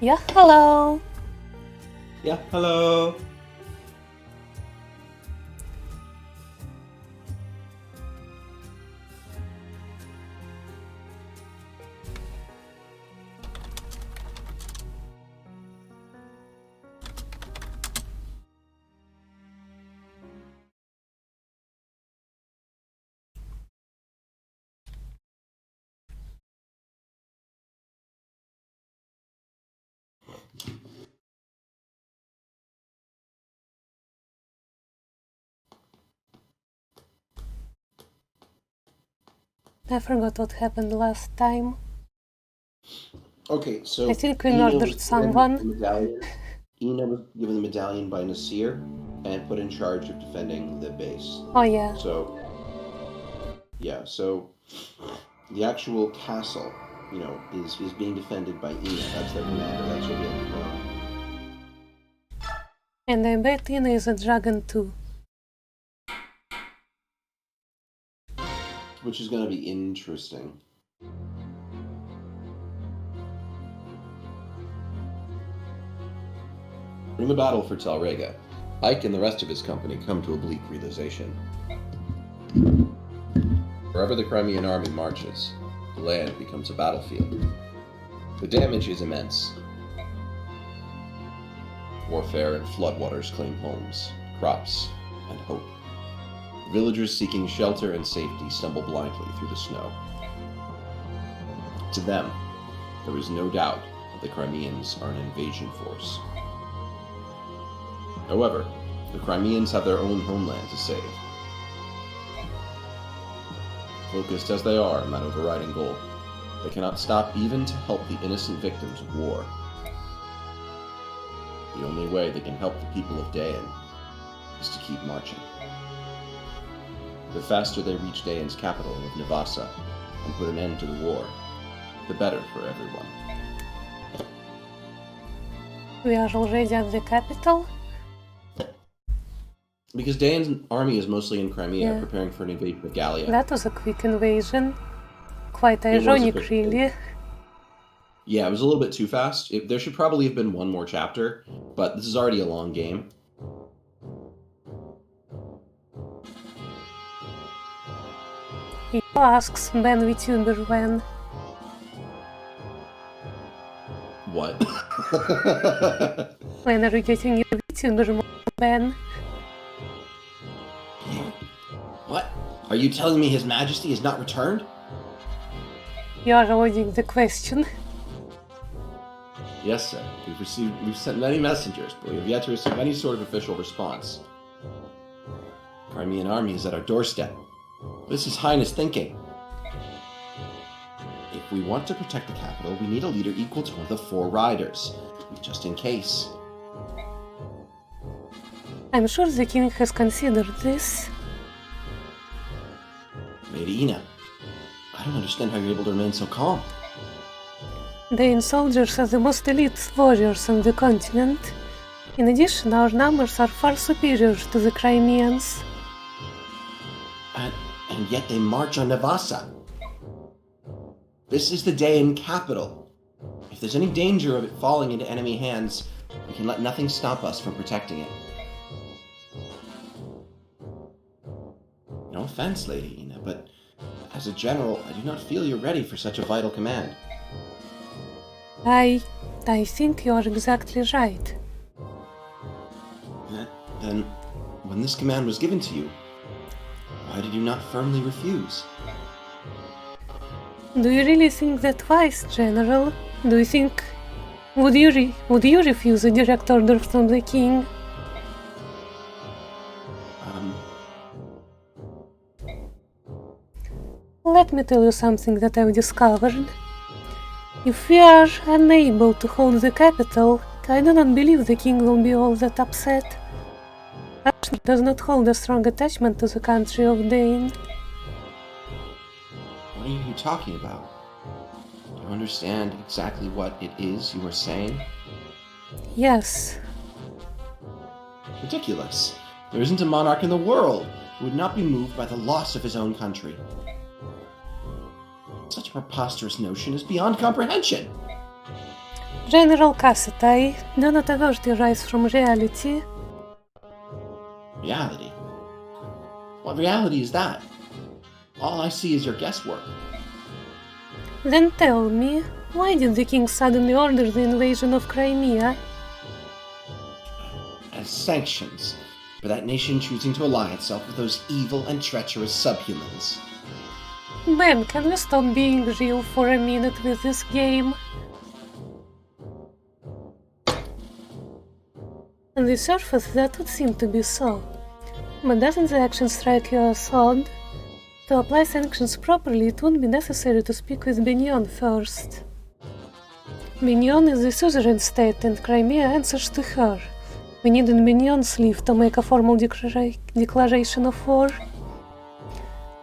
Yeah, hello. Yeah, hello. I forgot what happened last time. Okay, so I think we Ina murdered was given someone. the medallion. Ina was given the medallion by Nasir and put in charge of defending the base. Oh yeah. So yeah, so the actual castle, is being defended by Ina. That's their commander. That's what we have to know. And I bet Ina is a dragon too. Which is going to be interesting. During the battle for Talrega, Ike and the rest of his company come to a bleak realization. Wherever the Crimean army marches, the land becomes a battlefield. The damage is immense. Warfare and floodwaters claim homes, crops, and hope. Villagers seeking shelter and safety stumble blindly through the snow. To them, there is no doubt that the Crimeans are an invasion force. However, the Crimeans have their own homeland to save. Focused as they are on that overriding goal, they cannot stop even to help the innocent victims of war. The only way they can help the people of Dayan is to keep marching. The faster they reach Dayan's capital of Navasa and put an end to the war, the better for everyone. We are already at the capital? Because Dayan's army is mostly in Crimea, preparing for an invasion of Gallia. That was a quick invasion. Quite ironic, really. Yeah, it was a little bit too fast. There should probably have been one more chapter, but this is already a long game. He asks Ben VTuber when. What? When are you getting your VTuber mode, Ben? What? Are you telling me His Majesty has not returned? You are avoiding the question. Yes, sir. We've sent many messengers, but we have yet to receive any sort of official response. The Crimean army is at our doorstep. What is His Highness thinking? If we want to protect the capital, we need a leader equal to one of the 4 riders, just in case. I'm sure the king has considered this. Lady Ina, I don't understand how you're able to remain so calm. Dayan soldiers are the most elite warriors on the continent. In addition, our numbers are far superior to the Crimeans. And yet they march on Navasa. This is the Dayan capital. If there's any danger of it falling into enemy hands, we can let nothing stop us from protecting it. No offense, Lady Ina, but as a general, I do not feel you're ready for such a vital command. I think you are exactly right. Then, when this command was given to you, why did you not firmly refuse? Do you really think that twice, General? Do you think... Would you refuse a direct order from the king? Let me tell you something that I've discovered. If we are unable to hold the capital, I do not believe the king will be all that upset. Russia does not hold a strong attachment to the country of Dayan. What are you talking about? Do you understand exactly what it is you are saying? Yes. Ridiculous. There isn't a monarch in the world who would not be moved by the loss of his own country. Such a preposterous notion is beyond comprehension. General Cassatai, do not overtly rise from reality. Reality? What reality is that? All I see is your guesswork. Then tell me, why did the king suddenly order the invasion of Crimea? As sanctions for that nation choosing to ally itself with those evil and treacherous subhumans. Ben, can we stop being real for a minute with this game? On the surface, that would seem to be so. But doesn't the action strike you as odd? To apply sanctions properly, it would be necessary to speak with Benyon first. Benyon is the suzerain state, and Crimea answers to her. We needed Benyon's leave to make a formal declaration of war.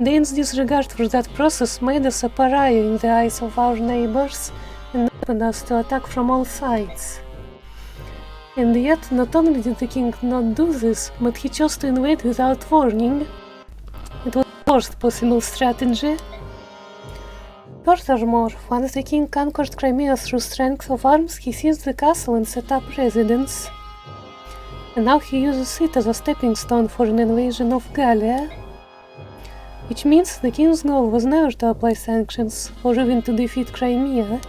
Dane's disregard for that process made us a pariah in the eyes of our neighbors and opened us to attack from all sides. And yet, not only did the king not do this, but he chose to invade without warning. It was the worst possible strategy. Furthermore, once the king conquered Crimea through strength of arms, he seized the castle and set up residence. And now he uses it as a stepping stone for an invasion of Gallia. Which means the king's goal was never to apply sanctions, or even to defeat Crimea.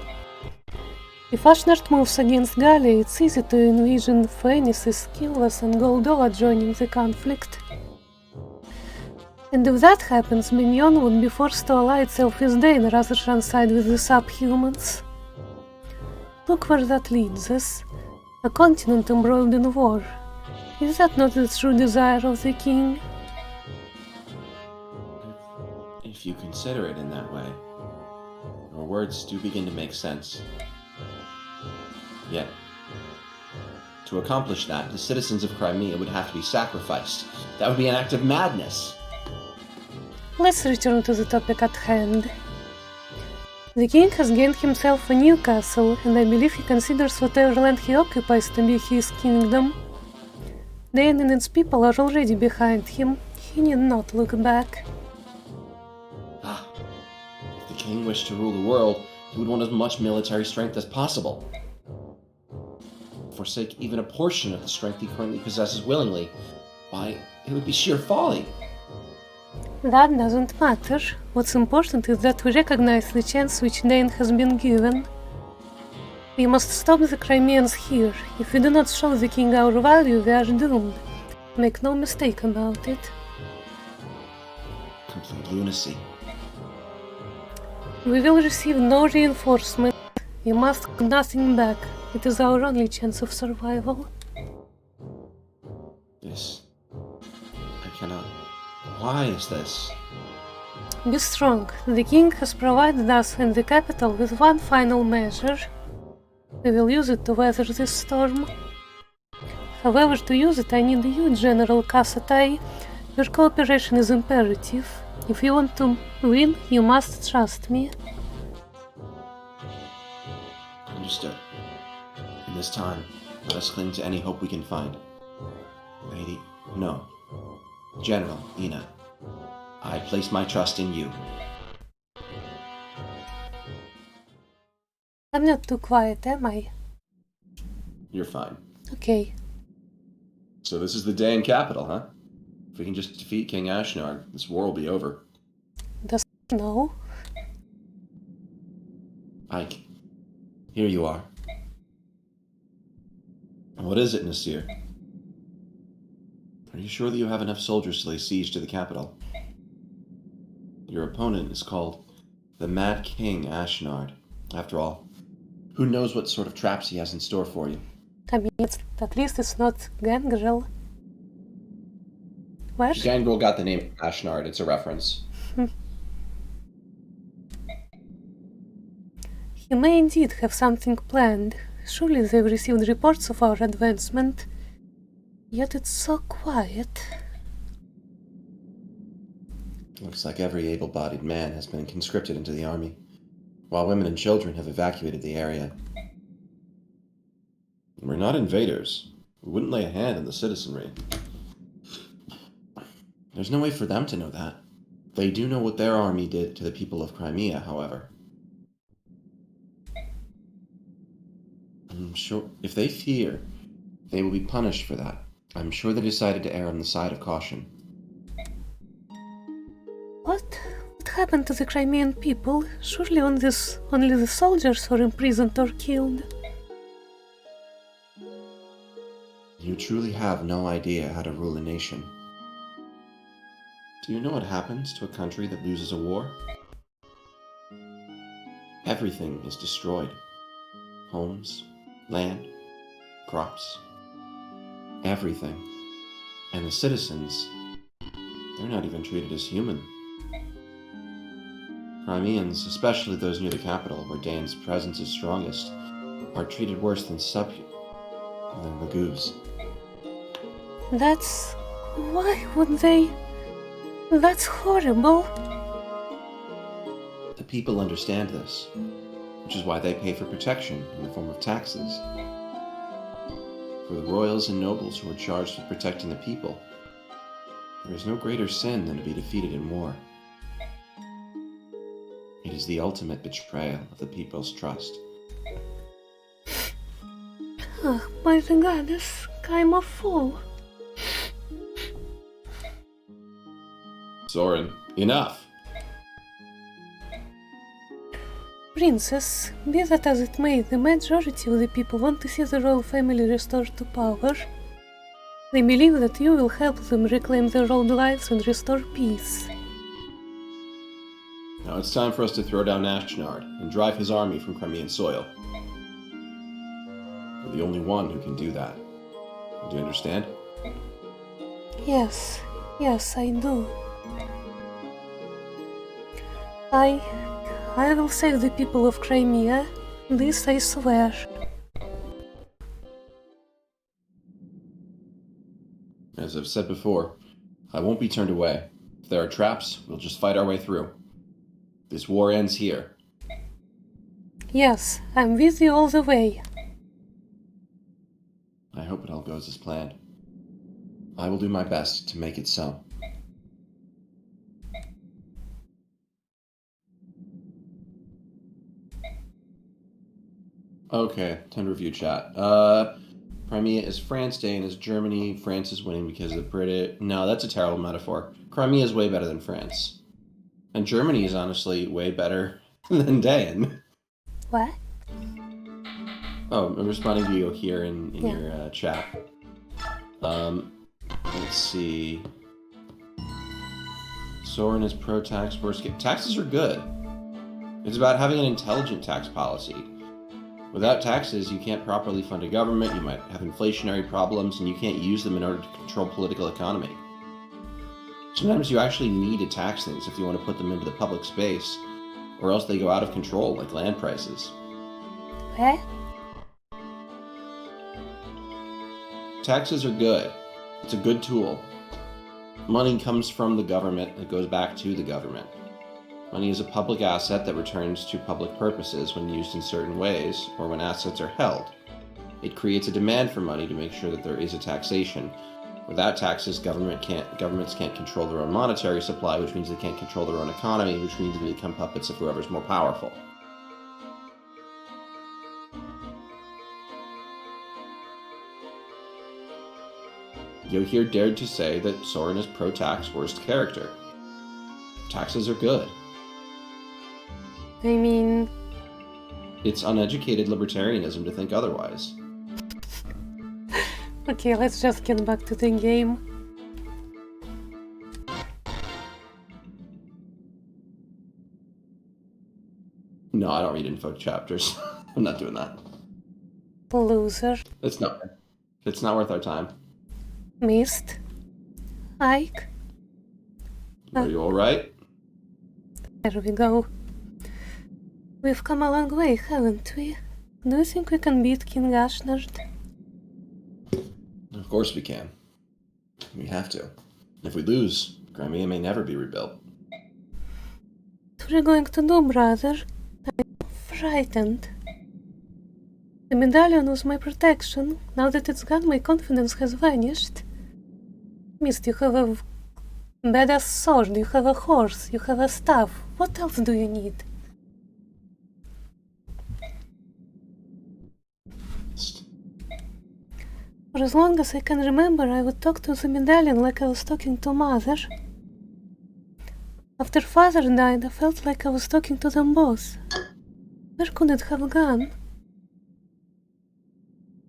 If Ashnard moves against Gallia, it's easy to envision Phoenices, Killas and Goldoa joining the conflict. And if that happens, Benyon would be forced to ally itself with Dane rather than side with the subhumans. Look where that leads us. A continent embroiled in war. Is that not the true desire of the king? If you consider it in that way, your words do begin to make sense. Yet, to accomplish that, the citizens of Crimea would have to be sacrificed. That would be an act of madness. Let's return to the topic at hand. The king has gained himself a new castle, and I believe he considers whatever land he occupies to be his kingdom. Dane and its people are already behind him. He need not look back. If the king wished to rule the world, he would want as much military strength as possible. Forsake even a portion of the strength he currently possesses willingly, why, it would be sheer folly. That doesn't matter. What's important is that we recognize the chance which Dane has been given. We must stop the Crimeans here. If we do not show the king our value, we are doomed. Make no mistake about it. Complete lunacy. We will receive no reinforcement. We must hold nothing back. It is our only chance of survival. This... I cannot... Why is this? Be strong. The king has provided us and the capital with one final measure. We will use it to weather this storm. However, to use it I need you, General Cassatai. Your cooperation is imperative. If you want to win, you must trust me. Understood. In this time, let us cling to any hope we can find. Lady... No. General, Ina. I place my trust in you. I'm not too quiet, am I? You're fine. Okay. So this is the Dain capital, huh? If we can just defeat King Ashnard, this war will be over. Does he know? Ike, here you are. What is it, Nasir? Are you sure that you have enough soldiers to lay siege to the capital? Your opponent is called the Mad King Ashnard. After all, who knows what sort of traps he has in store for you? I mean, at least it's not Gangrel. Where? Gangrel got the name Ashnard, it's a reference. He may indeed have something planned. Surely they've received reports of our advancement. Yet it's so quiet. Looks like every able-bodied man has been conscripted into the army, while women and children have evacuated the area. We're not invaders. We wouldn't lay a hand on the citizenry. There's no way for them to know that. They do know what their army did to the people of Crimea, however. I'm sure if they fear, they will be punished for that. I'm sure they decided to err on the side of caution. What happened to the Crimean people? Surely only the soldiers were imprisoned or killed. You truly have no idea how to rule a nation. Do you know what happens to a country that loses a war? Everything is destroyed. Homes, land, crops, everything. And the citizens, they're not even treated as human. Crimeans, especially those near the capital, where Dane's presence is strongest, are treated worse than Lagoos. That's... why would they... That's horrible. The people understand this, which is why they pay for protection in the form of taxes. For the royals and nobles who are charged with protecting the people, there is no greater sin than to be defeated in war. It is the ultimate betrayal of the people's trust. Oh, my goodness, I'm a fool. Soren, enough! Princess, be that as it may, the majority of the people want to see the royal family restored to power. They believe that you will help them reclaim their old lives and restore peace. Now it's time for us to throw down Ashnard and drive his army from Crimean soil. We're the only one who can do that. Do you understand? Yes, I do. I will save the people of Crimea. This I swear. As I've said before, I won't be turned away. If there are traps, we'll just fight our way through. This war ends here. Yes, I'm with you all the way. I hope it all goes as planned. I will do my best to make it so. Okay, time to review chat. Crimea is France, Dane is Germany, France is winning because of the British. No, that's a terrible metaphor. Crimea is way better than France. And Germany is honestly way better than Dane. What? Oh, I'm responding to you here in your chat. Let's see. Soren is pro-tax, worst case. Taxes are good. It's about having an intelligent tax policy. Without taxes, you can't properly fund a government, you might have inflationary problems, and you can't use them in order to control political economy. Sometimes you actually need to tax things if you want to put them into the public space, or else they go out of control, like land prices. What? Taxes are good. It's a good tool. Money comes from the government, it goes back to the government. Money is a public asset that returns to public purposes when used in certain ways, or when assets are held. It creates a demand for money to make sure that there is a taxation. Without taxes, governments can't control their own monetary supply, which means they can't control their own economy, which means they become puppets of whoever's more powerful. Yohir dared to say that Soren is pro-tax worst character. Taxes are good. I mean... It's uneducated libertarianism to think otherwise. Okay, let's just get back to the game. No, I don't read info chapters. I'm not doing that. Loser. It's not worth our time. Missed. Ike. Are you alright? There we go. We've come a long way, haven't we? Do you think we can beat King Ashnard? Of course we can. We have to. If we lose, Crimea may never be rebuilt. What are you going to do, brother? I'm frightened. The medallion was my protection. Now that it's gone, my confidence has vanished. Mist, you have a badass sword, you have a horse, you have a staff. What else do you need? For as long as I can remember, I would talk to the medallion like I was talking to Mother. After Father died, I felt like I was talking to them both. Where could it have gone?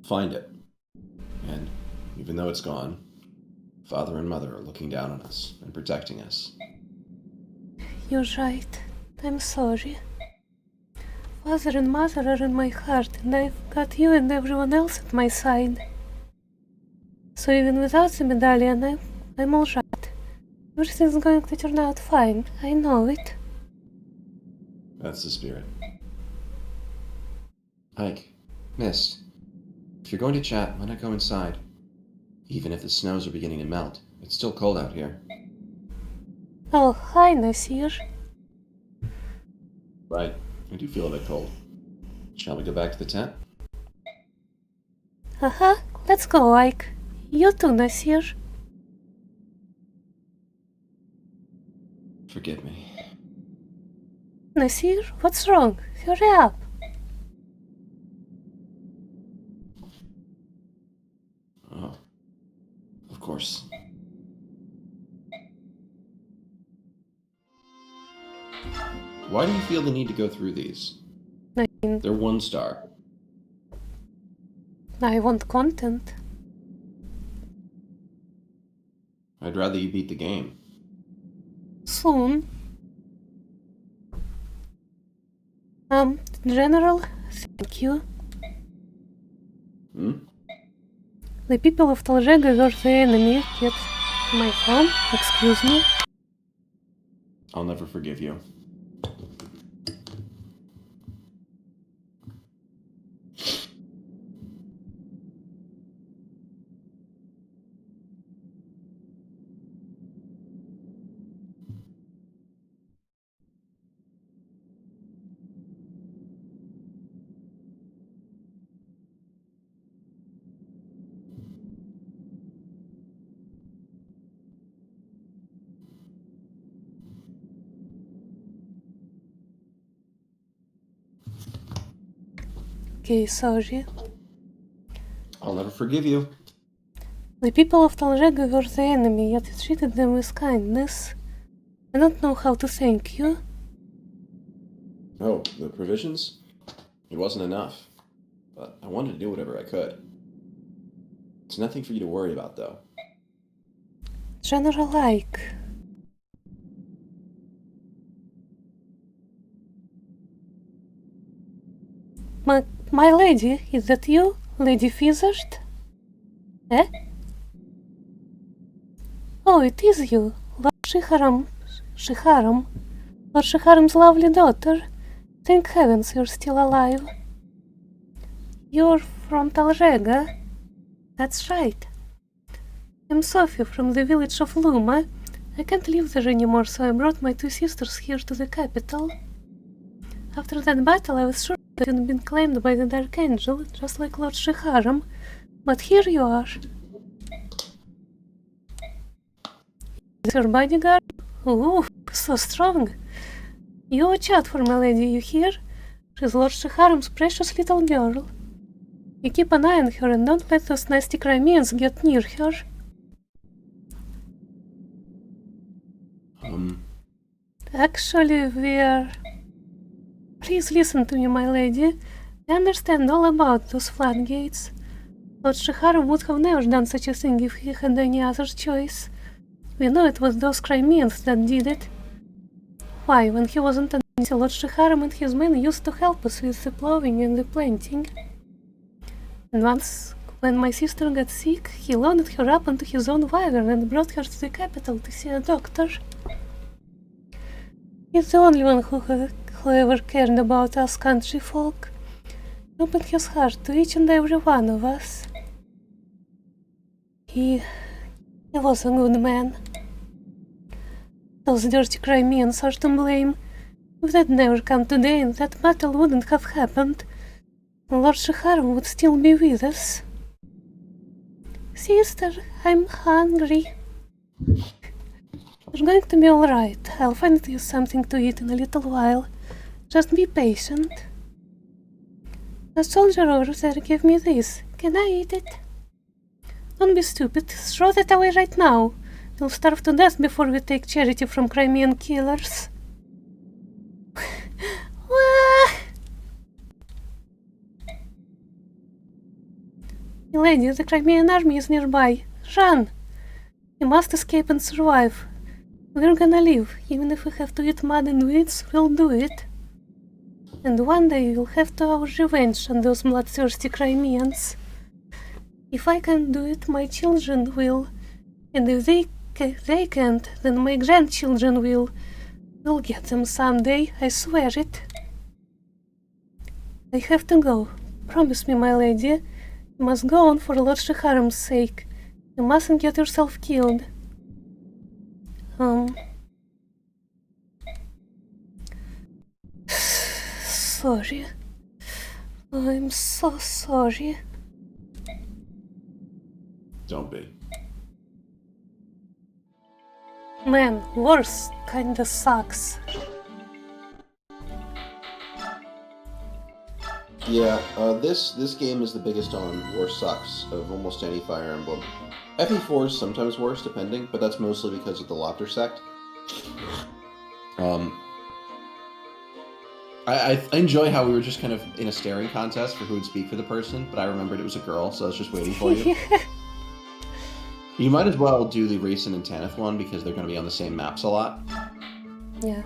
Find it. And even though it's gone, Father and Mother are looking down on us and protecting us. You're right. I'm sorry. Father and Mother are in my heart, and I've got you and everyone else at my side. So even without the medallion, I'm alright. Everything's going to turn out fine. I know it. That's the spirit. Ike, Miss, if you're going to chat, why not go inside? Even if the snows are beginning to melt, it's still cold out here. Oh, hi, Nasir. Right, I do feel a bit cold. Shall we go back to the tent? Let's go, Ike. You too, Nasir. Forgive me. Nasir, what's wrong? Hurry up. Oh, of course. Why do you feel the need to go through these? They're 1 star. I want content. I'd rather you beat the game. Soon. General, thank you. The people of Taljega were the enemy, yet my phone, excuse me. I'll never forgive you. Okay, sorry. I'll never forgive you. The people of Taljega were the enemy, yet you treated them with kindness. I don't know how to thank you. Oh, the provisions? It wasn't enough. But I wanted to do whatever I could. It's nothing for you to worry about, though. General Ike. My lady, is that you? Lady Fizzard? Eh? Oh, it is you, Lord Shiharam. Lord Shiharam's lovely daughter. Thank heavens you're still alive. You're from Taljega? That's right. I'm Sophie from the village of Luma. I can't live there anymore, so I brought my 2 sisters here to the capital. After that battle, I was sure that you'd been claimed by the Dark Angel, just like Lord Shiharam. But here you are. Is your bodyguard? Ooh, so strong. You watch out for my lady, you hear? She's Lord Shiharam's precious little girl. You keep an eye on her and don't let those nasty Crimeans get near her. Actually, we're... Please listen to me, my lady. I understand all about those floodgates. Lord Shiharam would have never done such a thing if he had any other choice. We know it was those Crimeans that did it. Why, when he wasn't a Lord Shiharam and his men used to help us with the plowing and the planting. And once, when my sister got sick, he loaded her up onto his own wagon and brought her to the capital to see a doctor. He's the only one who ever cared about us country folk. He opened his heart to each and every one of us. He was a good man. Those dirty Crimeans are to blame. If they'd never come today, that battle wouldn't have happened. Lord Shiharam would still be with us. Sister, I'm hungry. You're going to be alright. I'll find you something to eat in a little while. Just be patient. The soldier over there gave me this. Can I eat it? Don't be stupid. Throw that away right now. We'll starve to death before we take charity from Crimean killers. Lady, the Crimean army is nearby. Run! We must escape and survive. We're gonna live. Even if we have to eat mud and weeds, we'll do it. And one day we'll have to our revenge on those bloodthirsty Crimeans. If I can't do it, my children will. And if they can't, then my grandchildren will. We'll get them someday, I swear it. I have to go. Promise me, my lady. You must go on for Lord Sheharam's sake. You mustn't get yourself killed. Sorry. I'm so sorry. Don't be. Man, worse kinda sucks. Yeah, this game is the biggest on War Sucks of almost any Fire Emblem. FE4 is sometimes worse, depending, but that's mostly because of the Lopter sect. I enjoy how we were just kind of in a staring contest for who would speak for the person, but I remembered it was a girl, so I was just waiting for you. You might as well do the Raisin and Tanith one, because they're going to be on the same maps a lot. Yeah.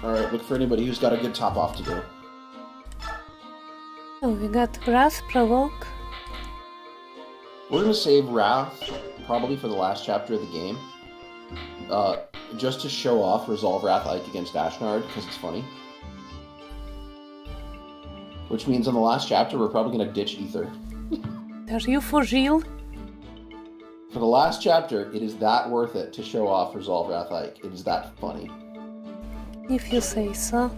Alright, look for anybody who's got a good top off to do. Oh, we got Wrath, Provoke. We're going to save Wrath, probably for the last chapter of the game. Just to show off Resolve Wrath Ike against Ashnard, because it's funny. Which means on the last chapter, we're probably going to ditch Ether. Are you for real? For the last chapter, it is that worth it to show off Resolve Wrath Ike. It is that funny. If you say so.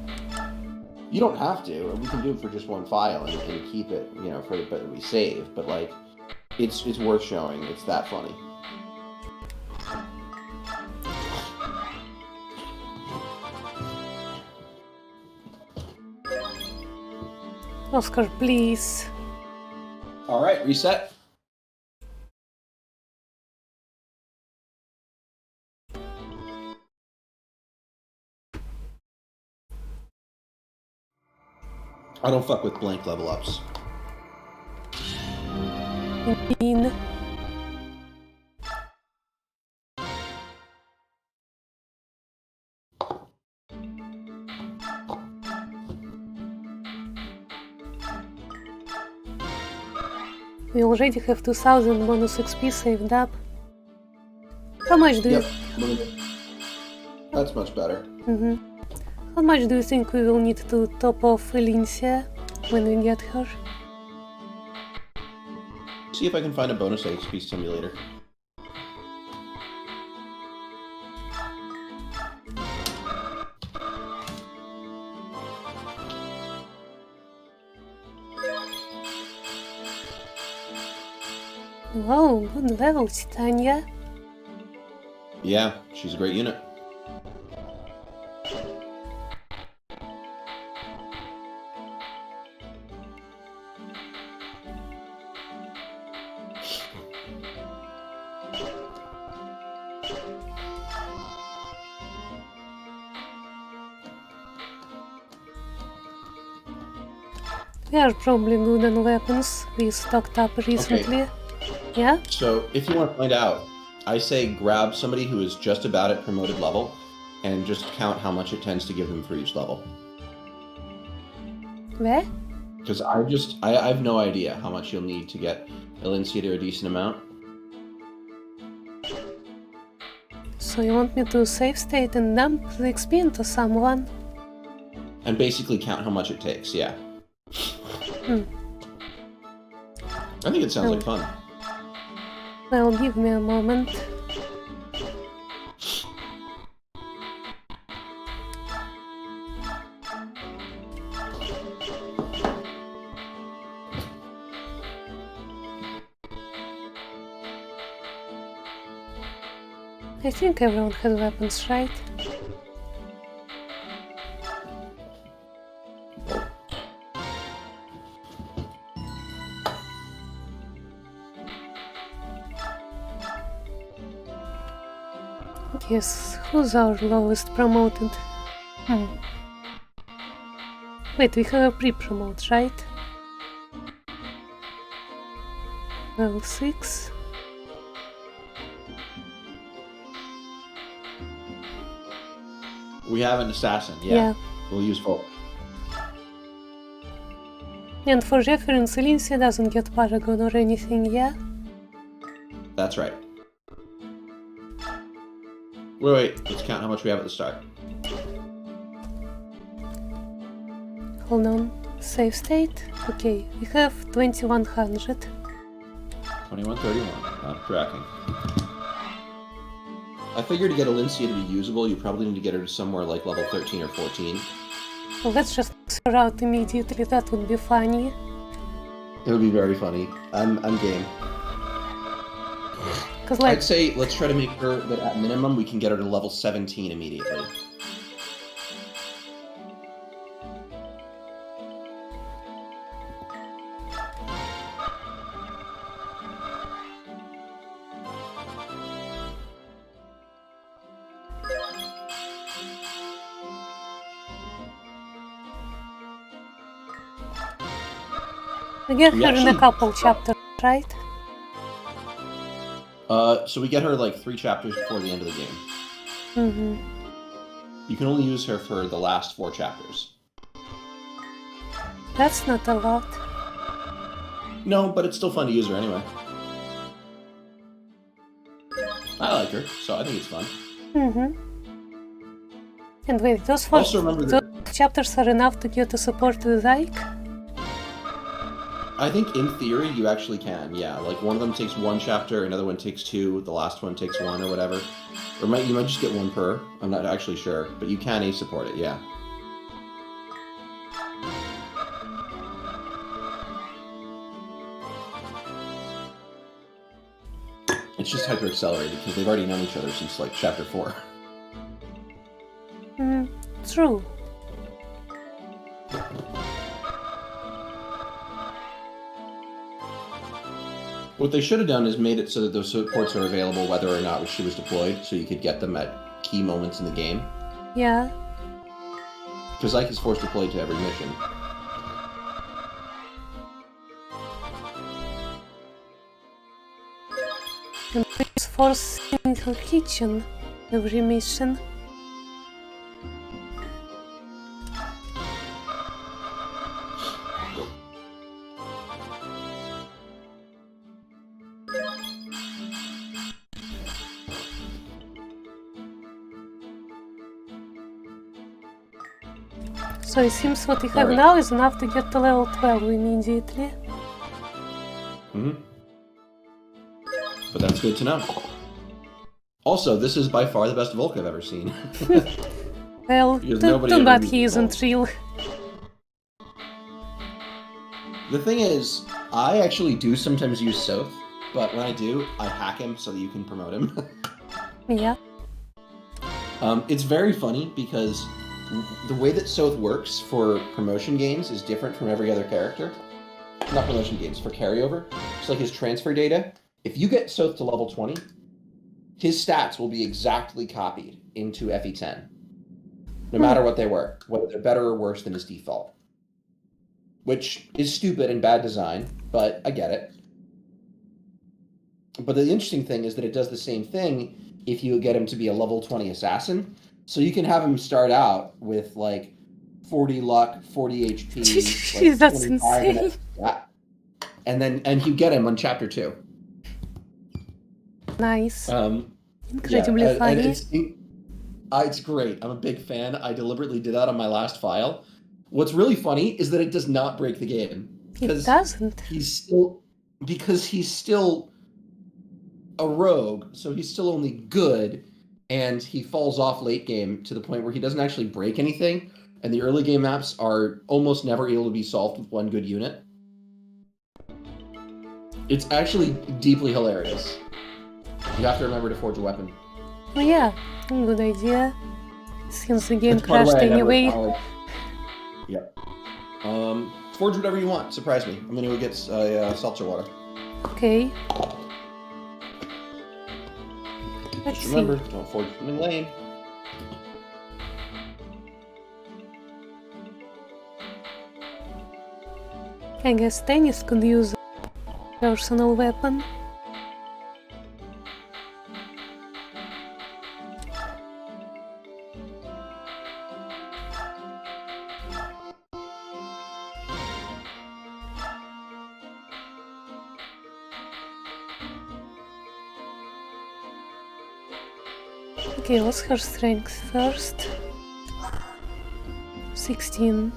You don't have to. We can do it for just one file and keep it, you know, for the bit that we save. But, like, it's worth showing. It's that funny. Oscar, please. Alright, reset. I don't fuck with blank level ups. Mean. We already have 2000 bonus XP saved up. How much do Yep, that's much better. How much do you think we will need to top off Elincia when we get her? See if I can find a bonus HP simulator. Wow, good level, Titania. Yeah, she's a great unit. We are probably good on weapons. We stocked up recently. Okay. Yeah? So, if you want to find out, I say grab somebody who is just about at promoted level, and just count how much it tends to give them for each level. Where? Because I have no idea how much you'll need to get Elinciator a decent amount. So you want me to save state and dump the XP into someone? And basically count how much it takes, yeah. I think it sounds like fun. Well, give me a moment. I think everyone has weapons, right? Yes, who's our lowest promoted? Wait, we have a pre-promote, right? Level 6. We have an assassin, yeah. We'll use both. And for reference, Elincia doesn't get Paragon or anything, yeah? That's right. Wait, let's count how much we have at the start. Hold on. Save state? Okay, we have 2100. 2131, not tracking. I figured to get Elincia to be usable, you probably need to get her to somewhere like level 13 or 14. Well, let's just max her out immediately, that would be funny. It would be very funny. I'm game. Like, I'd say let's try to make her that at minimum we can get her to level 17 immediately. we get her in a couple chapters, right? So we get her like 3 chapters before the end of the game. You can only use her for the last 4 chapters. That's not a lot. No, but it's still fun to use her anyway. I like her, so I think it's fun. And wait, those 4 chapters are enough to get a support with Ike? I think in theory you actually can, yeah. Like one of them takes 1 chapter, another one takes 2, the last one takes 1 or whatever. Or you might just get 1 per. I'm not actually sure, but you can support it, yeah. It's just hyper accelerated because they've already known each other since like chapter 4. True. What they should have done is made it so that those supports are available whether or not she was deployed, so you could get them at key moments in the game. Yeah. Because Ike is force deployed to every mission. And it's force in her kitchen every mission. So it seems what we have now is enough to get to level 12 immediately. But that's good to know. Also, this is by far the best Volk I've ever seen. Well, too bad he isn't real. The thing is, I actually do sometimes use Soth, but when I do, I hack him so that you can promote him. Yeah. It's very funny because the way that Soth works for promotion games is different from every other character. Not promotion games, for carryover. It's like his transfer data. If you get Soth to level 20, his stats will be exactly copied into FE10. No matter what they were. Whether they're better or worse than his default. Which is stupid and bad design, but I get it. But the interesting thing is that it does the same thing if you get him to be a level 20 assassin, So you can have him start out with like 40 luck, 40 HP, Jeez, like that's 25 insane. and you get him on chapter 2. Nice. Yeah, Incredibly and funny. it's great. I'm a big fan. I deliberately did that on my last file. What's really funny is that it does not break the game. It doesn't. Because he's still a rogue, so he's still only good, and he falls off late game to the point where he doesn't actually break anything, and the early game maps are almost never able to be solved with one good unit. It's actually deeply hilarious. You have to remember to forge a weapon. Oh yeah, good idea. Since the game That's, by the crashed way, I never anyway. acknowledged. Yeah. Forge whatever you want. Surprise me. I'm gonna go get seltzer water. Okay. Let's Just see. remember, don't forge from the lane. I guess Tennis could use a personal weapon. Okay, what's her strength first? 16.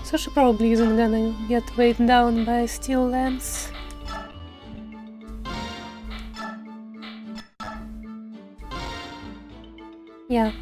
So she probably isn't gonna get weighed down by steel lance. Yeah.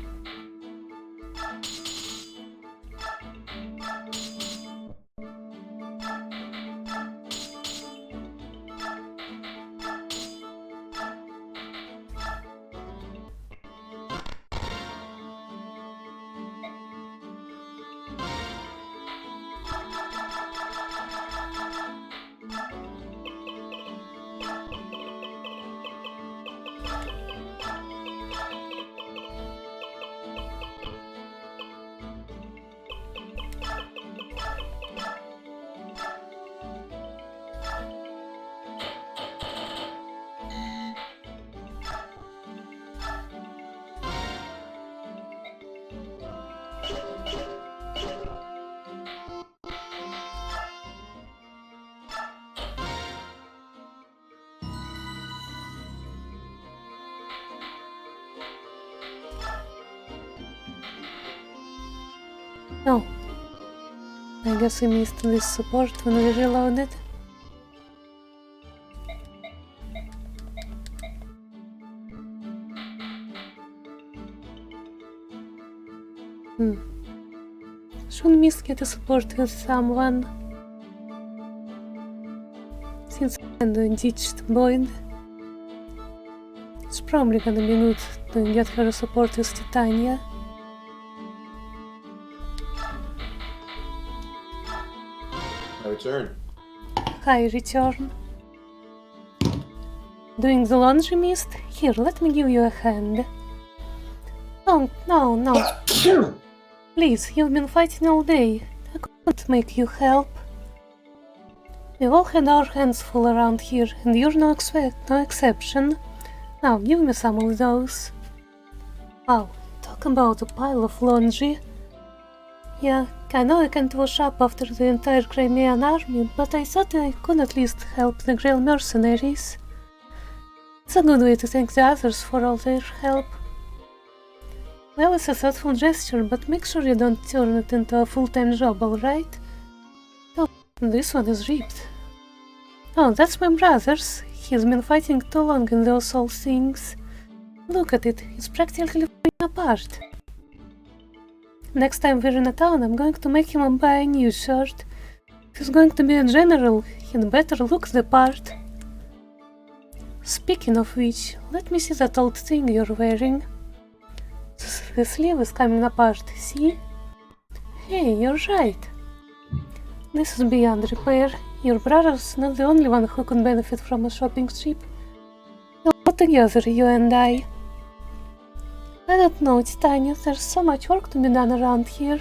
Oh. I guess we missed this support when we reloaded. Should miss get a support with someone. Since I ditched Boyd, it's probably gonna be good to get her a support with Titania. I return. Hi, return. Doing the laundry, mist? Here, let me give you a hand. Oh, no. Please, you've been fighting all day. I couldn't make you help. We've all had our hands full around here, and you're no exception. Now, give me some of those. Wow, talk about a pile of laundry. Yeah, I know I can't wash up after the entire Crimean army, but I thought I could at least help the Grail mercenaries. It's a good way to thank the others for all their help. Well, it's a thoughtful gesture, but make sure you don't turn it into a full-time job, alright? Oh, this one is ripped. Oh, that's my brother's. He's been fighting too long in those old things. Look at it, it's practically falling apart. Next time we're in a town, I'm going to make him buy a new shirt. If he's going to be a general, he'd better look the part. Speaking of which, let me see that old thing you're wearing. The sleeve is coming apart, see? Hey, you're right. This is beyond repair. Your brother's not the only one who could benefit from a shopping trip. We'll go together, you and I. I don't know, Titania, there's so much work to be done around here.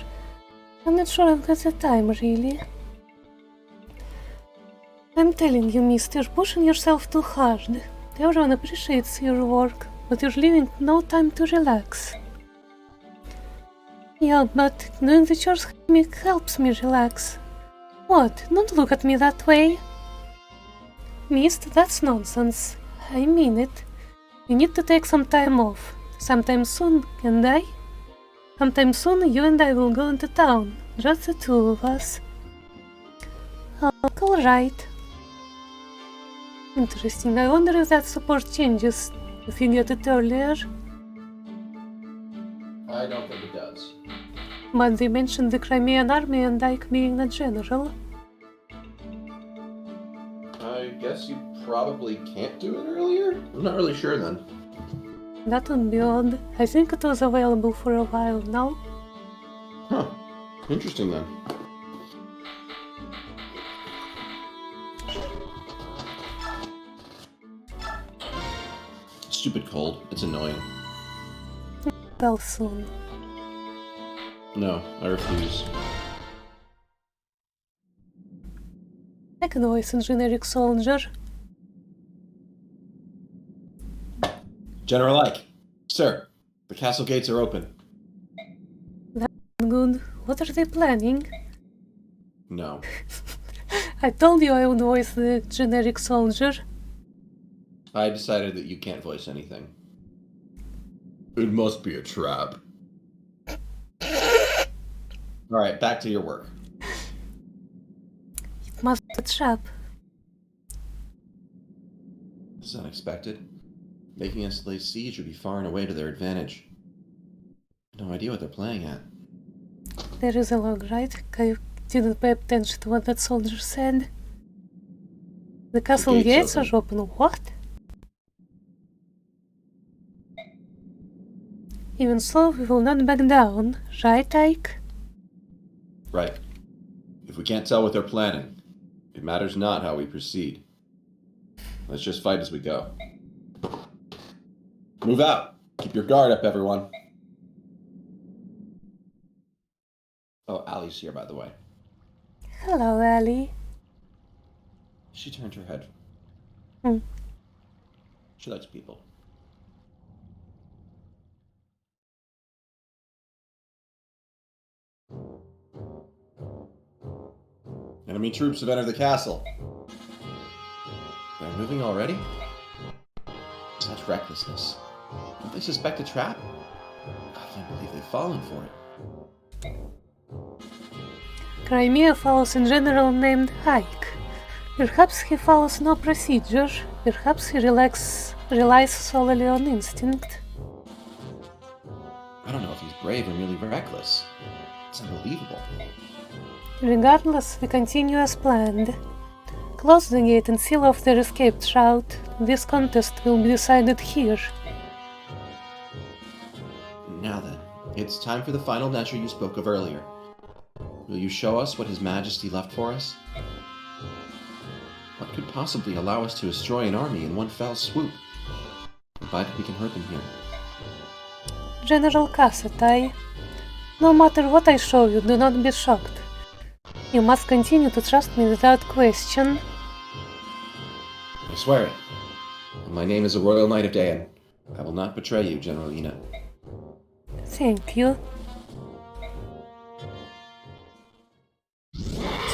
I'm not sure I've got the time, really. I'm telling you, miss, you're pushing yourself too hard. Everyone appreciates your work, but you're leaving no time to relax. Yeah, but doing the chores helps me relax. What? Don't look at me that way. Mist, that's nonsense. I mean it. You need to take some time off. Sometime soon, and I? Sometime soon you and I will go into town. Just the two of us. Oh, alright. Interesting. I wonder if that support changes if you get it earlier. I don't think it does. But they mentioned the Crimean army and Ike being a general. I guess you probably can't do it earlier? I'm not really sure then. That would be odd. I think it was available for a while now. Huh. Interesting then. Stupid cold. It's annoying. Well, soon. No, I refuse. I can voice a generic soldier. General Ike. Sir, the castle gates are open. Good. What are they planning? No. I told you I would voice the generic soldier. I decided that you can't voice anything. It must be a trap. Alright, back to your work. It must be a trap. This is unexpected. Making us lay siege would be far and away to their advantage. No idea what they're playing at. There is a log, right? I didn't pay attention to what that soldier said. The castle gates are open. What? Even so, we will not back down, right, Ike? Right. If we can't tell what they're planning, it matters not how we proceed. Let's just fight as we go. Move out! Keep your guard up, everyone. Oh, Allie's here, by the way. Hello, Allie. She turned her head. Hmm. She likes people. Enemy troops have entered the castle. They're moving already? Such recklessness. Don't they suspect a trap? I can't believe they've fallen for it. Crimea follows a general named Ike. Perhaps he follows no procedure. Perhaps he relies solely on instinct. I don't know if he's brave or merely reckless. It's unbelievable. Regardless, we continue as planned. Close the gate and seal off their escape route. This contest will be decided here. Now then, it's time for the final measure you spoke of earlier. Will you show us what His Majesty left for us? What could possibly allow us to destroy an army in one fell swoop? Provided we can hurt them here. General Cassatai, no matter what I show you, do not be shocked. You must continue to trust me without question. I swear it. My name is a Royal Knight of Dayan. I will not betray you, Generalina. Thank you.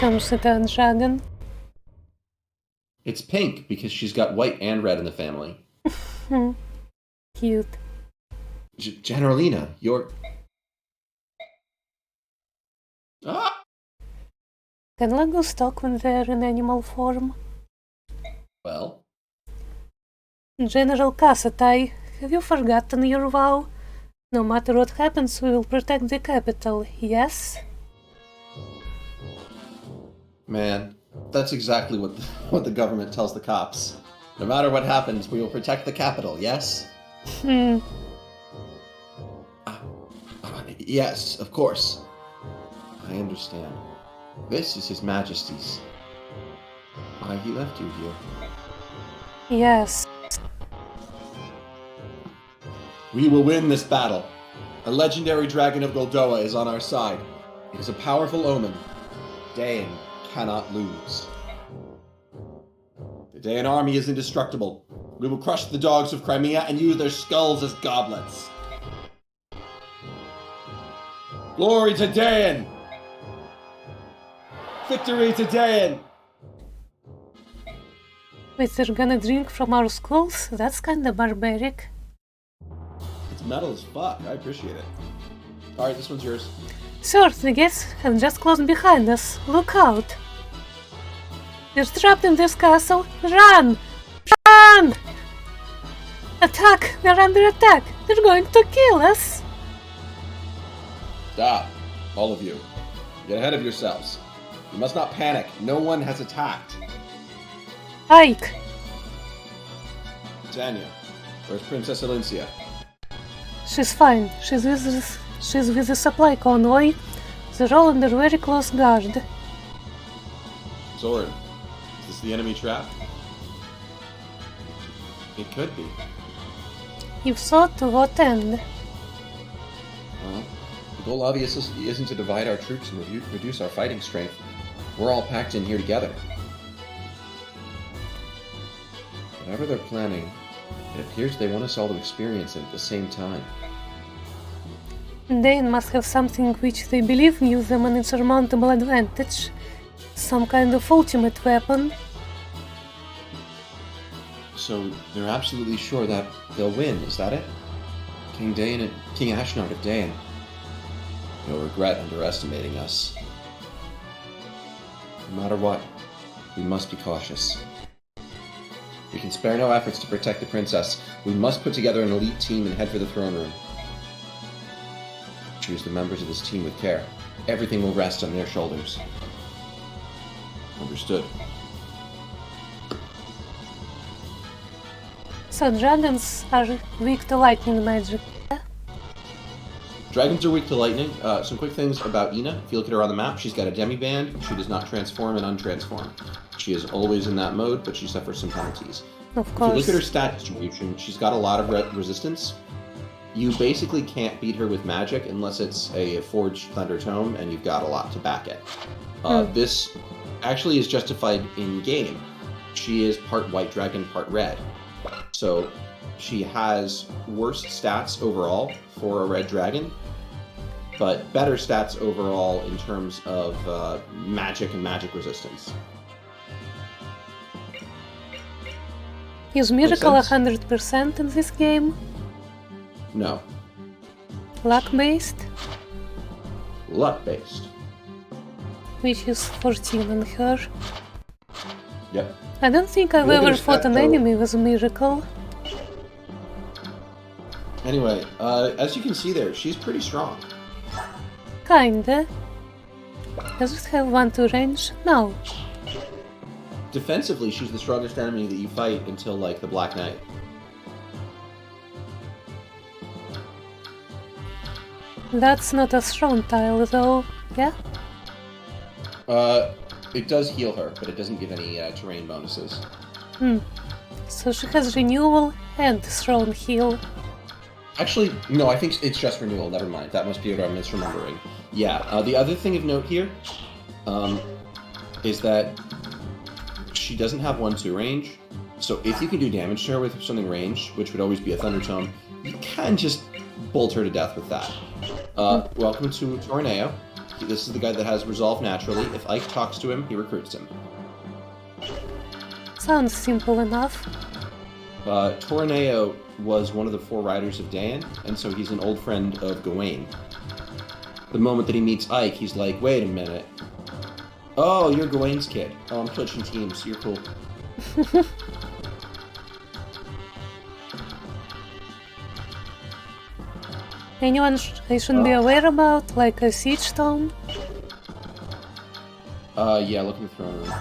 That dragon. It's pink because she's got white and red in the family. Cute. Generalina, you're... Ah! Can Legos talk when they're in animal form? Well? General Cassatai, have you forgotten your vow? No matter what happens, we will protect the capital, yes? Man, that's exactly what the government tells the cops. No matter what happens, we will protect the capital, yes? Yes, of course. I understand. This is His Majesty's. Why he left you here? Yes. We will win this battle. A legendary dragon of Goldoa is on our side. It is a powerful omen. Dayan cannot lose. The Dayan army is indestructible. We will crush the dogs of Crimea and use their skulls as goblets. Glory to Dayan! Victory to Dayan! Wait, they're gonna drink from our skulls? That's kinda barbaric. It's metal as fuck. I appreciate it. Alright, this one's yours. Sir, the gates have just closed behind us. Look out! We're trapped in this castle. Run! Run! Attack! We're under attack! They're going to kill us! Stop. All of you. Get ahead of yourselves. You must not panic. No one has attacked. Ike! Tanya, where's Princess Alicia? She's fine. She's with the supply convoy. They're all under very close guard. Zoran, is this the enemy trap? It could be. If so, to what end? Well, the goal obviously isn't to divide our troops and reduce our fighting strength. We're all packed in here together. Whatever they're planning, it appears they want us all to experience it at the same time. They must have something which they believe gives them an insurmountable advantage. Some kind of ultimate weapon. So they're absolutely sure that they'll win, is that it? King Ashnard of Dayan. You'll regret underestimating us. No matter what, we must be cautious. We can spare no efforts to protect the princess. We must put together an elite team and head for the throne room. Choose the members of this team with care. Everything will rest on their shoulders. Understood. So dragons are weak to lightning magic. Dragons are weak to lightning. Some quick things about Ina. If you look at her on the map, she's got a demi-band. She does not transform and untransform. She is always in that mode, but she suffers some penalties. Of If course. you look at her stat distribution, she's got a lot of resistance. You basically can't beat her with magic unless it's a Forged Thunder Tome, and you've got a lot to back it. This actually is justified in-game. She is part White Dragon, part Red. So she has worse stats overall for a Red Dragon, but better stats overall in terms of magic and magic resistance. Is Miracle sense? 100% in this game? No. Luck-based? Luck-based. Which is 14 on her. Yep. I don't think I've Look at ever her fought stat, an though. enemy with Miracle. Anyway, as you can see there, she's pretty strong. Kinda. Does it have 1-2 range? No. Defensively, she's the strongest enemy that you fight until, like, the Black Knight. That's not a throne tile though, yeah? It does heal her, but it doesn't give any terrain bonuses. So she has renewal and throne heal. Actually, no, I think it's just renewal. Never mind. That must be what I'm misremembering. Yeah, the other thing of note here is that she doesn't have 1-2 range. So if you can do damage to her with something ranged, which would always be a Thunder Tome, you can just bolt her to death with that. Welcome to Torneo. This is the guy that has Resolve naturally. If Ike talks to him, he recruits him. Sounds simple enough. Torneo was one of the 4 riders of Dayan, and so he's an old friend of Gawain. The moment that he meets Ike, he's like, wait a minute. Oh, you're Gawain's kid. Oh, I'm switching teams. You're cool. Anyone I should be aware about, like a siege tome? Yeah, look in the throne room.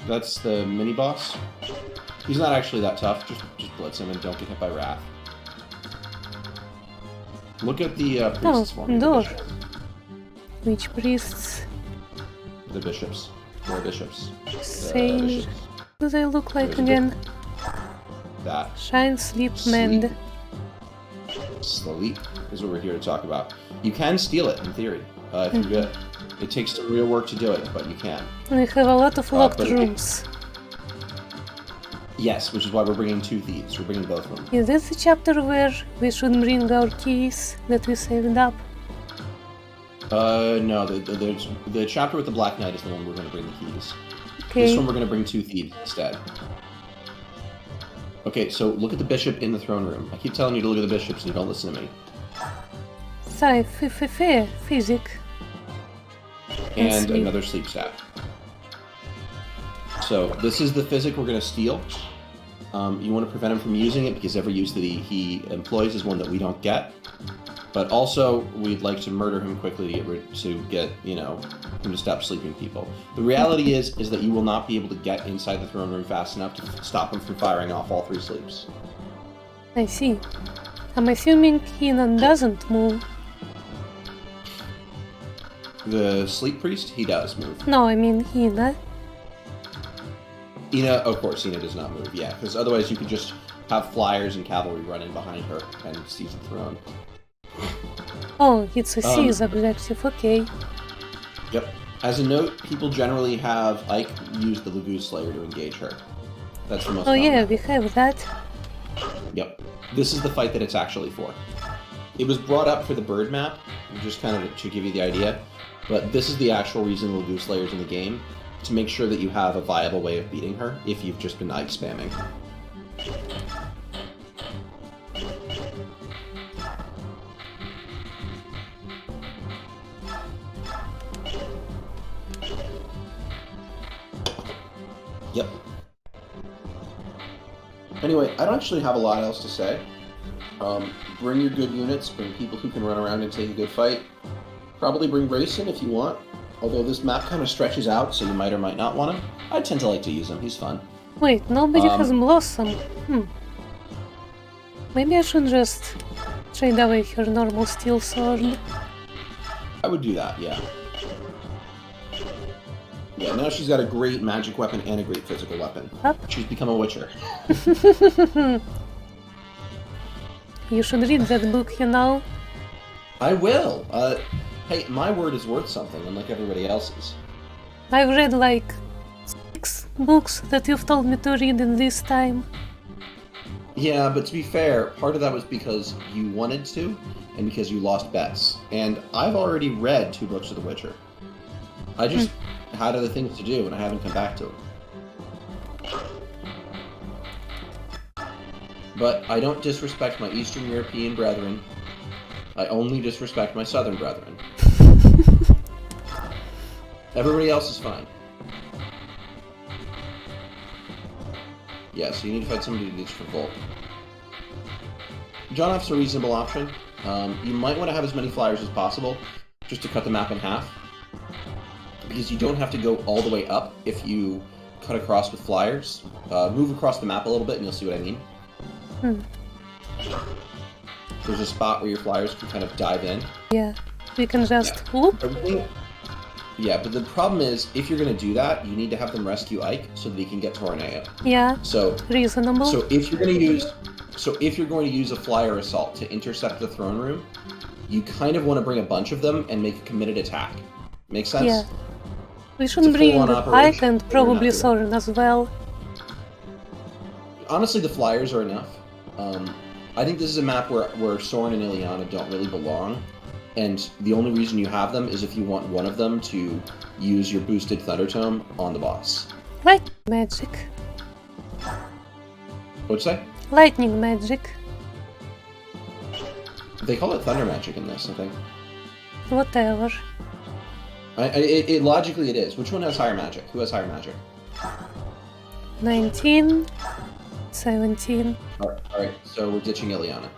That's the mini-boss. He's not actually that tough, just blitz him and don't get hit by Wrath. Look at the priests for me. door. Which priests? The bishops. 4 bishops. Sage. Bishops. What do they look like There's a again? That. Shine, sleep, Sleep. mend. Sleep is what we're here to talk about. You can steal it, in theory, if you're good. It takes some real work to do it, but you can. We have a lot of locked but- rooms. Yes, which is why we're bringing 2 thieves. We're bringing both of them. Is this the chapter where we should bring our keys that we saved up? No, the chapter with the Black Knight is the one we're going to bring the keys. Okay. This one we're going to bring 2 thieves instead. Okay, so look at the bishop in the throne room. I keep telling you to look at the bishops and you don't listen to me. Sorry, physic. And sleep. another sleep staff. So this is the physic we're going to steal. You want to prevent him from using it because every use that he employs is one that we don't get. But also, we'd like to murder him quickly to get him to stop sleeping people. The reality is that you will not be able to get inside the throne room fast enough to stop him from firing off all 3 sleeps. I see. I'm assuming Heenan doesn't move. The sleep priest, he does move. No, I mean Hina. Ina, of course, Ina does not move, yeah, because otherwise you could just have flyers and cavalry running behind her and seize the throne. Oh, it's a seize objective, okay. Yep. As a note, people generally have Ike use the Lagoon Slayer to engage her. That's the most common. Yeah, we have that. Yep. This is the fight that it's actually for. It was brought up for the bird map, just kind of to give you the idea, but this is the actual reason Lagoon Slayer's in the game, to make sure that you have a viable way of beating her if you've just been Ike spamming. Yep. Anyway, I don't actually have a lot else to say. Bring your good units, bring people who can run around and take a good fight. Probably bring Grayson if you want, although this map kind of stretches out, so you might or might not want him. I tend to like to use him, he's fun. Wait, nobody has Blossom. Maybe I should just trade away her normal steel sword. I would do that, yeah. Yeah, now she's got a great magic weapon and a great physical weapon. Up. She's become a witcher. You should read that book, I will! Hey, my word is worth something, unlike everybody else's. I've read like 6 books that you've told me to read in this time. Yeah, but to be fair, part of that was because you wanted to, and because you lost bets. And I've already read 2 books of The Witcher. I just had other things to do, and I haven't come back to them. But I don't disrespect my Eastern European brethren. I only disrespect my Southern brethren. Everybody else is fine. Yeah, so you need to find somebody to do this for Volk. John F's a reasonable option. You might want to have as many flyers as possible, just to cut the map in half. Because you don't have to go all the way up if you cut across with flyers. Move across the map a little bit and you'll see what I mean. There's a spot where your flyers can kind of dive in. Yeah, we can just whoop. Yeah, but the problem is, if you're going to do that, you need to have them rescue Ike so that he can get to Ornea. Yeah, so reasonable. So if you're going to use a flyer assault to intercept the throne room, you kind of want to bring a bunch of them and make a committed attack. Make sense? Yeah. We should bring Ike and probably Soren as well. Honestly, the flyers are enough. I think this is a map where Soren and Ileana don't really belong, and the only reason you have them is if you want one of them to use your boosted Thunder Tome on the boss. Lightning magic. What'd you say? Lightning magic. They call it Thunder Magic in this, I think. Whatever. Logically it is. Which one has higher magic? Who has higher magic? 19, 17. Alright, so we're ditching Ileana.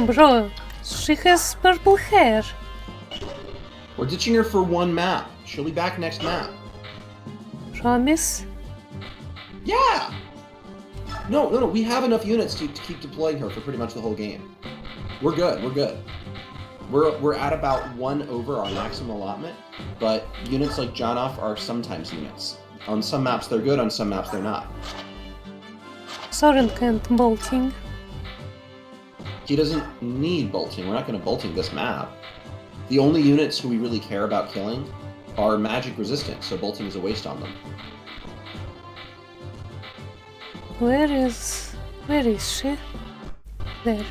Bro, she has purple hair. We're ditching her for one map. She'll be back next map. Promise? Yeah! No, we have enough units to keep deploying her for pretty much the whole game. We're good. We're at about 1 over our maximum allotment, but units like Jonoff are sometimes units. On some maps they're good, on some maps they're not. Soren can't bolting. He doesn't need bolting. We're not going to bolting this map. The only units who we really care about killing are magic resistant, so bolting is a waste on them. Where is she? There.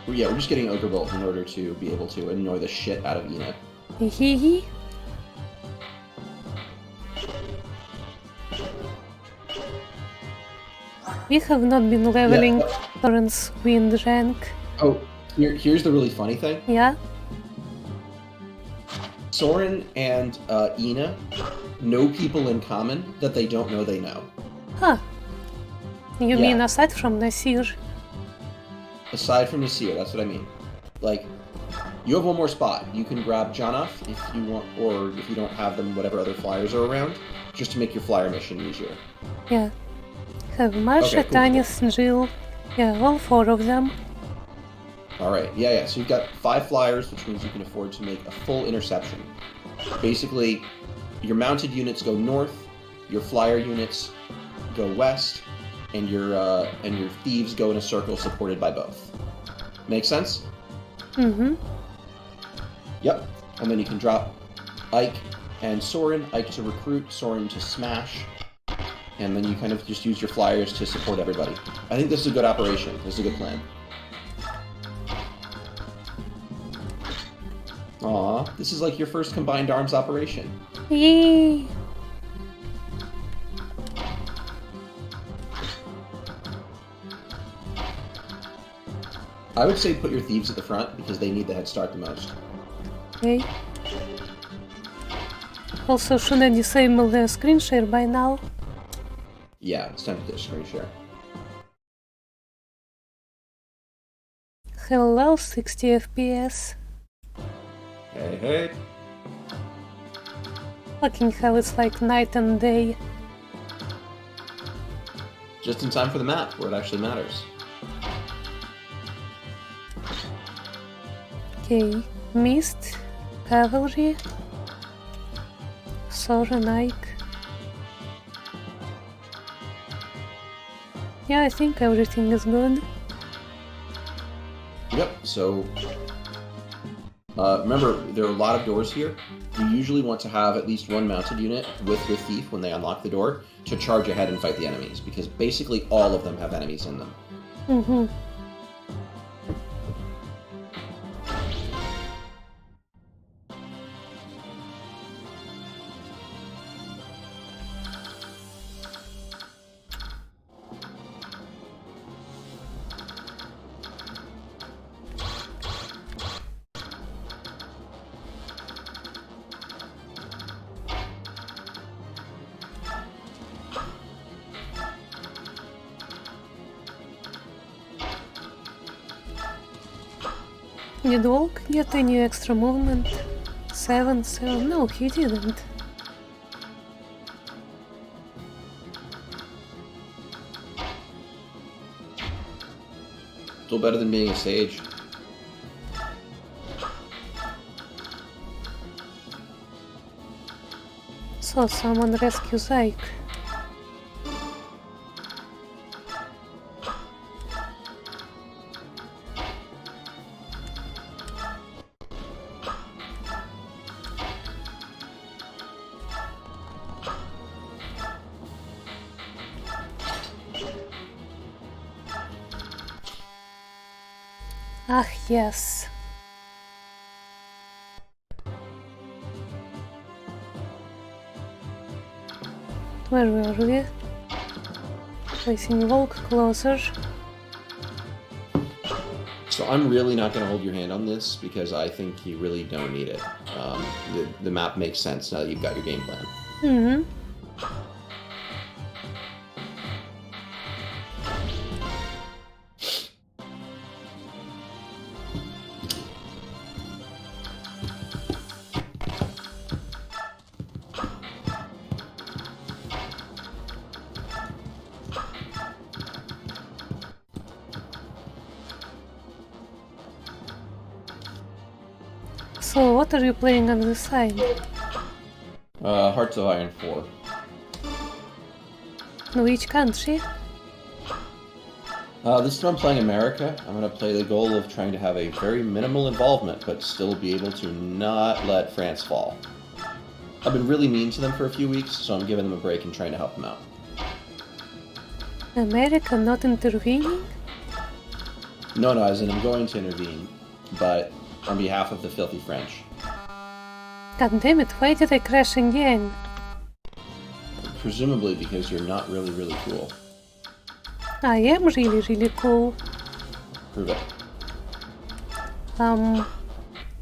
Yeah, we're just getting Ogre Bolt in order to be able to annoy the shit out of Ina. Hee. We have not been leveling Soren's wind rank. Oh, here's the really funny thing. Yeah? Soren and Ina know people in common that they don't know they know. Huh. You Yeah. mean aside from Nasir? Aside from Nasir, that's what I mean. Like, you have one more spot. You can grab Janaf if you want, or if you don't have them, whatever other flyers are around, just to make your flyer mission easier. Yeah. Have Marsha, Okay, cool. Tanis, and Jill. Yeah, all 4 of them. Alright, yeah. So you've got 5 flyers, which means you can afford to make a full interception. Basically, your mounted units go north, your flyer units go west, and your thieves go in a circle supported by both. Make sense? Mm-hmm. Yep. And then you can drop Ike and Soren, Ike to recruit, Soren to smash, and then you kind of just use your flyers to support everybody. I think this is a good operation. This is a good plan. Aw, this is like your first combined arms operation. Yay! I would say put your thieves at the front because they need the head start the most. Okay. Also, should I disable the screen share by now? Yeah, it's time to do a screen share. Hello, 60 FPS. Hey. Fucking hell, it's like night and day. Just in time for the map, where it actually matters. Okay, Mist, Cavalry, Soren, Ike. Yeah, I think everything is good. Yep, so... remember, there are a lot of doors here. You usually want to have at least one mounted unit with your thief when they unlock the door to charge ahead and fight the enemies, because basically all of them have enemies in them. Mm-hmm. Did Volk get any extra movement? 7. No, he didn't. Still better than being a sage. So, someone rescues Ike. Ah, yes. Where were we? Placing Volk closer. So I'm really not going to hold your hand on this, because I think you really don't need it. The map makes sense now that you've got your game plan. Mm-hmm. So, what are you playing on the side? Hearts of Iron 4. Which country? This time I'm playing America. I'm going to play the goal of trying to have a very minimal involvement, but still be able to not let France fall. I've been really mean to them for a few weeks, so I'm giving them a break and trying to help them out. America not intervening? No, as in I'm going to intervene, but on behalf of the filthy French. God damn it, why did I crash again? Presumably because you're not really cool. I am really cool. Prove it.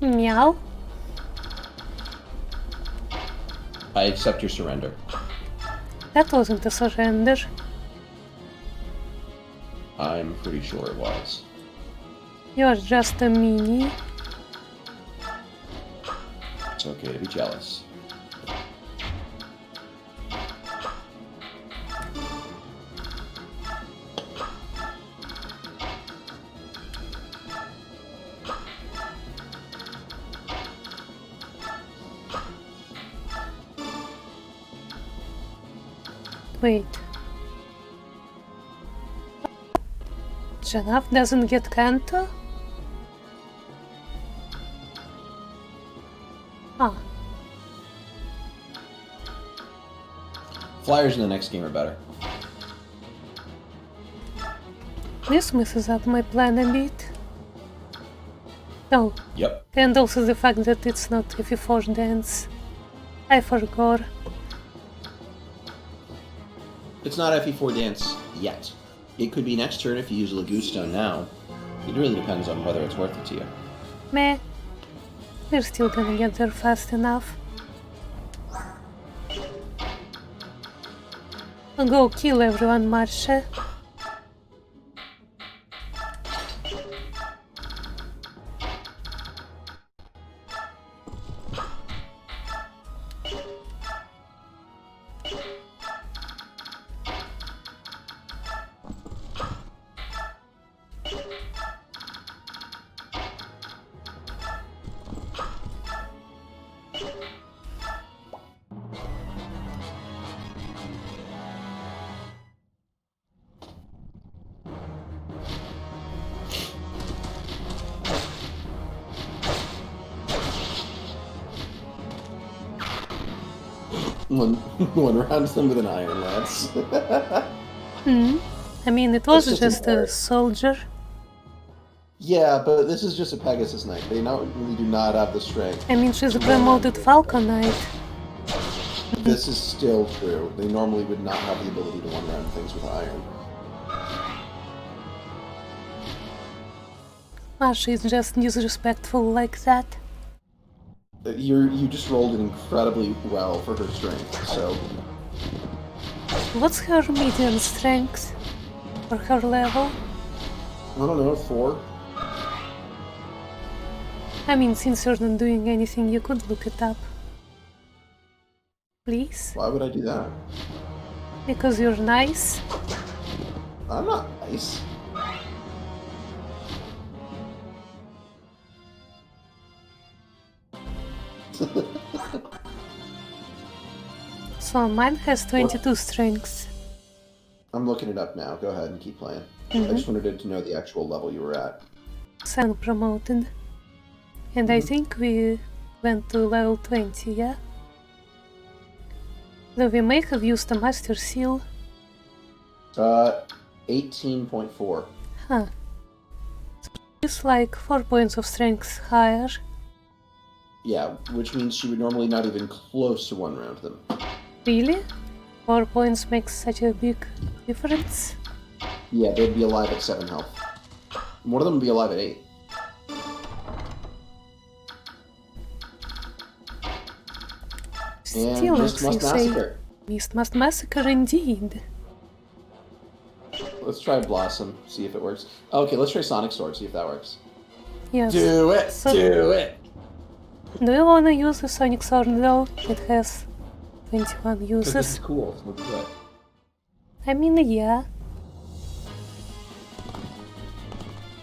Meow? I accept your surrender. That wasn't a surrender. I'm pretty sure it was. You're just a meanie. It's okay to be jealous. Wait. Janaf doesn't get Kanto? Ah. Flyers in the next game are better. This messes up my plan a bit. Oh, Yep. and also the fact that it's not FE4 dance. I forgot. It's not FE4 dance yet. It could be next turn if you use Lagustone now. It really depends on whether it's worth it to you. Meh. We're still gonna get there fast enough. Go kill everyone, Marsha. One rounds them with an iron lance. I mean, it was That's just a soldier. Yeah, but this is just a Pegasus Knight. They really do not have the strength. I mean, she's a promoted Falcon Knight. This is still true. They normally would not have the ability to one-round things with iron. Marsha is just disrespectful like that. You just rolled incredibly well for her strength, so... What's her median strength? Or her level? I don't know, 4? I mean, since you're not doing anything, you could look it up. Please? Why would I do that? Because you're nice? I'm not nice. So mine has 22 strengths. I'm looking it up now. Go ahead and keep playing. I just wanted to know the actual level you were at. Sen promoted. And I think we went to level 20, yeah? Though we may have used a Master Seal. 18.4. Huh. So it's like 4 points of strength higher. Yeah, which means she would normally not even close to one round them. Really? 4 points makes such a big difference? Yeah, they'd be alive at 7 health. One of them would be alive at 8. Still, And Mist must massacre. Mist must massacre indeed. Let's try Blossom, see if it works. Okay, let's try Sonic Sword, see if that works. Yes. Do it! So- Do it! Do you wanna use the Sonic Sword though? It has 21 Because this is uses. cool, so let's do it. I mean, yeah.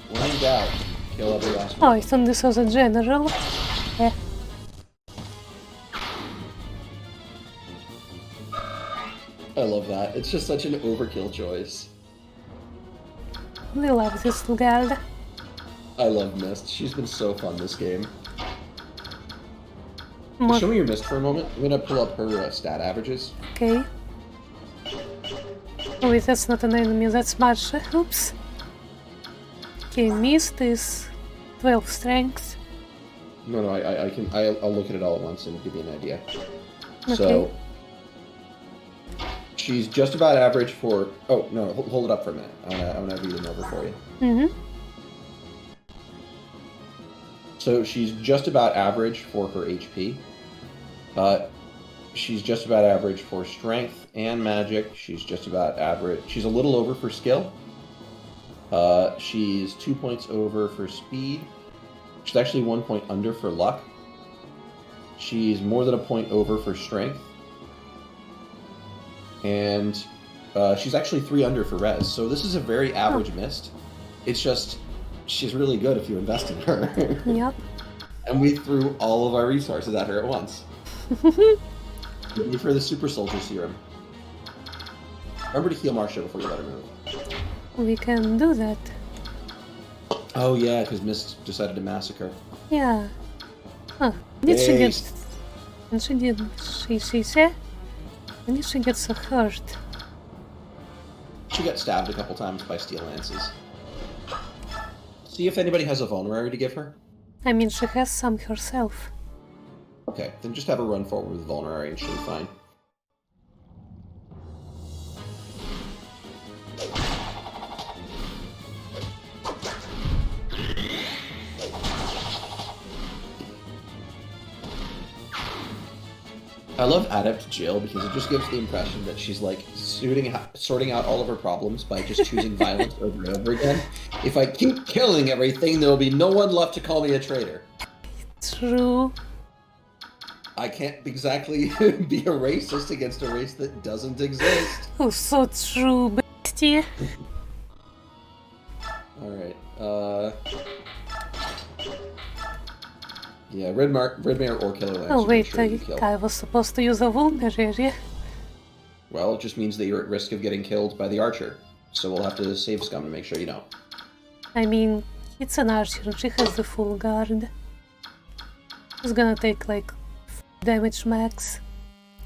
When in doubt, kill every last Oh, one. I thought this was a general. Eh. I love that. It's just such an overkill choice. We love this girl. I love Mist. She's been so fun this game. More Show me your Mist for a moment. I'm gonna pull up her stat averages. okay. Oh wait, that's not an enemy, that's Marsha. Oops. Okay, Mist is 12 strength. No, I'll look at it all at once and give you an idea. Okay. So, she's just about average for... Oh, no, hold it up for a minute. I want to read it over for you. Mm-hmm. So, she's just about average for her HP. She's just about average for strength and magic. She's just about average. She's a little over for skill. She's 2 points over for speed. She's actually 1 point under for luck. She's more than a point over for strength. And she's actually 3 under for res. So this is a very average mist. It's just, she's really good if you invest in her. Yep. And we threw all of our resources at her at once. Give her the super soldier serum. Remember to heal Marcia before you let her move. We can do that. Oh yeah, because Mist decided to massacre. Yeah. Huh. Did she get... And she didn't. She said? When did she get so hurt? She got stabbed a couple times by steel lances. See if anybody has a vulnerary to give her. I mean, she has some herself. Okay, then just have her run forward with vulnerary and she'll be fine. I love Adept Jill because it just gives the impression that she's like sorting out all of her problems by just choosing violence over and over again. If I keep killing everything, there will be no one left to call me a traitor. True. I can't exactly be a racist against a race that doesn't exist. Oh, so true, bestie. Alright, yeah, Red Mare or Killer Lance. Oh wait, sure I was supposed to use a vulnerary. Well, it just means that you're at risk of getting killed by the archer. So we'll have to save Scum to make sure you don't. I mean, it's an archer and she has the full guard. She's gonna take like damage max.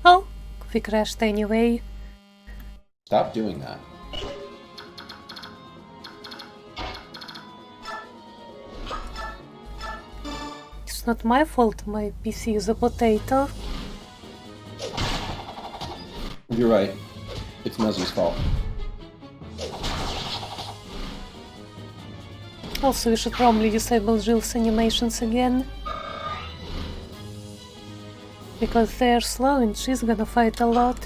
Oh, we crashed anyway. Stop doing that. It's not my fault my PC is a potato. You're right. It's Muzzy's fault. Also, we should probably disable Jill's animations again. Because they're slow and she's gonna fight a lot.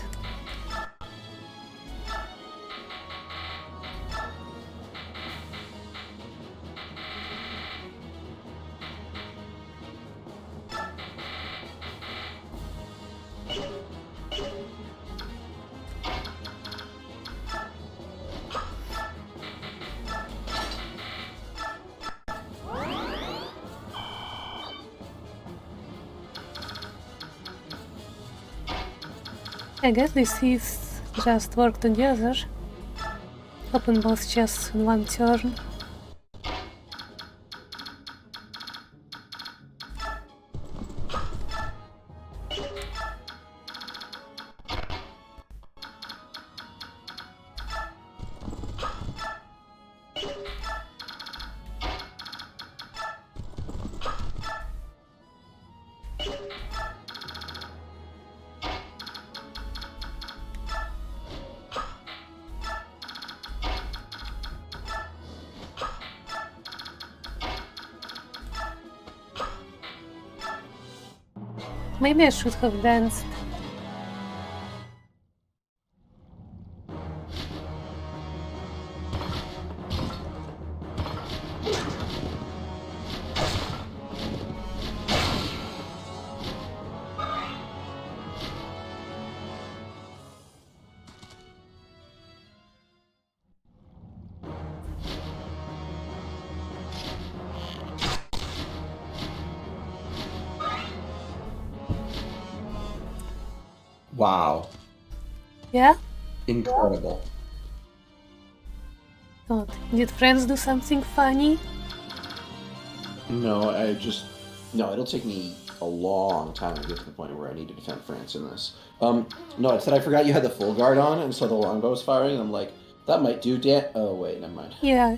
I guess these thieves just work together. Open both chests in one turn. Maybe I should have danced. Wow. Yeah? Incredible. God, did friends do something funny? No, no, it'll take me a long time to get to the point where I need to defend France in this. No, it said I forgot you had the full guard on, and so the longbow was firing. I'm like, that might do oh, wait, never mind. Yeah.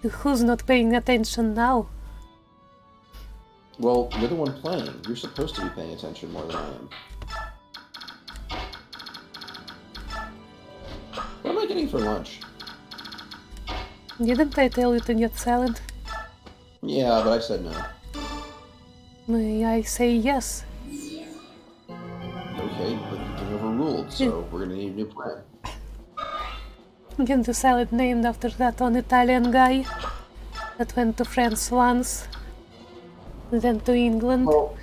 Who's not paying attention now? Well, you're the one playing. You're supposed to be paying attention more than I am. What am I getting for lunch? Didn't I tell you to get salad? Yeah, but I said no. May I say yes? Okay, but you've been overruled, so we're gonna need a new plan. Get the salad named after that one Italian guy that went to France once, then to England. Well,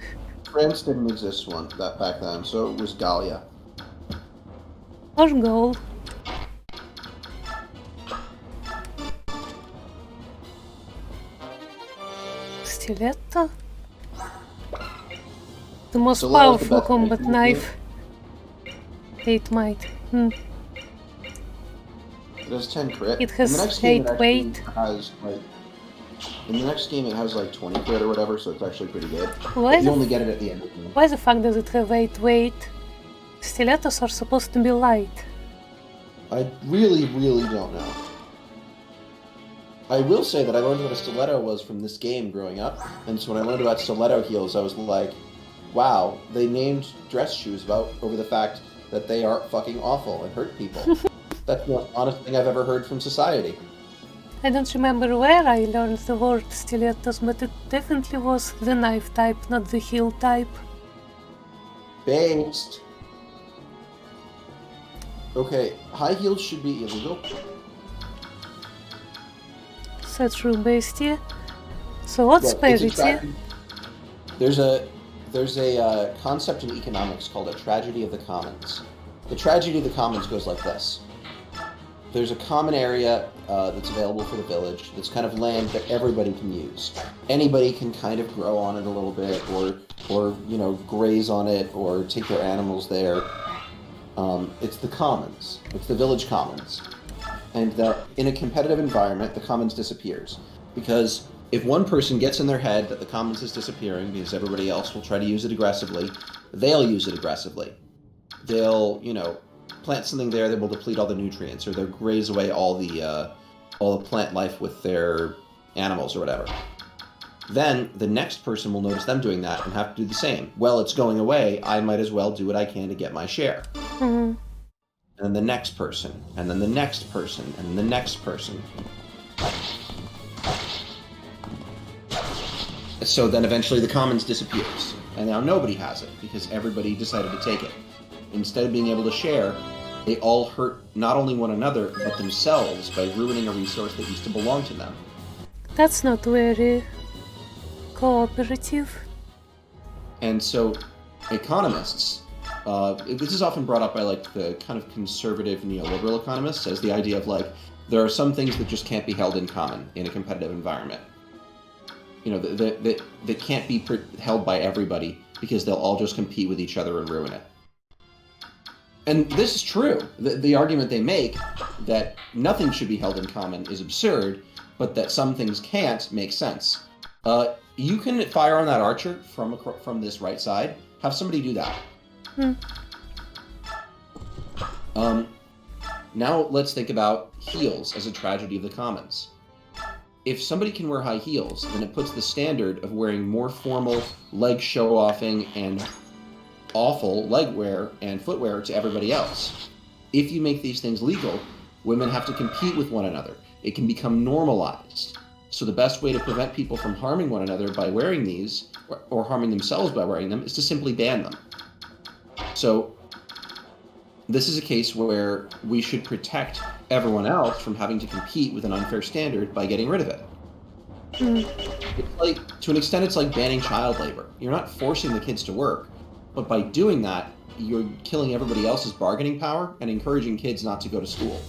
France didn't exist back then, so it was Gallia. Or goal. Stiletto? The most Stiletto's the powerful best combat knife. knife. 8 might. It has 10 crit. It has in the next game, 8 weight. In the next game, it has like 20 crit or whatever, so it's actually pretty good. Why But you only get it at the end of the game. Why the fuck does it have 8 weight? Stilettos are supposed to be light. I really, really don't know. I will say that I learned what a stiletto was from this game growing up, and so when I learned about stiletto heels, I was like, wow, they named dress shoes over the fact that they are fucking awful and hurt people. That's the most honest thing I've ever heard from society. I don't remember where I learned the word stilettos, but it definitely was the knife type, not the heel type. Based. Okay, high heels should be illegal. So true, bestie. So what's Well, it's a parity? There's a concept in economics called a tragedy of the commons. The tragedy of the commons goes like this. There's a common area that's available for the village that's kind of land that everybody can use. Anybody can kind of grow on it a little bit or you know, graze on it or take their animals there. It's the commons. It's the village commons. And that in a competitive environment, the commons disappears. Because if one person gets in their head that the commons is disappearing because everybody else will try to use it aggressively, they'll use it aggressively. They'll, you know, plant something there that will deplete all the nutrients, or they'll graze away all the plant life with their animals or whatever. Then the next person will notice them doing that and have to do the same. Well, it's going away, I might as well do what I can to get my share. Mm-hmm. And then the next person, and then the next person, and then the next person. So then eventually the commons disappears. And now nobody has it, because everybody decided to take it. Instead of being able to share, they all hurt not only one another, but themselves by ruining a resource that used to belong to them. That's not very cooperative. And so economists, this is often brought up by like the kind of conservative neoliberal economists as the idea of like, there are some things that just can't be held in common in a competitive environment. You know, that can't be held by everybody because they'll all just compete with each other and ruin it. And this is true. The argument they make that nothing should be held in common is absurd, but that some things can't makes sense. You can fire on that archer from this right side. Have somebody do that. Now let's think about heels as a tragedy of the commons. If somebody can wear high heels, then it puts the standard of wearing more formal leg show-offing and awful leg wear and footwear to everybody else. If you make these things legal, women have to compete with one another. It can become normalized. So the best way to prevent people from harming one another by wearing these, or harming themselves by wearing them, is to simply ban them. So this is a case where we should protect everyone else from having to compete with an unfair standard by getting rid of it. It's like, to an extent, it's like banning child labor. You're not forcing the kids to work, but by doing that, you're killing everybody else's bargaining power and encouraging kids not to go to school.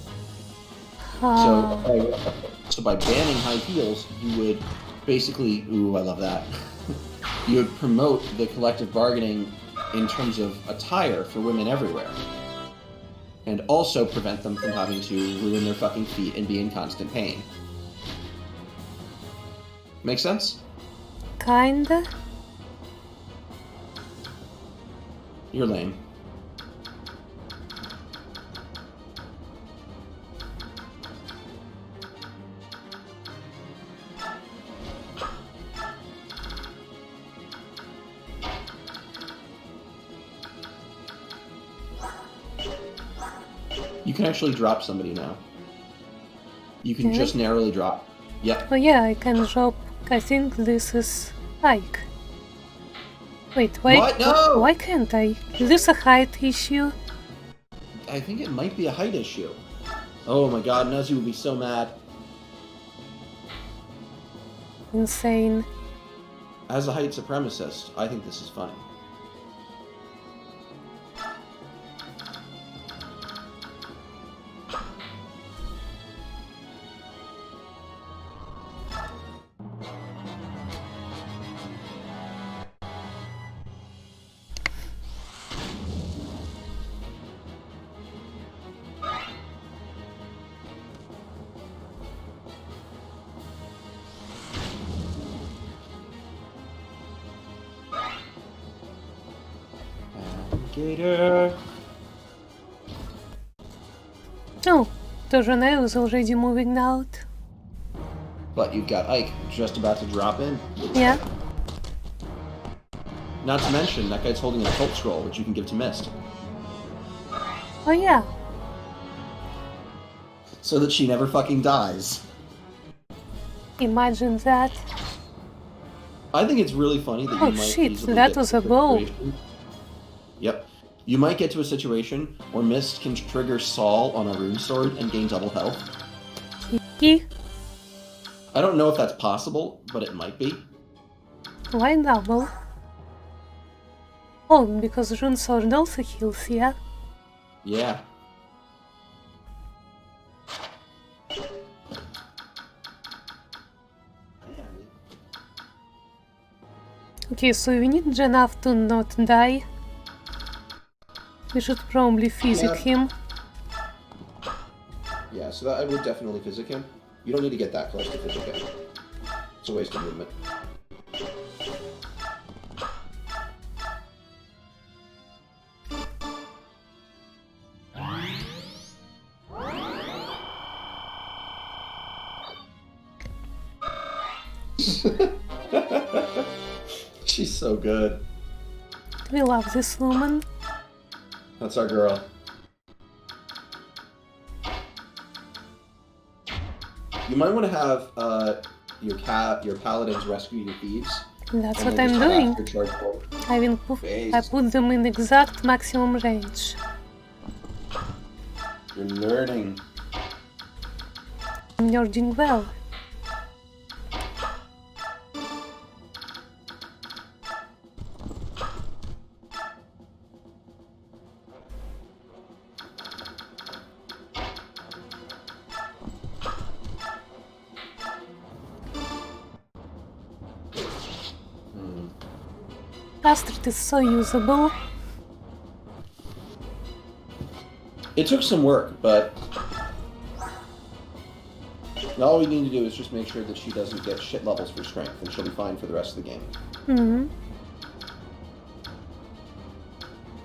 So by banning high heels, you would basically, ooh, I love that. You would promote the collective bargaining in terms of attire for women everywhere. And also prevent them from having to ruin their fucking feet and be in constant pain. Make sense? kinda. You're lame. You can actually drop somebody now. You can just narrowly drop. Yep. Oh yeah, I can drop. I think this is Ike. Wait, why? What? No! Why can't I? Is this a height issue? I think it might be a height issue. Oh my god, Nazi would be so mad. Insane. As a height supremacist, I think this is funny. Gator. Oh, Tornado is already moving out. But you've got Ike just about to drop in. Yeah. Not to mention, that guy's holding an occult scroll, which you can give to Mist. Oh yeah. So that she never fucking dies. Imagine that. I think it's really funny that Oh you might shit, easily that get was to a bow. situation- Yep. You might get to a situation where Mist can trigger Saul on a rune sword and gain double health. He? I don't know if that's possible, but it might be. Why double? Oh, because Rune Sword also heals, yeah? Yeah. Okay, so we need Janaf to not die. We should probably physic him. Yeah, so that I would definitely physic him. You don't need to get that close to physic him. It's a waste of movement. She's so good. We love this woman. That's our girl. You might want to have your paladins rescue your thieves. That's and what then I'm just have doing. after charge forward. I put them in exact maximum range. You're learning. You're doing well. Bastard is so usable. It took some work, but all we need to do is just make sure that she doesn't get shit levels for strength, and she'll be fine for the rest of the game. Mm-hmm.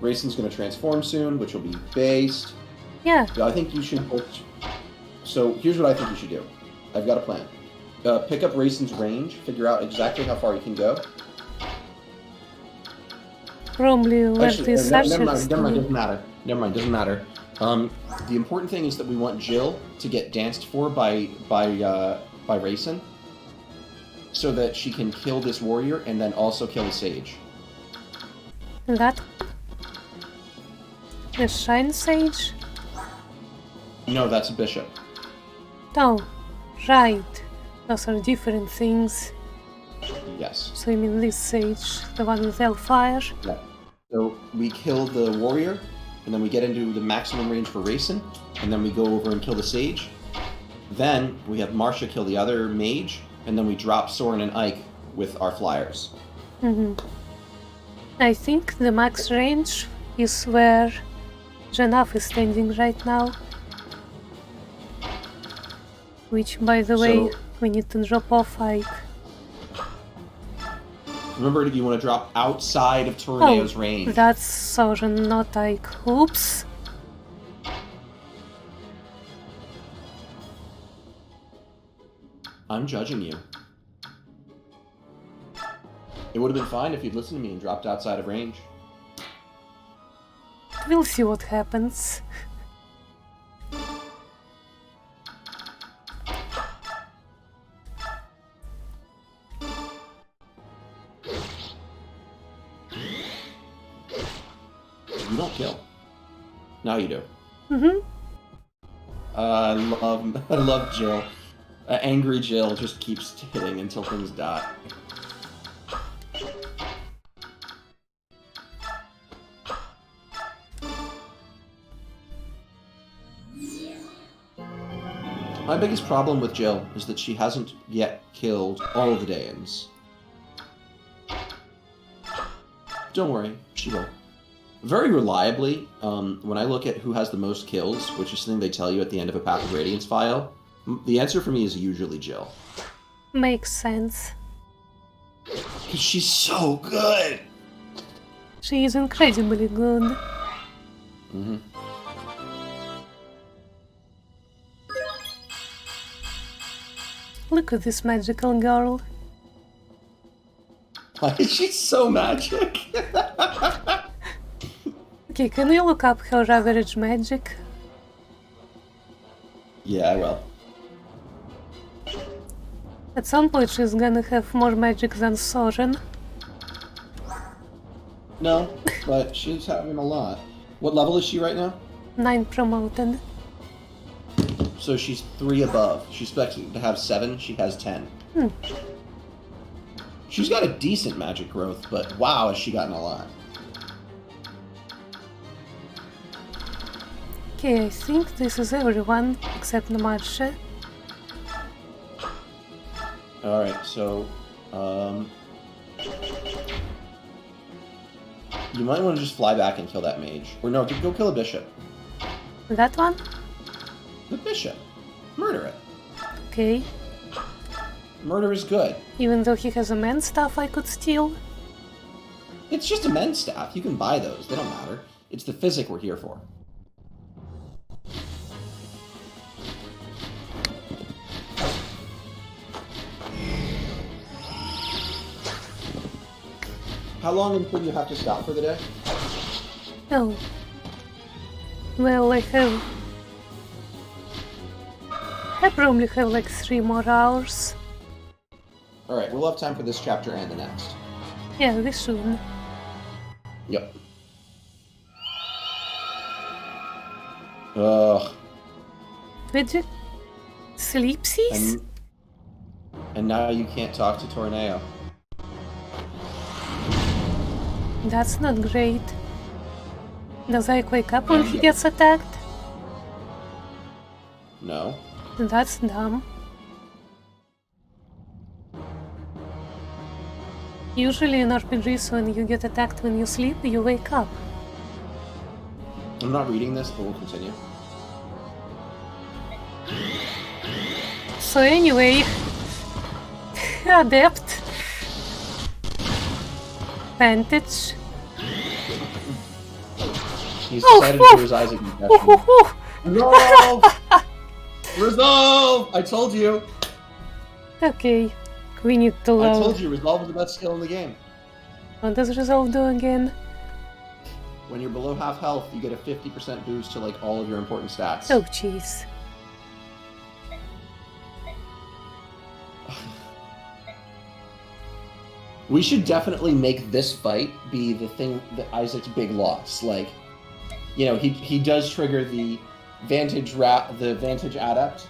Rayson's going to transform soon, which will be based. Yeah. I think you should... So here's what I think you should do. I've got a plan. Pick up Rayson's range, figure out exactly how far you can go. Probably where this never mind, doesn't matter. Never mind, doesn't matter. The important thing is that we want Jill to get danced for by Rayson, so that she can kill this warrior and then also kill the sage. That? The Shine Sage? No, that's a bishop. Oh, right. Those are different things. Yes. So you mean this sage, the one with Hellfire? Yeah. So we kill the warrior, and then we get into the maximum range for Rayson, and then we go over and kill the sage. Then we have Marcia kill the other mage, and then we drop Soren and Ike with our flyers. Mm-hmm. I think the max range is where Janaf is standing right now. Which, by the way, we need to drop off Ike. Remember, you want to drop outside of Tornado's range. That's Sorin, not like... Oops. I'm judging you. It would have been fine if you'd listened to me and dropped outside of range. We'll see what happens. You don't kill. Now you do. Mm-hmm. I love Jill. Angry Jill just keeps hitting until things die. My biggest problem with Jill is that she hasn't yet killed all of the Daeans. Don't worry, she will. Very reliably, when I look at who has the most kills, which is something they tell you at the end of a Path of Radiance file, the answer for me is usually Jill. Makes sense. Because she's so good! She is incredibly good. Mm-hmm. Look at this magical girl. Why is she so magic? Okay, can you look up her average magic? Yeah, I will. At some point she's gonna have more magic than Sorin. No, but she's having a lot. What level is she right now? 9 promoted. So she's 3 above. She's expected to have 7, she has 10. She's got a decent magic growth, but wow, has she gotten a lot. Okay, I think this is everyone except Namasha. Alright, so, you might want to just fly back and kill that mage. Or no, go kill a bishop. That one? The bishop. Murder it. Okay. Murder is good. Even though he has immense stuff I could steal. It's just a men's staff. You can buy those. They don't matter. It's the physic we're here for. How long until you have to stop for the day? Oh. Well, I probably have like 3 more hours. Alright, we'll have time for this chapter and the next. Yeah, we should. Yep. Ugh. Did you... Sleepsies? And now you can't talk to Tornado. That's not great. Does Ike wake up when he gets attacked? No. That's dumb. Usually in RPGs, when you get attacked when you sleep, you wake up. I'm not reading this, but we'll continue. So anyway... Adept. Vantage. He's decided to do his Isaac impression. Resolve! Resolve! I told you! Okay, we need to I learn. told you, Resolve is the best skill in the game. What does Resolve do again? When you're below half health, you get a 50% boost to like all of your important stats. Oh jeez. We should definitely make this fight be the thing that Isaac's big loss. Like, you know, he does trigger the Vantage Adept,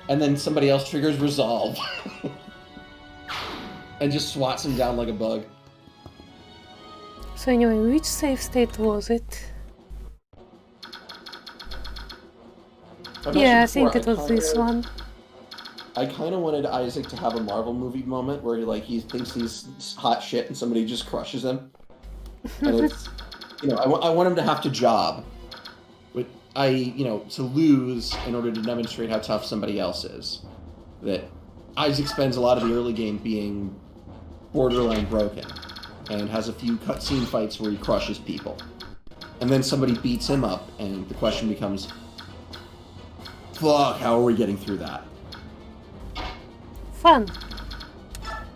and then somebody else triggers Resolve. And just swats him down like a bug. So anyway, which save state was it? Yeah, I think it was this one. I kind of wanted Isaac to have a Marvel movie moment where he thinks he's hot shit and somebody just crushes him. And it's, you know, I want him to have to job. But to lose in order to demonstrate how tough somebody else is. That Isaac spends a lot of the early game being borderline broken. and has a few cutscene fights where he crushes people. And then somebody beats him up, and the question becomes, fuck, how are we getting through that? Fun.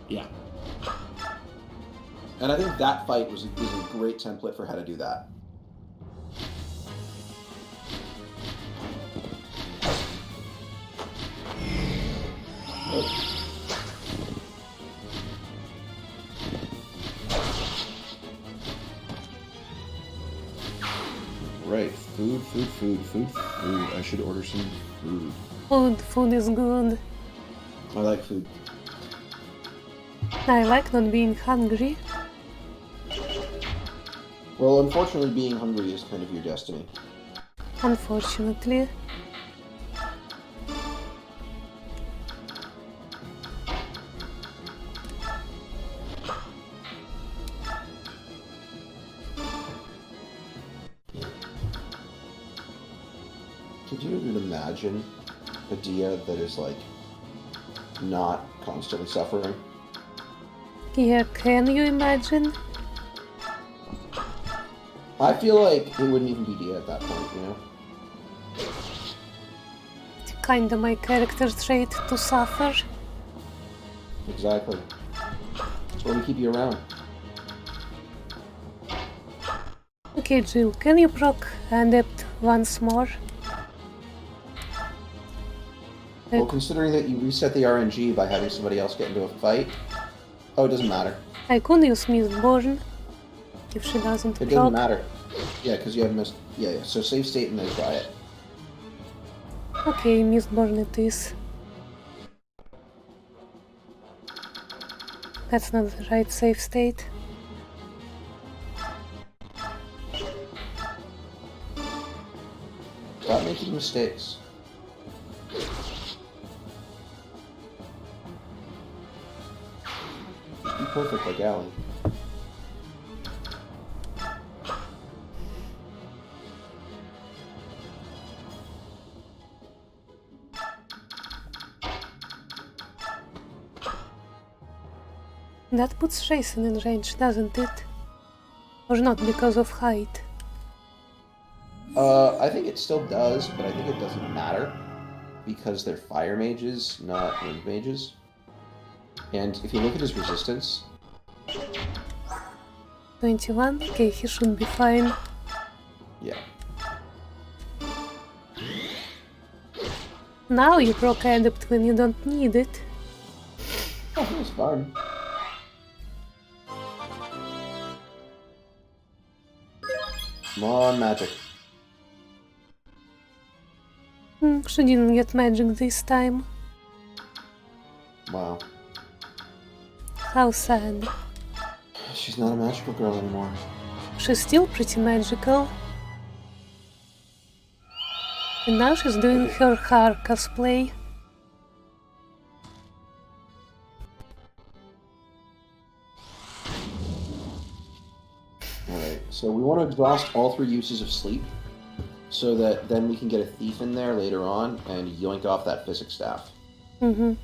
Yeah. And I think that fight was a great template for how to do that. Oh. Right, food. I should order some food. Food is good. I like food. I like not being hungry. Well, unfortunately, being hungry is kind of your destiny. Unfortunately. Could you even imagine a Dia that is, like, not constantly suffering? Yeah, can you imagine? I feel like it wouldn't even be Dia at that point, you know? Kinda my character trait to suffer. Exactly. That's why we keep you around. Okay, Jill, can you proc Adept once more? Well, considering that you reset the RNG by having somebody else get into a fight, oh, it doesn't matter. I could use Mistborn if she doesn't It proc. doesn't matter. Yeah, because you have missed. Yeah. So save state and then try it. Okay, Mistborn it is. That's not the right save state. Stop making mistakes. Just be perfect like Alan. That puts Jason in range, doesn't it? Or not because of height? I think it still does, but I think it doesn't matter because they're fire mages, not wind mages. And if you look at his resistance, 21? Okay, he should be fine. yeah. Now you proc Adept when you don't need it. Oh, that's fine. Come on, magic. She didn't get magic this time. Wow. How sad. She's not a magical girl anymore. She's still pretty magical. And now she's doing her Har cosplay. Alright, so we want to exhaust all 3 uses of sleep, so that then we can get a thief in there later on and yoink off that physics staff. Mm-hmm.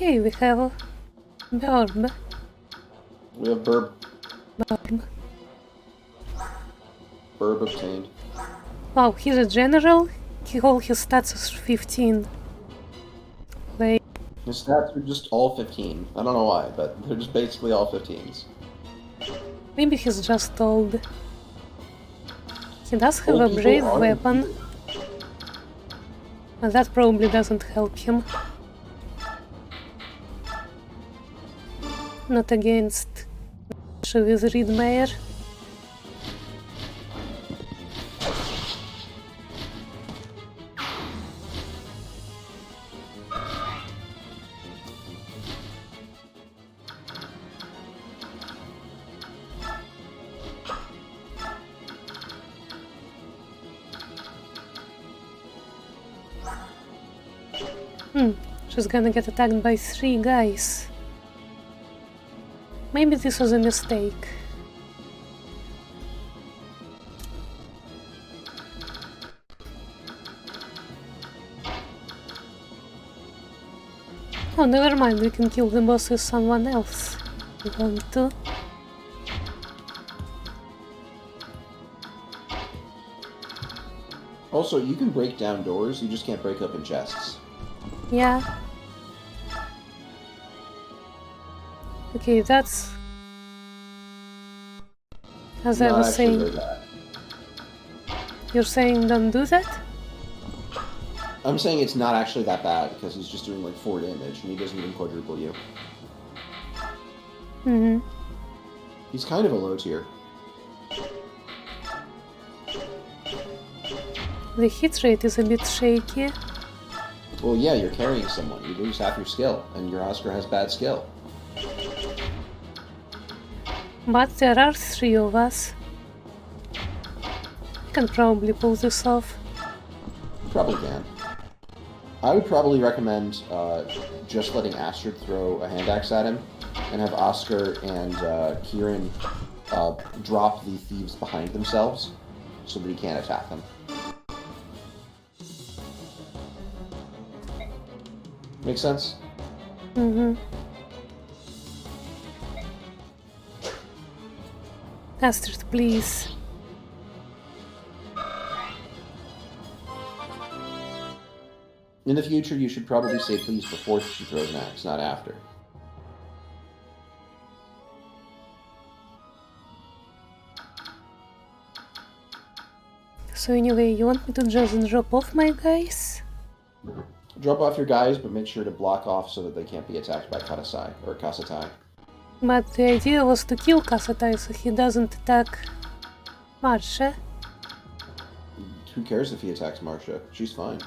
Okay, we have Burb. We have Burb. Burb. Burb obtained. Wow, he's a general. All his stats is 15. Wait, His stats are just all 15. I don't know why, but they're just basically all 15s. maybe he's just old. He does have a Old people brave are weapon, but that probably doesn't help him. Not against with Reedmeyer. She's gonna get attacked by 3 guys. Maybe this was a mistake. Oh, never mind, we can kill the boss with someone else. We want to. Also, you can break down doors, you just can't break open chests. Yeah. Okay, that's... As I Not was actually saying... very bad. You're saying don't do that? I'm saying it's not actually that bad, because he's just doing like 4 damage, and he doesn't even quadruple you. Mm-hmm. He's kind of a low tier. The hit rate is a bit shaky. Well, yeah, you're carrying someone. You lose half your skill, and your Oscar has bad skill. But there are 3 of us. Can probably pull this off. Probably can. I would probably recommend just letting Astrid throw a hand axe at him, and have Oscar and Kieran drop the thieves behind themselves, so that he can't attack them. Make sense? Mm-hmm. Astrid, please. In the future, you should probably say please before she throws an axe, not after. So anyway, you want me to just drop off my guys? Drop off your guys, but make sure to block off so that they can't be attacked by Katasai, or Kasatai. But the idea was to kill Kasatai so he doesn't attack Marsha. Who cares if he attacks Marcia? She's fine.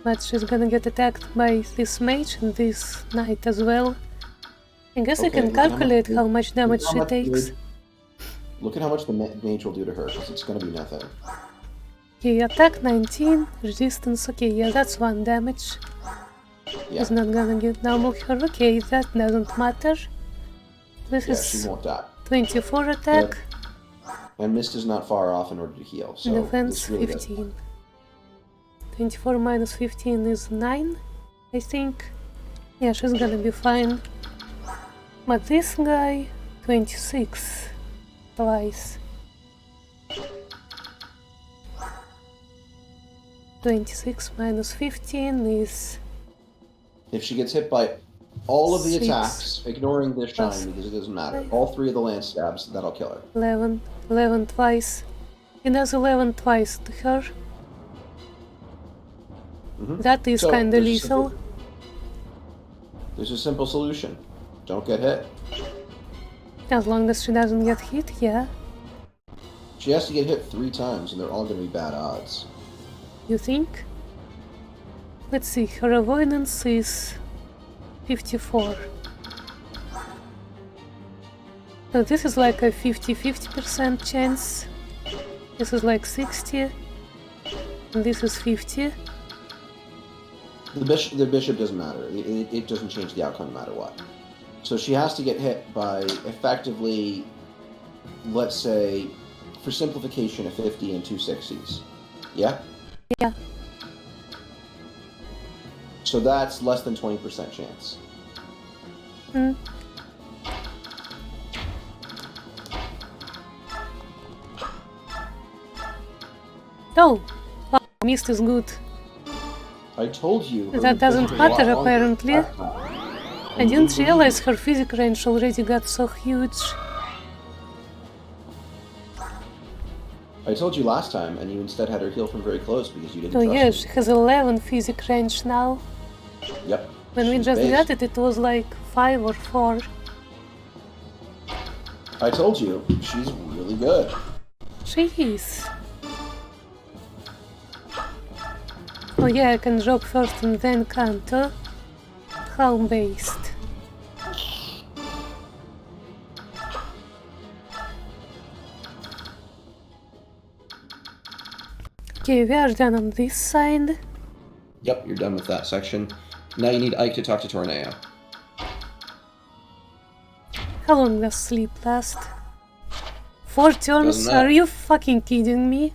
But she's gonna get attacked by this mage and this knight as well. I guess I Okay, can look at calculate how much damage she takes. Look at how much the mage will do to her, because it's gonna be nothing. Okay, attack 19, resistance, okay, yeah, that's 1 damage. Yeah, He's not gonna get double her, okay, that doesn't matter. This yeah, is she won't die. 24 attack, And Mist is not far off in order to heal, so defense this really 15. 24 minus 15 is 9, I think. Yeah, she's gonna be fine. But this guy, 26, twice. 26 minus 15 is... If she gets hit by all of the 6 attacks, ignoring this shine plus because it doesn't matter, 5. all 3 of the lance stabs, that'll kill her. 11 twice. He does 11 twice to her. That is So, kinda there's a lethal. There's a simple solution. Don't get hit. As long as she doesn't get hit, yeah. She has to get hit 3 times, and they're all going to be bad odds. You think? Let's see, her avoidance is 54. So this is like a 50-50% chance. This is like 60. And this is 50. The bishop doesn't matter. It doesn't change the outcome no matter what. So she has to get hit by effectively, let's say, for simplification, a 50 and 2 60s. Yeah? Yeah. So that's less than 20% chance. Hmm. Oh! Wow, mist is good. I told you. her That doesn't bishop is a lot matter, longer apparently. last time. I didn't realize her physic range already got so huge. I told you last time, and you instead had her heal from very close because you didn't Oh trust yeah, me. she has 11 physic range now. Yep. When we She's just based. got it, it was like 5 or 4. I told you, she's really good. She is. Oh yeah, I can drop first and then counter. Home based. Okay, we are done on this side. Yep, you're done with that section. Now you need Ike to talk to Torneo. How long does sleep last? 4 turns? Are you fucking kidding me?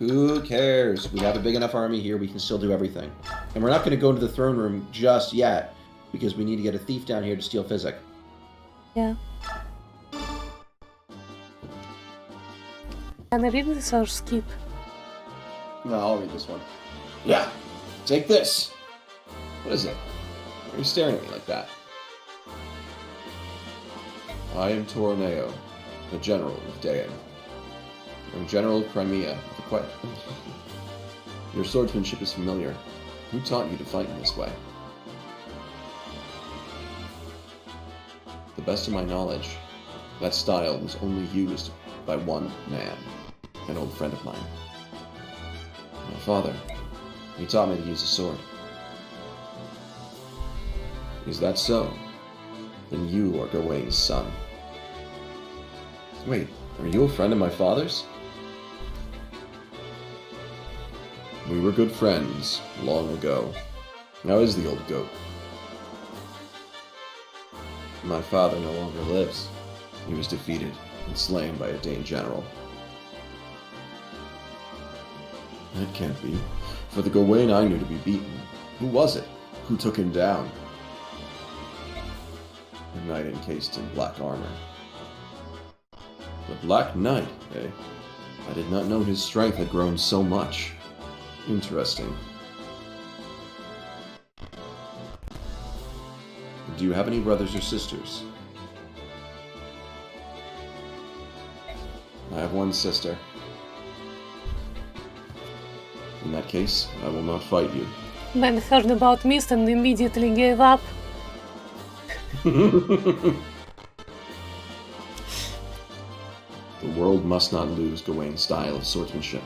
Who cares? We have a big enough army here, we can still do everything. And we're not going to go into the throne room just yet, because we need to get a thief down here to steal Physic. Yeah. Can I read this or skip? No, I'll read this one. Yeah. Take this. What is it? Why are you staring at me like that? I am Torneo, the general of Dayan. I'm General of Crimea. Your swordsmanship is familiar. Who taught you to fight in this way? To the best of my knowledge, that style was only used by one man, an old friend of mine. My father. He taught me to use a sword. Is that so? Then you are Gawain's son. Wait, are you a friend of my father's? We were good friends long ago. How is the old goat? My father no longer lives. He was defeated and slain by a Dane general. That can't be. For the Gawain I knew to be beaten. Who was it? Who took him down? A knight encased in black armor. The Black Knight, eh? I did not know his strength had grown so much. Interesting. Do you have any brothers or sisters? I have one sister. In that case, I will not fight you. Man heard about Mist and immediately gave up. The world must not lose Gawain's style of swordsmanship.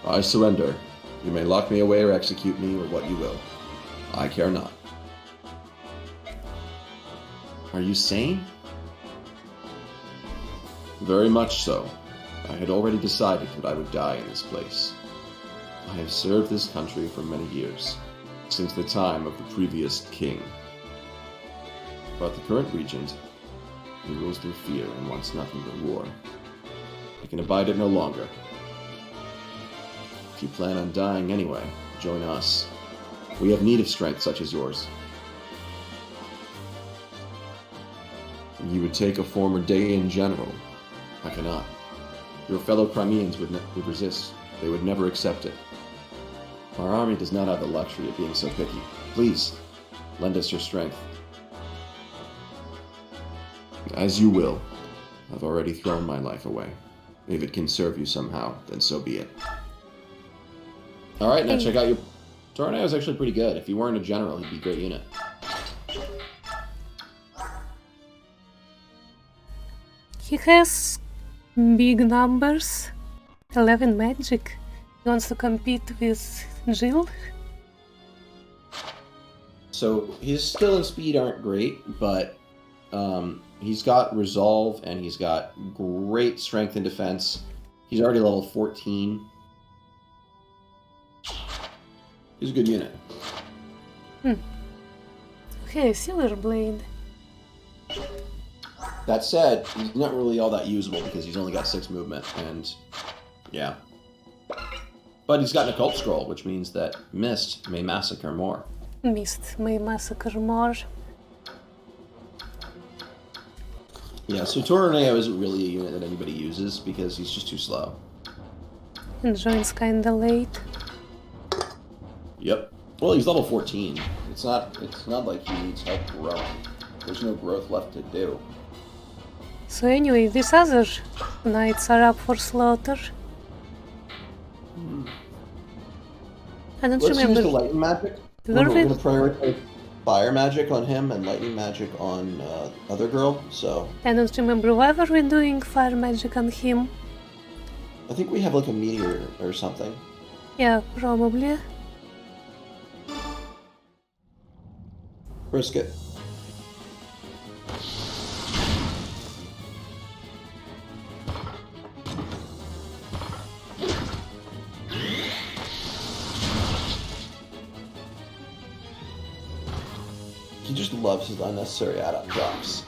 I surrender. You may lock me away or execute me, or what you will. I care not. Are you sane? Very much so. I had already decided that I would die in this place. I have served this country for many years, since the time of the previous king. But the current regent, he rules through fear and wants nothing but war. I can abide it no longer. If you plan on dying anyway, join us. We have need of strength such as yours. You would take a former Dayan general. I cannot. Your fellow Crimeans would resist. They would never accept it. Our army does not have the luxury of being so picky. Please, lend us your strength. As you will. I've already thrown my life away. If it can serve you somehow, then so be it. Alright, now check out your... Tornado is actually pretty good. If you weren't a general, he'd be a great unit. He has big numbers. 11 magic. He wants to compete with Jill. So, his skill and speed aren't great, but he's got resolve and he's got great strength and defense. He's already level 14. He's a good unit. Okay, Silver Blade. That said, he's not really all that usable because he's only got 6 movement, and yeah. But he's got an Occult Scroll, which means that Mist may massacre more. Mist may massacre more. Yeah, so Tornado isn't really a unit that anybody uses because he's just too slow. And joins kinda late. Yep. Well, he's level 14. It's not like he needs help growing. There's no growth left to do. So anyway, these other knights are up for slaughter. I don't Let's remember. use the lightning magic. We're going to prioritize fire magic on him and lightning magic on other girl, so... I don't remember why were we doing fire magic on him. I think we have like a meteor or something. Yeah, probably. Risk it. unnecessary add-up drops.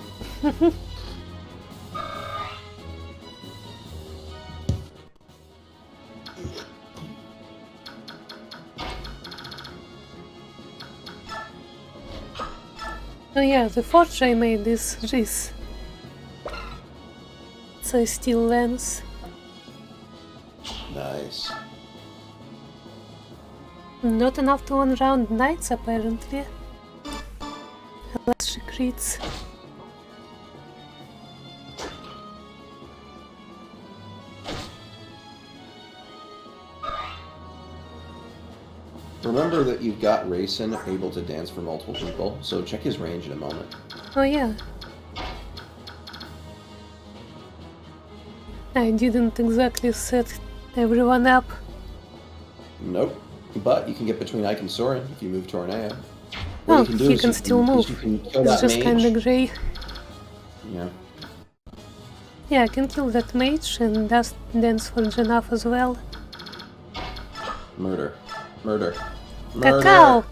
Oh yeah, the forge I made is this. It's a steel lens. Nice. Not enough to one round knights apparently. Unless she crits. Remember that you've got Rayson able to dance for multiple people, so check his range in a moment. Oh yeah. I didn't exactly set everyone up. Nope. But you can get between Ike and Soren if you move Tornado. Oh, he can still move. You can kill It's that just mage. kinda grey. Yeah. Yeah, I can kill that mage and dance for Janaf as well. Murder. Murder. Murder! Cacao!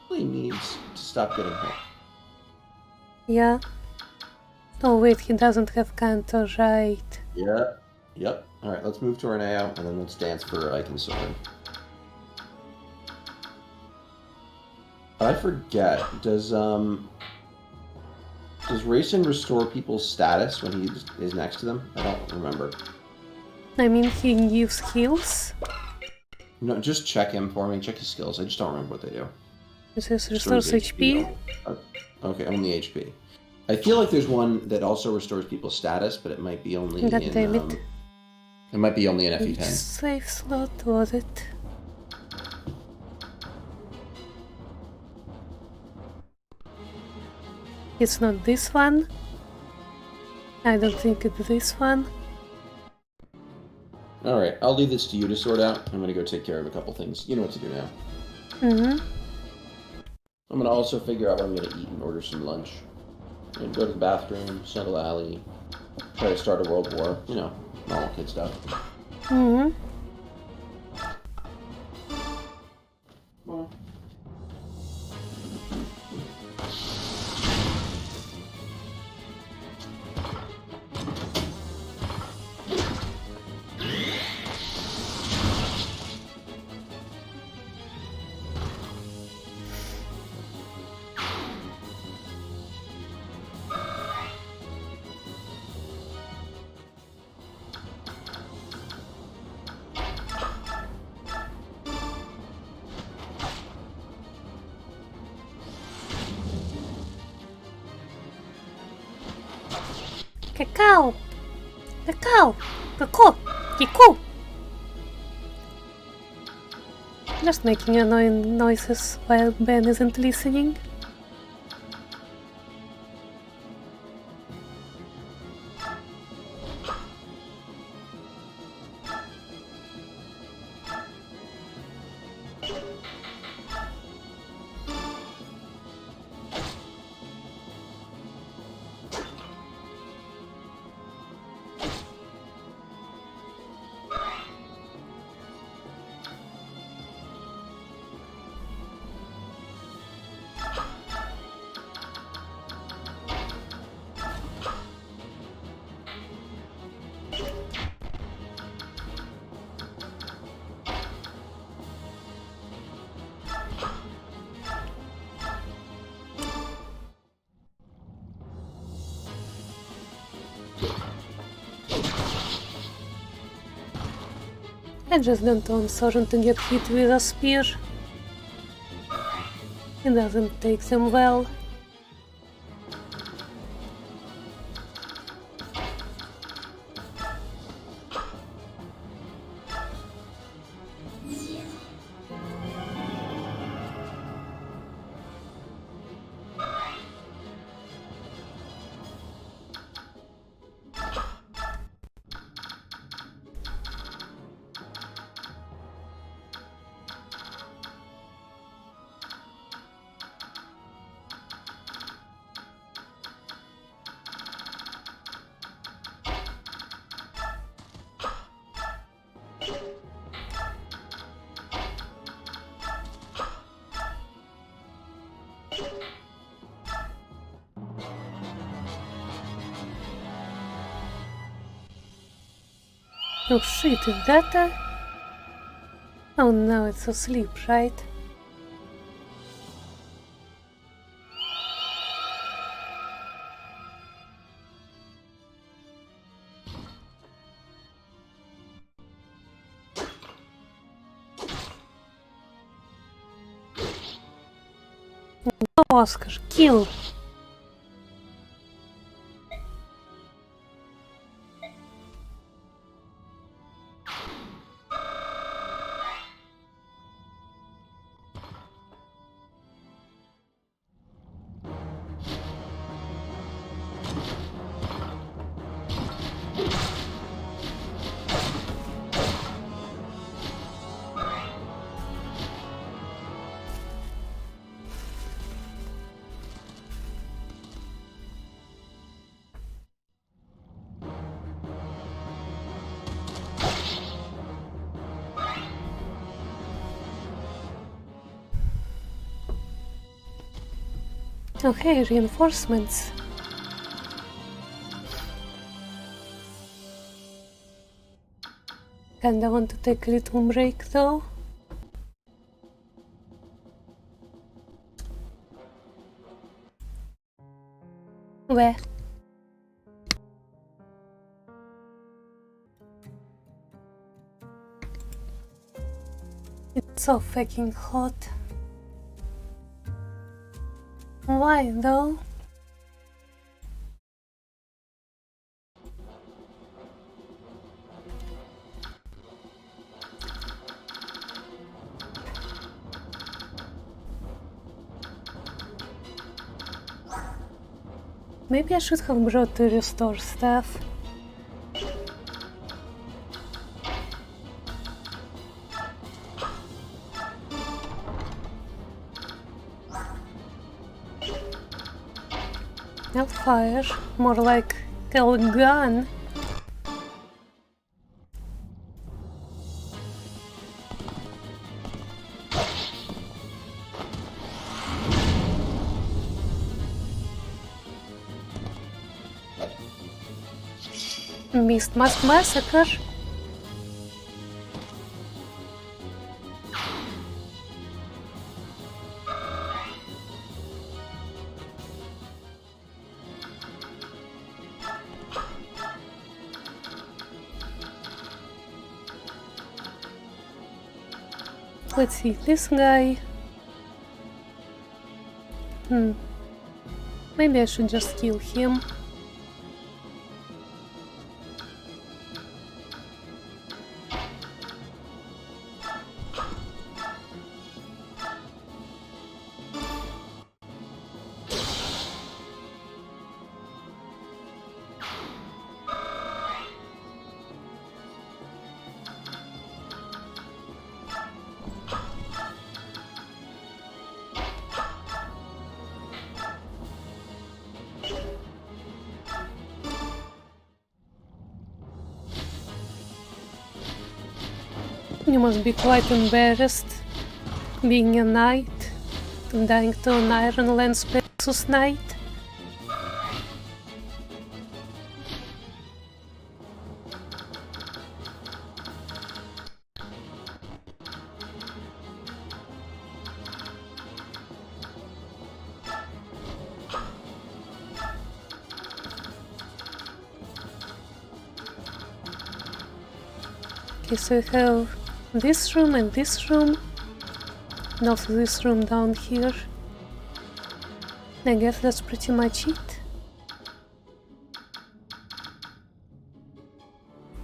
He needs to stop getting hit. Yeah. Oh wait, he doesn't have Canto, right. Yeah. Yep. Alright, let's move Tornado, and then let's dance for Ike and Soren. I forget, does Rayson restore people's status when he is next to them? I don't remember. I mean, he gives heals. No, just check him for me. Check his skills. I just don't remember what they do. This is restores HP. Okay, only HP. I feel like there's one that also restores people's status, but it might be only God damn it. It might be only in Which FE10. save slot was it? It's not this one. I don't think it's this one. Alright, I'll leave this to you to sort out. I'm gonna go take care of a couple things. You know what to do now. Mm-hmm. I'm gonna also figure out what I'm gonna eat and order some lunch. And go to the bathroom, Snuggle Alley, try to start a world war. You know, normal kid stuff. Mm-hmm. Well. Cacao! Cacao! Cacao! Kiku! Just making annoying noises while Ben isn't listening. I just don't want Soren to get hit with a spear. It doesn't take them well. Oh shit, is that a... Oh no, it's asleep, right? Oscar, kill! Okay, reinforcements. Kinda want to take a little break though. Where? It's so fucking hot. Why though? Maybe I should have brought the restore stuff. Not fire, more like a gun. Missed Mask Massacre. Let's see, this guy... Maybe I should just kill him. You must be quite embarrassed, being a knight, dying to an Iron Lance Pegasus knight. Okay, so we have this room and this room, and also this room down here. I guess that's pretty much it.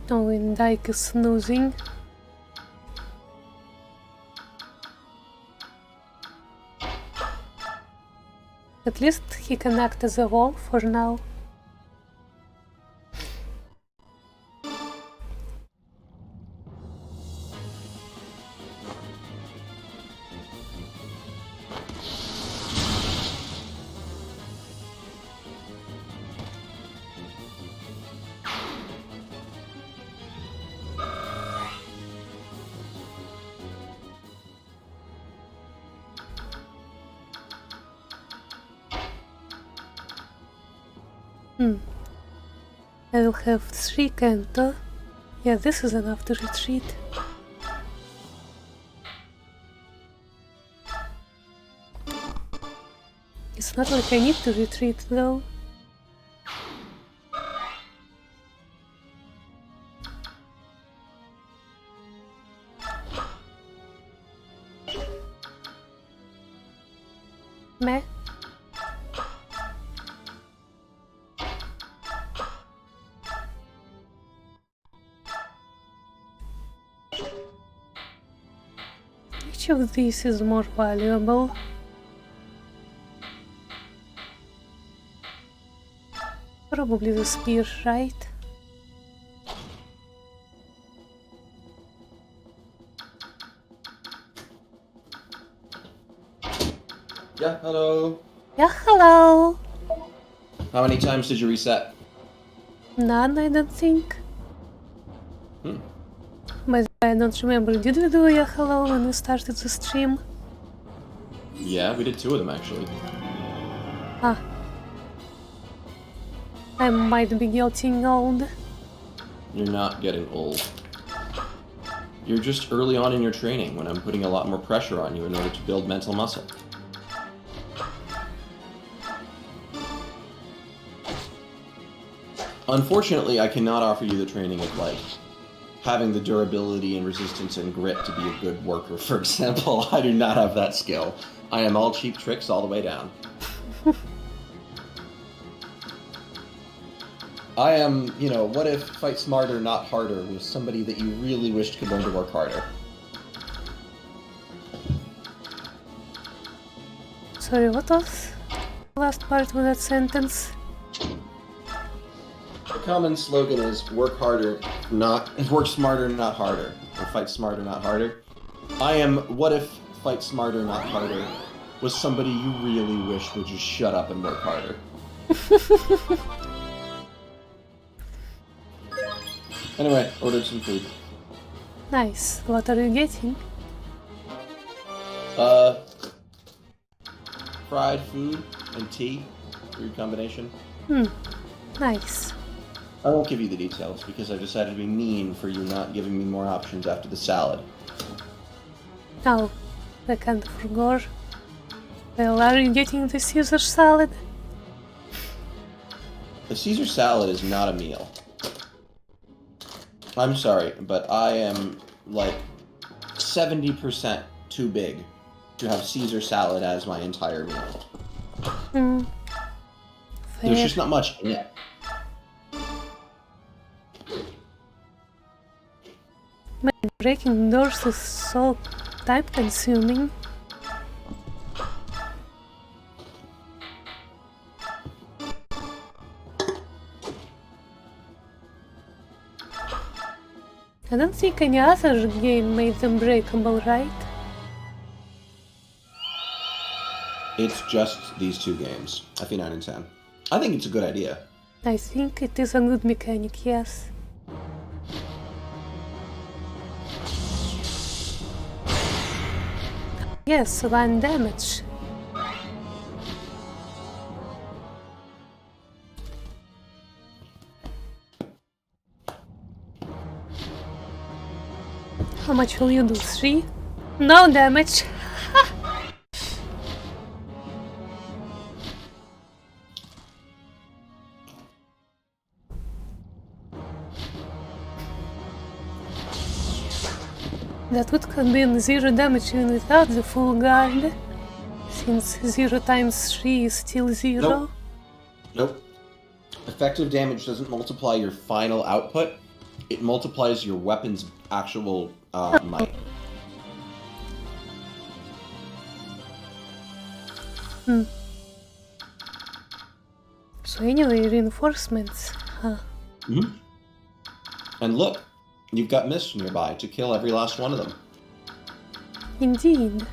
Oh, and Dyke is snoozing. At least he can act as a wall for now. I will have 3 Kanto, Yeah, this is enough to retreat. It's not like I need to retreat though. Meh. Which of these is more valuable? Probably the spear, right? Yeah, hello. Yeah, hello! How many times did you reset? None, I don't think. Hmm. By the way, I don't remember. Did we do a hello when we started the stream? Yeah, we did 2 of them actually. Ah. I might be getting old. You're not getting old. You're just early on in your training when I'm putting a lot more pressure on you in order to build mental muscle. Unfortunately, I cannot offer you the training of, like, having the durability and resistance and grit to be a good worker, for example. I do not have that skill. I am all cheap tricks all the way down. I am, you know, what if fight smarter, not harder, was somebody that you really wished could learn to work harder? Sorry, what was the last part of that sentence? The common slogan is work smarter, not harder, or fight smarter, not harder. I am, what if fight smarter, not harder, was somebody you really wish would just shut up and work harder? Anyway, ordered some food. Nice. What are you getting? Fried food and tea. Weird combination. Nice. I won't give you the details because I decided to be mean for you not giving me more options after the salad. Oh, I kind of forgot. Well, are you getting the Caesar salad? The Caesar salad is not a meal. I'm sorry, but I am, like, 70% too big to have Caesar salad as my entire meal. Fair. There's just not much in it. Man, breaking doors is so time-consuming. I don't think any other game made them breakable, right? It's just these 2 games, FE9 and 10. I think it's a good idea. I think it is a good mechanic, yes. Yes, 1 damage. How much will you do? 3? No damage. That would have been 0 damage even without the full guard, since 0 times 3 is still 0. Nope. Effective damage doesn't multiply your final output. It multiplies your weapon's actual might. So anyway, reinforcements. Huh. And look, you've got Mist nearby to kill every last one of them. Indeed.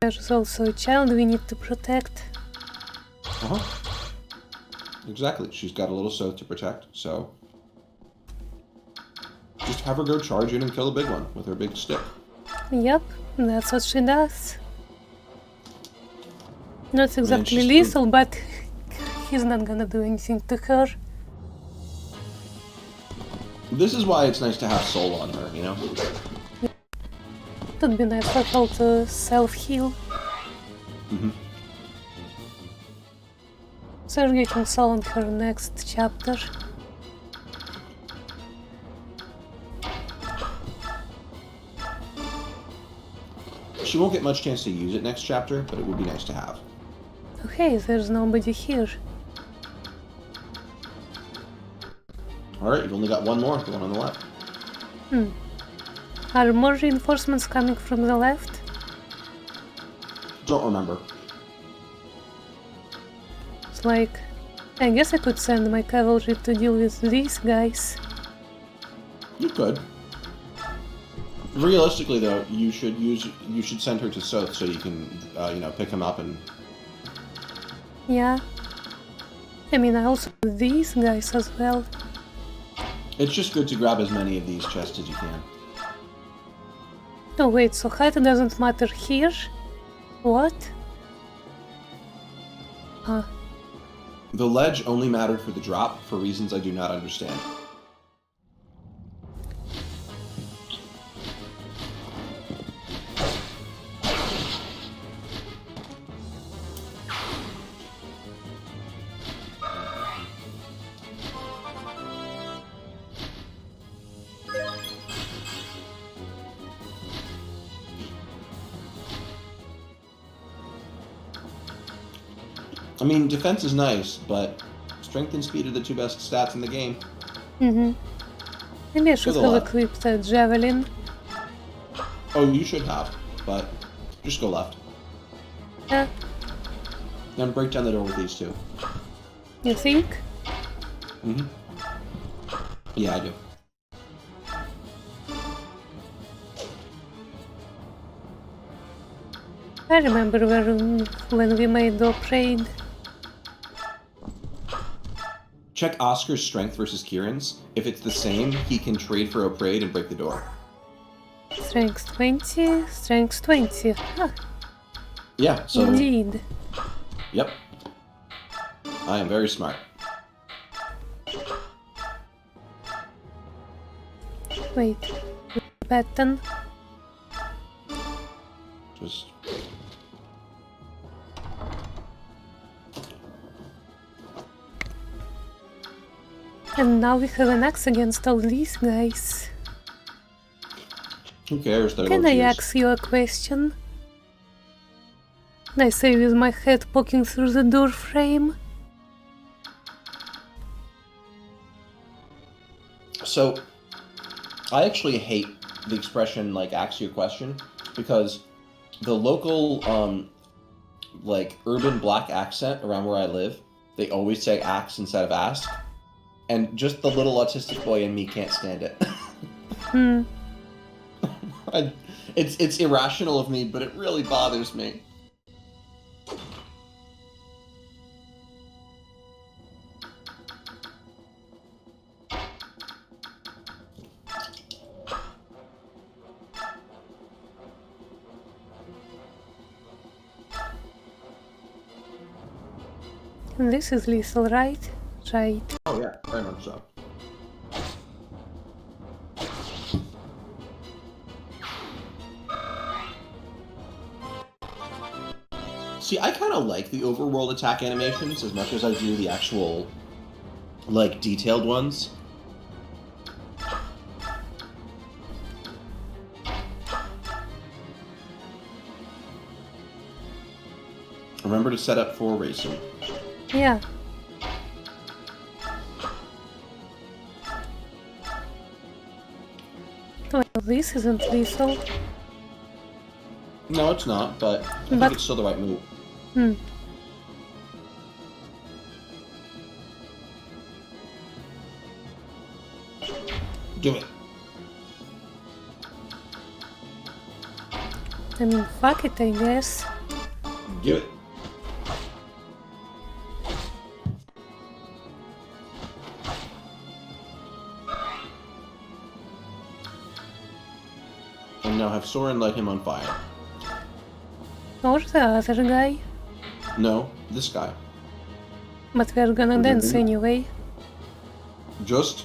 There's also a child we need to protect. Exactly. She's got a little Soth to protect, so just have her go charge in and kill a big one with her big stick. Yep, that's what she does. Not exactly lethal, but he's not gonna do anything to her. This is why it's nice to have soul on her, you know? It would be nice for her to self-heal. Mm-hmm. So we're getting soul in her next chapter. She won't get much chance to use it next chapter, but it would be nice to have. Okay, there's nobody here. Alright, you've only got one more, the one on the left. Are more reinforcements coming from the left? Don't remember. It's like, I guess I could send my cavalry to deal with these guys. You could. Realistically, though, you should send her to South so you can, pick him up and... Yeah. I mean, I also do these guys as well. It's just good to grab as many of these chests as you can. Oh wait, so height doesn't matter here? What? The ledge only mattered for the drop, for reasons I do not understand. I mean, defense is nice, but strength and speed are the two best stats in the game. Maybe I should have equipped a javelin. Oh, you should have, but just go left. Yeah. Then break down the door with these two. You think? Yeah, I do. I remember when we made the upgrade. Check Oscar's strength versus Kieran's. If it's the same, he can trade for a parade and break the door. Strength 20, strength 20. Huh. Yeah, so... Indeed. Yep. I am very smart. Wait. Pattern. Just... And now we have an axe against all these guys. Who cares? Can I ask you a question? I say with my head poking through the door frame. So, I actually hate the expression, like, ask you a question, because the local, urban black accent around where I live, they always say axe instead of ask. And just the little autistic boy in me can't stand it. It's irrational of me, but it really bothers me. And this is lethal, right? Right. Oh yeah, very much so. See, I kind of like the overworld attack animations as much as I do the actual, detailed ones. Remember to set up for racing. Yeah. Well, this isn't lethal. No, it's not, but I think it's still the right move. Do it. I mean, fuck it, I guess. Do it. And now have Soren light him on fire. Or the other guy. No, this guy. But we're gonna dance anyway. Just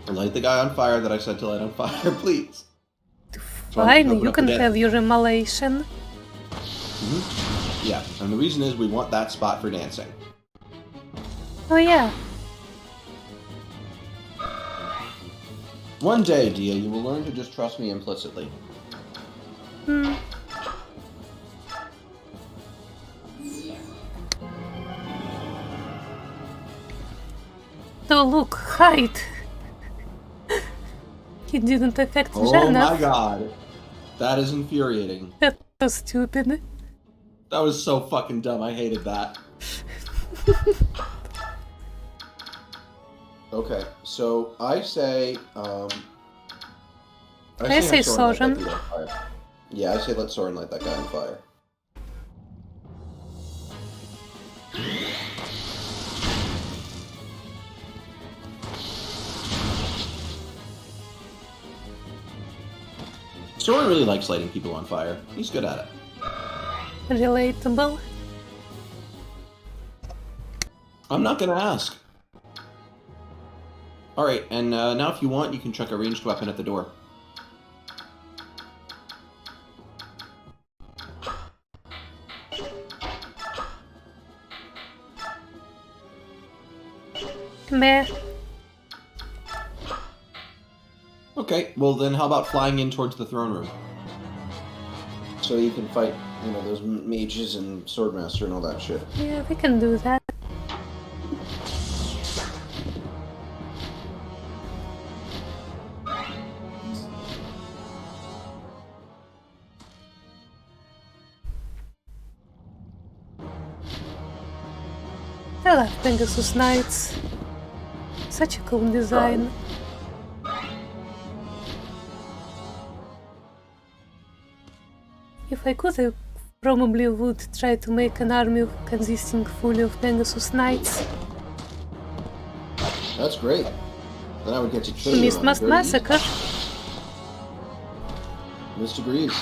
light the guy on fire that I said to light on fire, please. Fine, you can have your immolation. Yeah, and the reason is we want that spot for dancing. Oh yeah. One day, Dia, you will learn to just trust me implicitly. Oh look, height. It didn't affect Oh Janna. my god. That is infuriating. That's so stupid. That was so fucking dumb, I hated that. Okay, so I say, I say Soren. Yeah, I say let Soren light that guy on fire. Soren really likes lighting people on fire. He's good at it. Relatable. I'm not gonna ask. Alright, and now if you want, you can chuck a ranged weapon at the door. Meh. Okay, well then how about flying in towards the throne room? So you can fight, you know, those mages and swordmaster and all that shit. Yeah, we can do that. I love Pegasus Knights. Such a cool design. If I could, I probably would try to make an army consisting fully of Pegasus Knights. That's great. Then I would get to kill you. Mist Must Massacre. Mist agrees.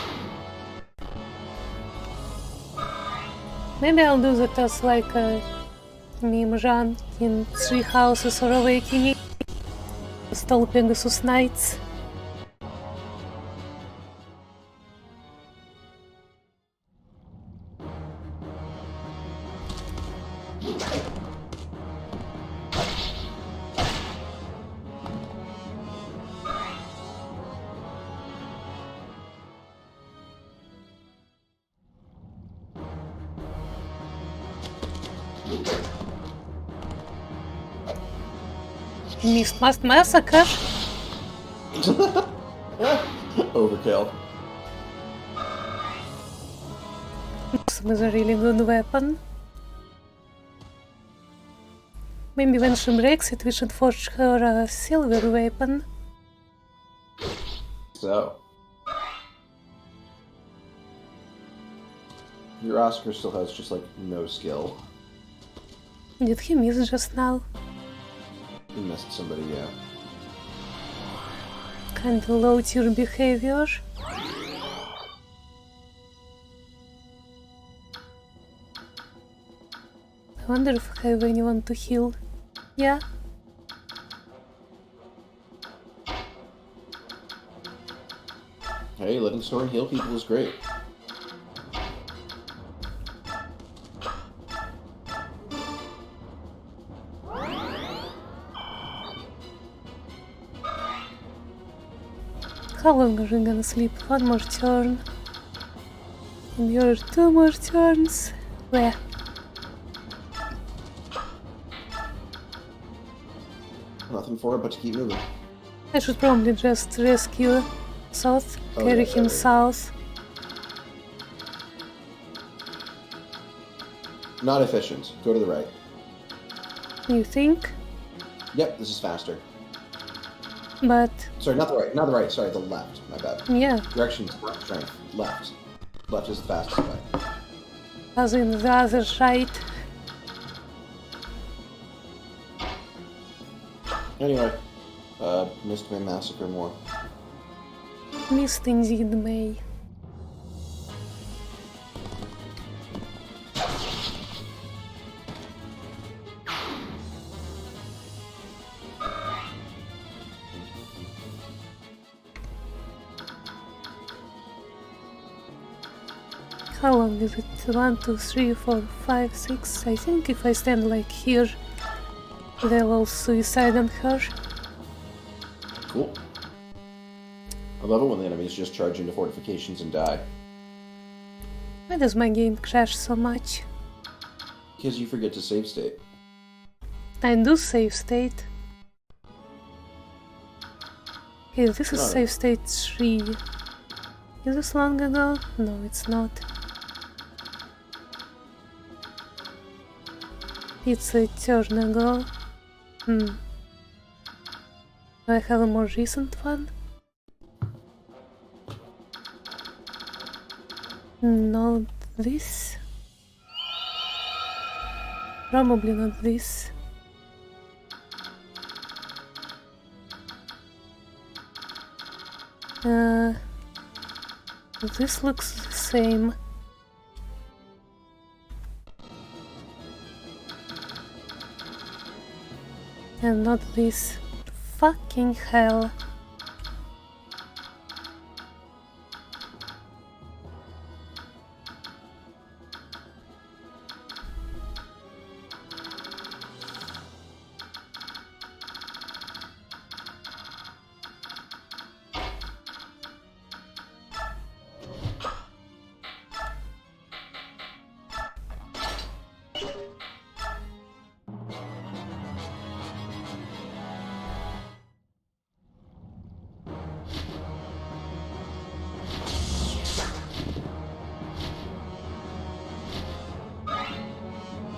Maybe I'll do that as like a meme Jean in Three Houses or Awakening. Stole Pegasus Knights. Mist Must Massacre. Overkill. This was a really good weapon. Maybe when she breaks it, we should forge her a silver weapon. So. Your Oscar still has just like no skill. Did he miss just now? He missed somebody, yeah. Kinda low tier behavior. I wonder if I have anyone to heal. Yeah. Hey, letting Soren heal people is great. How long are we gonna sleep? One more turn. And you're 2 more turns. Where? Nothing for it but to keep moving. I should probably just rescue South, carry him south. Not efficient. Go to the right. You think? Yep, this is faster. But Sorry, not the right. Not the right. Sorry, the left. My bad. yeah, Directions, strength. Left. Left is the fastest way. as in the other side. Anyway, Mist may massacre more. Missed indeed, May. How long is it? 1, 2, 3, 4, 5, 6. I think if I stand like here, they will suicide on her. Cool. I love it when the enemies just charge into fortifications and die. Why does my game crash so much? Because you forget to save state. I do save state. Okay, this is No. save state 3. Is this long ago? No, it's not. It's a turn ago. Do I have a more recent one? Not this. Probably not this. This looks the same. And not this. Fucking hell.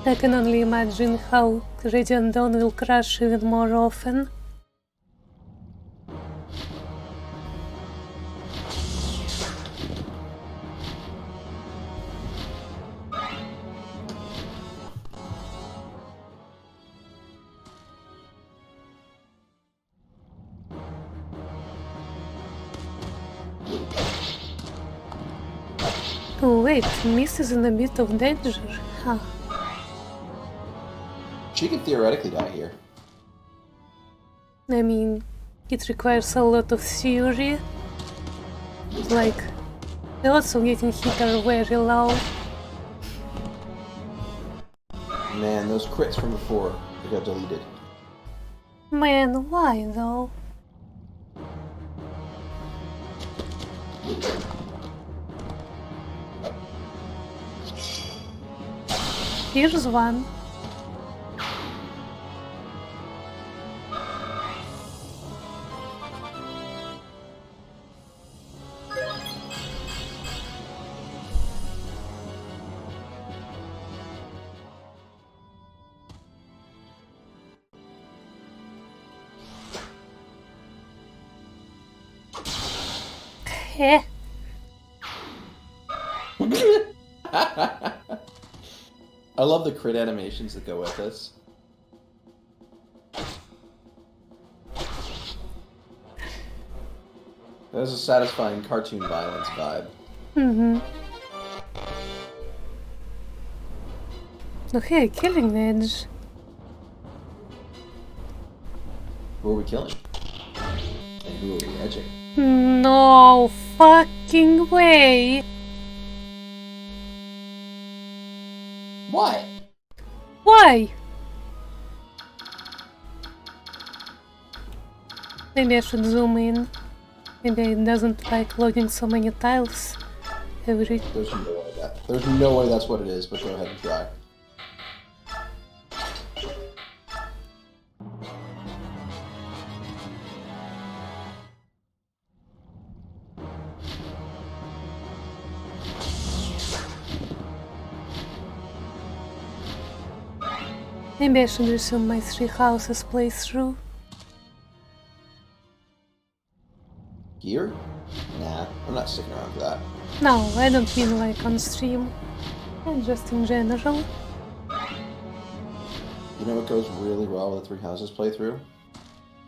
I can only imagine how Radiant Dawn will crash even more often. Oh wait, Mist is in a bit of danger. Huh. She could theoretically die here. I mean, it requires a lot of theory. Like, the odds of getting hit are very low. Man, those crits from before, they got deleted. Man, why though? Here's one. Heh. I love the crit animations that go with this. That is a satisfying cartoon violence vibe. Okay, killing edge. Who are we killing? And who are we edging? No fucking way! What? Why? Maybe I should zoom in. Maybe it doesn't like loading so many tiles every... There's no way there's no way that's what it is, but go ahead and try. Maybe I should resume my 3 houses playthrough. Here? Nah, I'm not sticking around for that. No, I don't mean like on stream. And just in general. You know what goes really well with a 3 houses playthrough?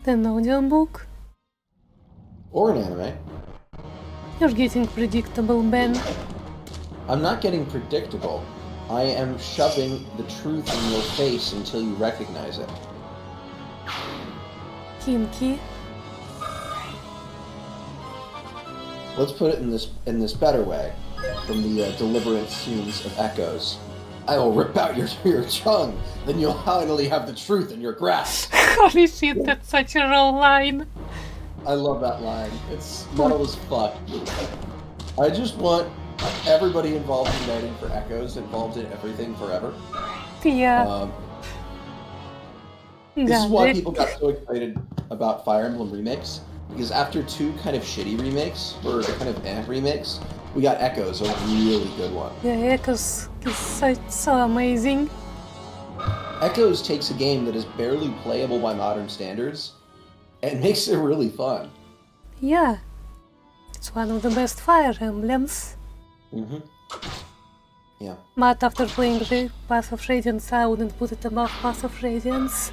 An audiobook. Or an anime. You're getting predictable, Ben. I'm not getting predictable. I am shoving the truth in your face until you recognize it. Kinky. Let's put it in this better way. from the Deliverance tunes of Echoes. I will rip out your tongue, then you'll finally have the truth in your grasp. Holy shit, that's such a raw line. I love that line. It's metal as fuck. I just want everybody involved in writing for Echoes involved in everything forever. Yeah. This is why people got so excited about Fire Emblem remakes, because after 2 kind of shitty remakes, or kind of remakes, we got Echoes, a really good one. Yeah, Echoes is so amazing. Echoes takes a game that is barely playable by modern standards and makes it really fun. Yeah. It's one of the best Fire Emblems. Mm-hmm. Yeah. But after playing the Path of Radiance, I wouldn't put it above Path of Radiance.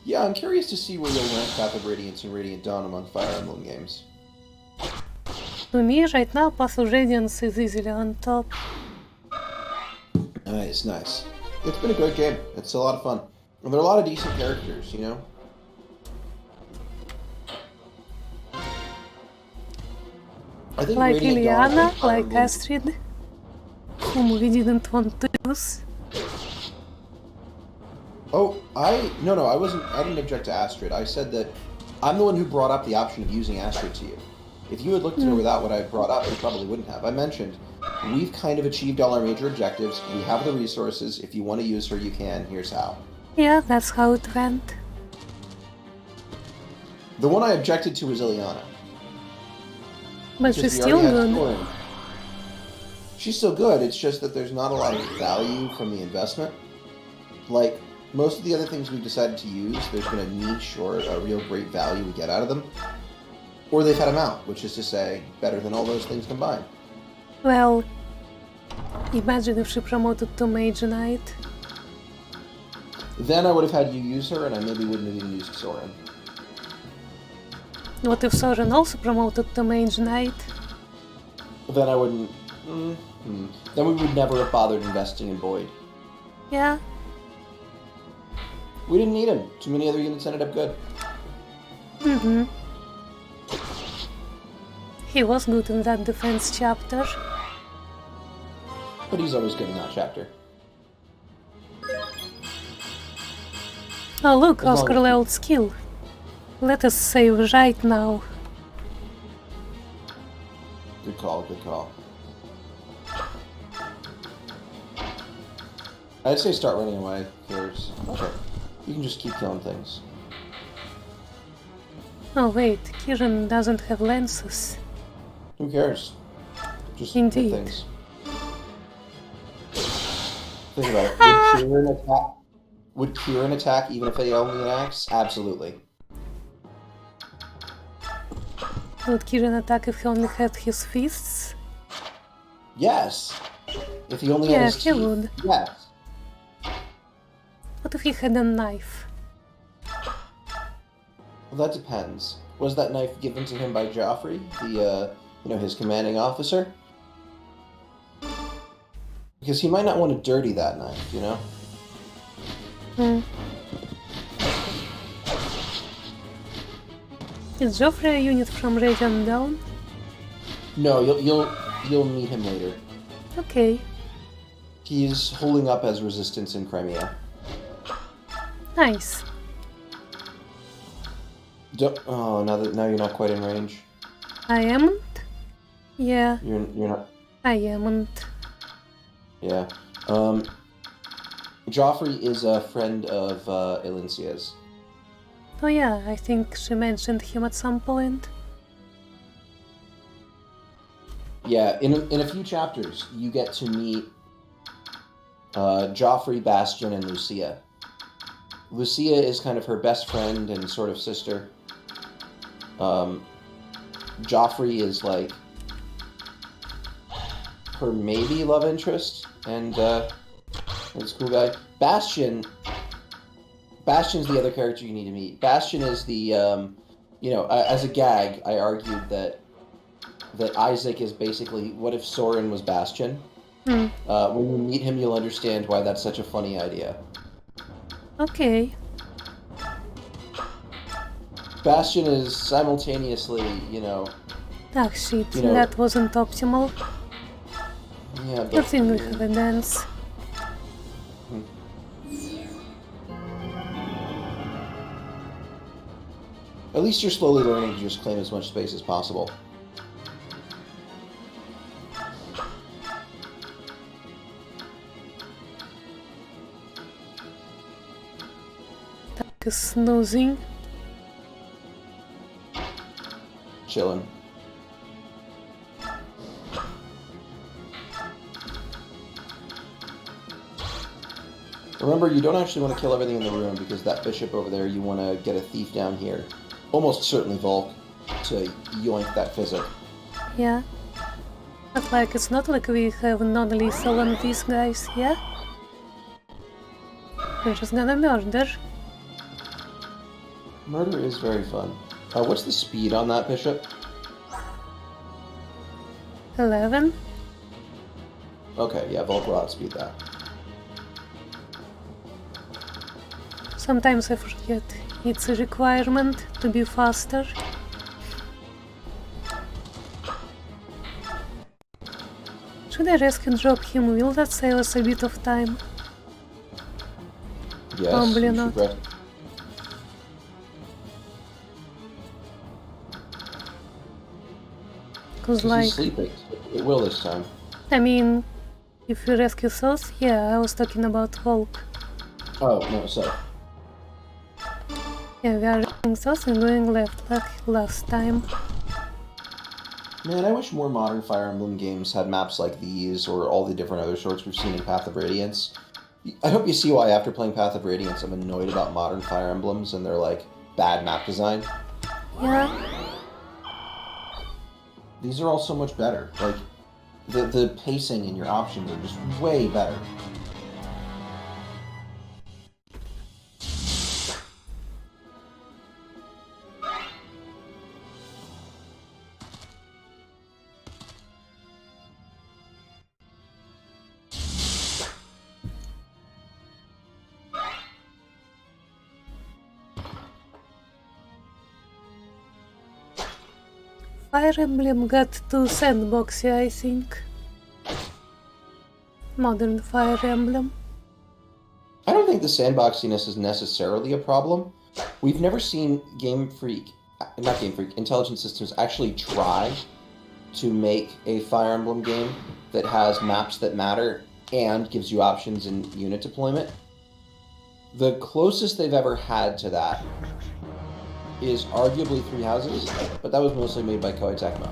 Yeah, I'm curious to see where you'll rank Path of Radiance and Radiant Dawn among Fire Emblem games. To me, right now, Path of Radiance is easily on top. Nice, nice. It's been a great game. It's a lot of fun. And there are a lot of decent characters, you know? I think Like Radiant Dawn Ileana, and Fire like Emblem- Astrid, whom we didn't want to use. Oh, I didn't object to Astrid. I said that I'm the one who brought up the option of using Astrid to you. If you had looked at her without what I brought up, you probably wouldn't have. I mentioned, we've kind of achieved all our major objectives. We have the resources. If you want to use her, you can. Here's how. Yeah, that's how it went. The one I objected to was Ileana. But because she's we still already had good. Thorin. She's still good, it's just that there's not a lot of value from the investment. Like, most of the other things we've decided to use, there's been a niche or a real great value we get out of them. Or they've had them out, which is to say, better than all those things combined. Well, imagine if she promoted to Mage Knight. Then I would have had you use her, and I maybe wouldn't have even used Soren. What if Soren also promoted to Mage Knight? Then I wouldn't... Then we would never have bothered investing in Boyd. Yeah, We didn't need him. Too many other units ended up good. he was good in that defense chapter. But he's always good in that chapter. Oh look, As long Oscar as- leveled skill. Let us save right now. Good call, good call. I'd say start running away first. Okay. You can just keep killing things. Oh wait, Kirin doesn't have lances. Who cares? Just hit Indeed. things. Think about it. Would Kirin attack even if they only an axe? Absolutely. Would Kirin attack if he only had his fists? Yes. If he only Yeah, had his he teeth. would. Yes. What if he had a knife? Well, that depends. Was that knife given to him by Joffrey, the his commanding officer? Because he might not want to dirty that knife, you know. Is Joffrey a unit from Radiant Dawn? No, you'll meet him later. Okay, He's holding up as resistance in Crimea. nice. Now you're not quite in range. I amn't? Yeah, You're not. I amn't. Yeah. Joffrey is a friend of Elincia's. Oh yeah, I think she mentioned him at some point. Yeah, in a few chapters, you get to meet Joffrey, Bastion, and Lucia. Lucia is kind of her best friend and sort of sister. Joffrey is like her maybe love interest, and he's a cool guy. Bastion's the other character you need to meet. Bastion is the, as a gag, I argued that Isaac is basically, what if Soren was Bastion? When you meet him, you'll understand why that's such a funny idea. Okay, Bastion is simultaneously, Ah shit, You know- that wasn't optimal. Yeah, Good but thing we have a dance. at least you're slowly learning to just claim as much space as possible. Tank is snoozing. Chilling. Remember, you don't actually want to kill everything in the room because that bishop over there, you want to get a thief down here. Almost certainly Volk to yoink that physic. Yeah. But like, it's not like we have non-lethal on these guys, yeah? We're just gonna murder. Murder is very fun. What's the speed on that bishop? 11. Okay, yeah, Volk will outspeed that. Sometimes I forget it's a requirement to be faster. Should I risk and drop him? Will that save us a bit of time? Yes, Probably you not. should rest. Cause He's like, sleeping. It will this time. I mean, if you rescue Sos, yeah, I was talking about Hulk. Oh, no, so. Yeah, we are rescuing Sos and going left like last time. Man, I wish more modern Fire Emblem games had maps like these, or all the different other sorts we've seen in Path of Radiance. I hope you see why after playing Path of Radiance I'm annoyed about modern Fire Emblems and their, like, bad map design. Yeah, These are all so much better. Like, the pacing in your options are just way better. Fire Emblem got too sandboxy, I think. Modern Fire Emblem. I don't think the sandboxiness is necessarily a problem. We've never seen Intelligent Systems actually try to make a Fire Emblem game that has maps that matter and gives you options in unit deployment. The closest they've ever had to that is arguably Three Houses, but that was mostly made by Koei Tecmo.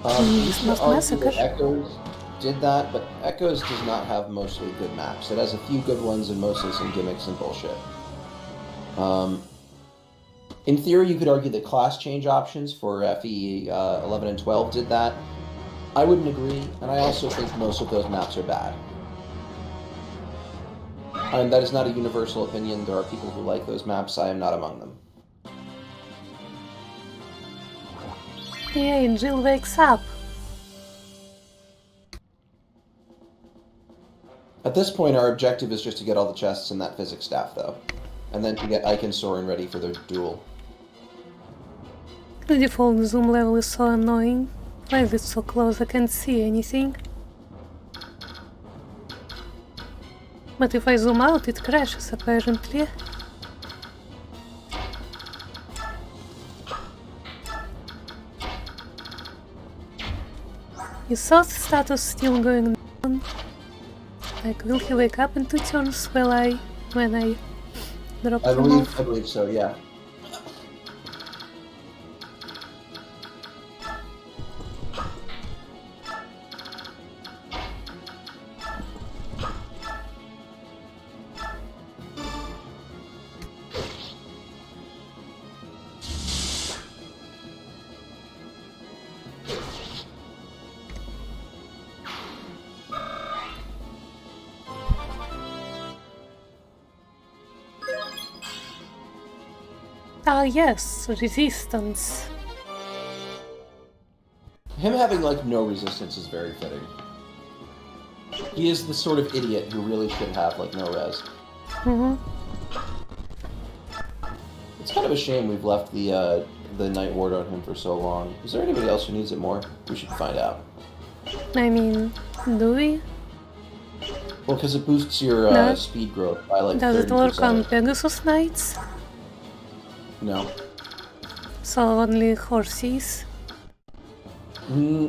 It's not Massacre. Echoes did that, but Echoes does not have mostly good maps. It has a few good ones and mostly some gimmicks and bullshit. In theory, you could argue that class change options for FE 11 and 12 did that. I wouldn't agree, and I also think most of those maps are bad. And that is not a universal opinion. There are people who like those maps. I am not among them. The angel wakes up. At this point, our objective is just to get all the chests in that physics staff, though. And then to get Ike and Soren ready for their duel. The default zoom level is so annoying. Why is it so close? I can't see anything. But if I zoom out, it crashes apparently. Is So's status still going down? Like, will he wake up in 2 turns when I drop I him off? believe so, yeah. Ah yes, resistance. Him having, like, no resistance is very fitting. He is the sort of idiot who really should have, like, no res. It's kind of a shame we've left the Night Ward on him for so long. Is there anybody else who needs it more? We should find out. I mean, do we? Well, because it boosts your No. speed growth by like 30%. Does it work on Pegasus Knights? No. So only horses?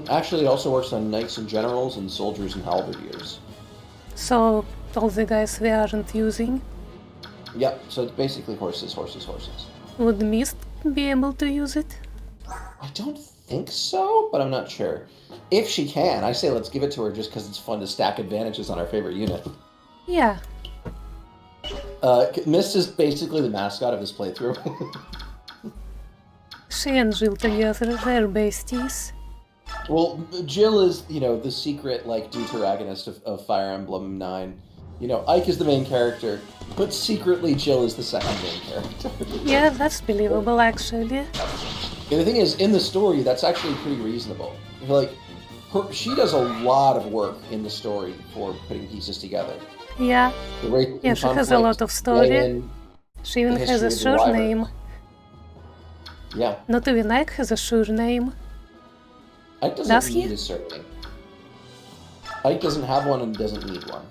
Actually, it also works on knights and generals and soldiers and halberdiers. So all the guys we aren't using? Yep, so it's basically horses, horses, horses. Would Mist be able to use it? I don't think so, but I'm not sure. If she can, I say let's give it to her just because it's fun to stack advantages on our favorite unit. Yeah. Mist is basically the mascot of this playthrough. She and Jill together, they're besties. Well, Jill is, you know, the secret, like, deuteragonist of Fire Emblem 9. You know, Ike is the main character, but secretly Jill is the second main character. Yeah, that's believable actually. And the thing is, in the story, that's actually pretty reasonable. Like, she does a lot of work in the story for putting pieces together. Yeah. Yeah, she has a lot of story. She even has a surname. Yeah. Not even Ike has a surname. Ike doesn't need a surname. Ike doesn't have one and doesn't need one.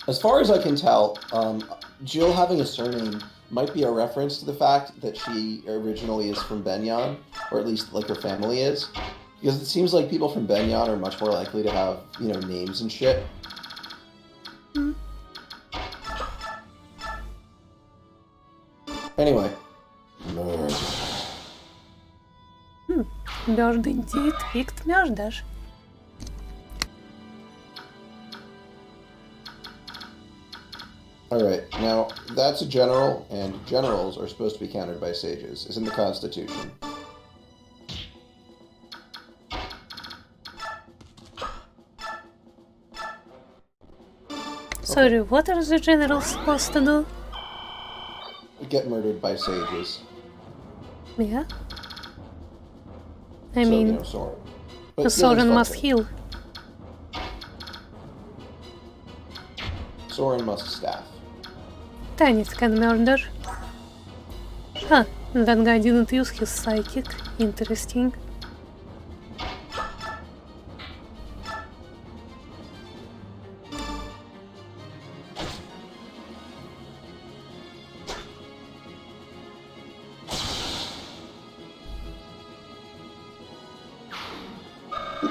As far as I can tell, Jill having a surname might be a reference to the fact that she originally is from Benyon, or at least like her family is. Because it seems like people from Benyon are much more likely to have, you know, names and shit. Anyway. Bird indeed picked murder. Alright, now, that's a general, and generals are supposed to be countered by sages. It's in the Constitution. Sorry, what are the generals supposed to do? Get murdered by sages. Yeah? I So, mean, you know, Soren. But the Soren must heal. Soren must staff. Tanith can murder. Huh, that guy didn't use his psychic. Interesting.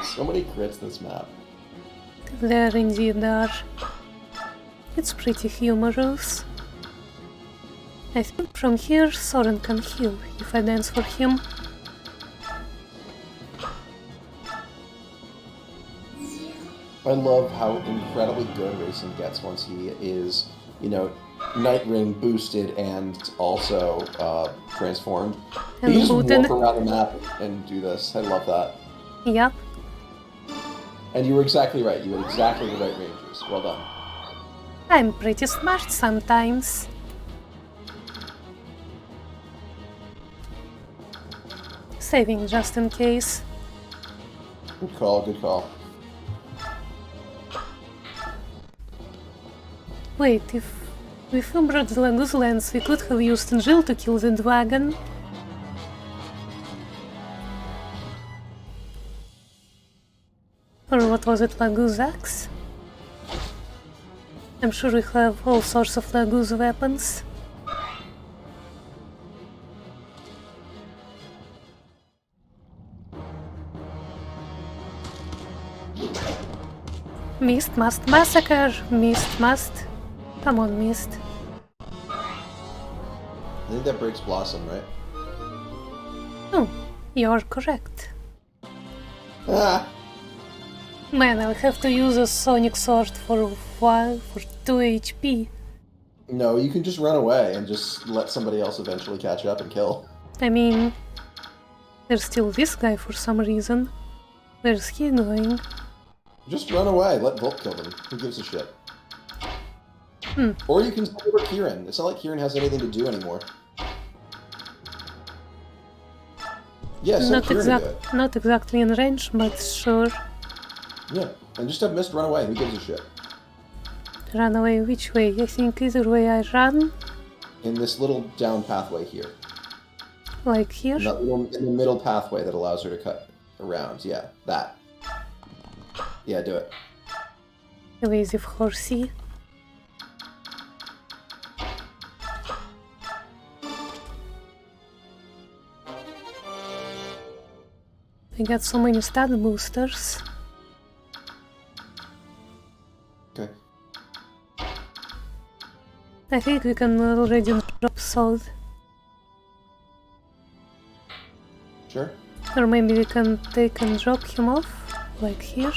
So many crits this map. There indeed are. It's pretty humorous. I think from here Soren can heal if I dance for him. I love how incredibly good Racing gets once he is, you know, Night Ring boosted and also transformed. And he can just booted. walk around the map and do this. I love that. Yep. And you were exactly right. You had exactly the right ranges. Well done. I'm pretty smart sometimes. Saving just in case. Good call, good call. Wait, if we brought the Lagoon Lens, we could have used Jill to kill the dragon. Or what was it, Lagoon's axe? I'm sure we have all sorts of Lagoon's weapons. Mist must massacre! Mist must... Come on, Mist. I think that breaks Blossom, right? Oh, you're correct. Ah! Man, I'll have to use a Sonic Sword for 2 HP. No, you can just run away and just let somebody else eventually catch up and kill. I mean, there's still this guy for some reason. Where's he going? Just run away. Let Volt kill them. Who gives a shit? Or you can send over Kieran. It's not like Kieran has anything to do anymore. Yeah, send Kieran to do it. Not exactly in range, but sure. Yeah, and just have Mist run away. Who gives a shit? Run away which way? I think either way I run. In this little down pathway here. Like here? In the middle pathway that allows her to cut around. Yeah, that. Yeah, do it. Evasive horsey. I got so many stat boosters. Okay. I think we can already drop sword. Sure. Or maybe we can take and drop him off, like here.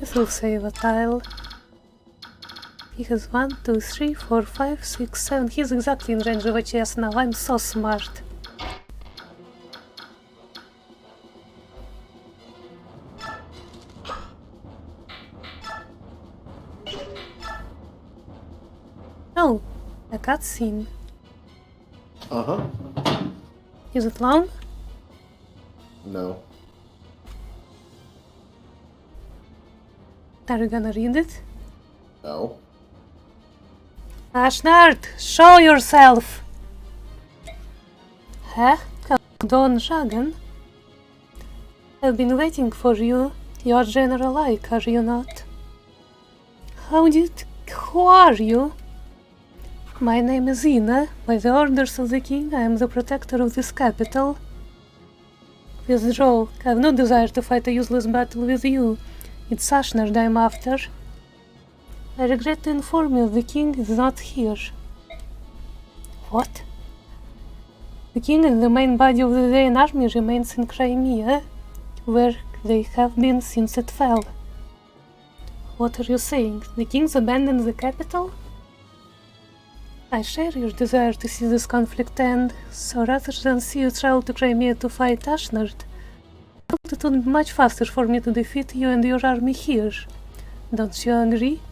This will save a tile. He has 1, 2, 3, 4, 5, 6, 7. He's exactly in range of a chest now. I'm so smart. Oh, a cutscene. Uh-huh. Is it long? No. Are you gonna read it? No. Ashnard, show yourself! Huh? Don Dragon? I've been waiting for you. You're General Ike, are you not? Who are you? My name is Ina. By the orders of the king, I am the protector of this capital. Withdraw. I have no desire to fight a useless battle with you. It's Ashnard I'm after. I regret to inform you the king is not here. What? The king and the main body of the Dayan army remains in Crimea, where they have been since it fell. What are you saying? The king's abandoned the capital? I share your desire to see this conflict end, so rather than see you travel to Crimea to fight Ashnard, I thought it would be much faster for me to defeat you and your army here. Don't you agree?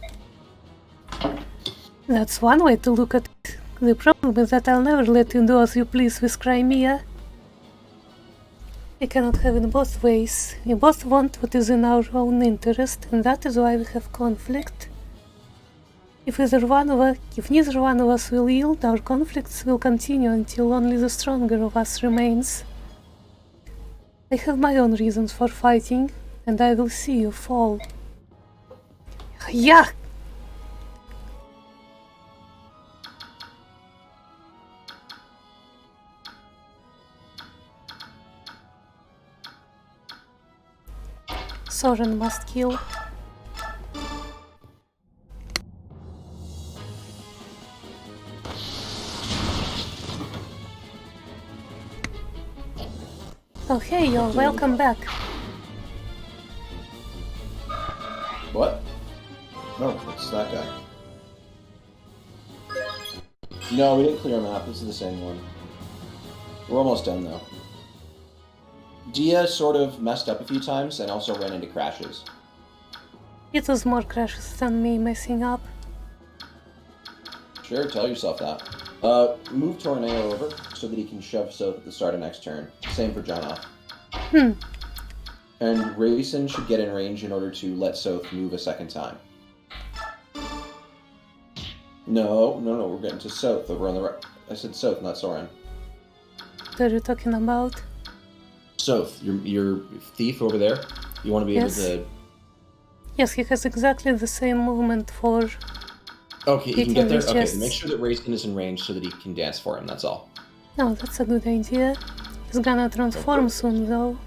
That's one way to look at it. The problem is that I'll never let you do as you please with Crimea. We cannot have it both ways. We both want what is in our own interest, and that is why we have conflict. If neither one of us will yield, our conflicts will continue until only the stronger of us remains. I have my own reasons for fighting, and I will see you fall. Yeah! Soren must kill. Oh hey, you're welcome back. What? No, it's that guy. No, we didn't clear a map. This is the same one. We're almost done, though. Dia sort of messed up a few times and also ran into crashes. It was more crashes than me messing up. Sure, tell yourself that. Move Tornado over so that he can shove Soth at the start of next turn. Same for Jonoff. And Rayson should get in range in order to let Soth move a second time. No, we're getting to Soth over on the right. I said Soth, not Soren. What are you talking about? Soth, your thief over there. You want to be able to... Yes, he has exactly the same movement for... Okay, you can get there? Okay, chests. make sure that Rayson is in range so that he can dance for him, that's all. No, that's a good idea. He's gonna transform soon, though.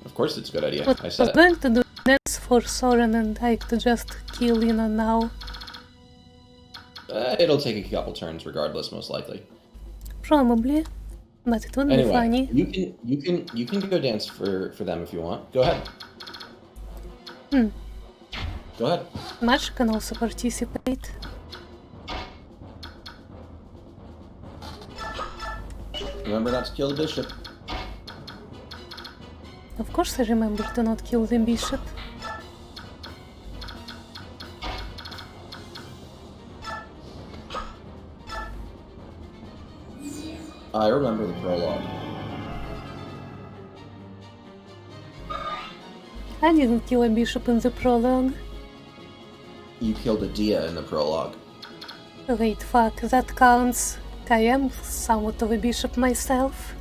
Of course it's a good idea, But I said I was going to do dance for Soren and Ike to just kill Ina now. It'll take a couple turns regardless, most likely. Probably. But it would be funny. You can go dance for them if you want. Go ahead. Go ahead. Marsh can also participate. Remember not to kill the bishop. Of course I remember to not kill the bishop. I remember the prologue. I didn't kill a bishop in the prologue. You killed a Dia in the prologue. Wait, fuck, that counts. I am somewhat of a bishop myself.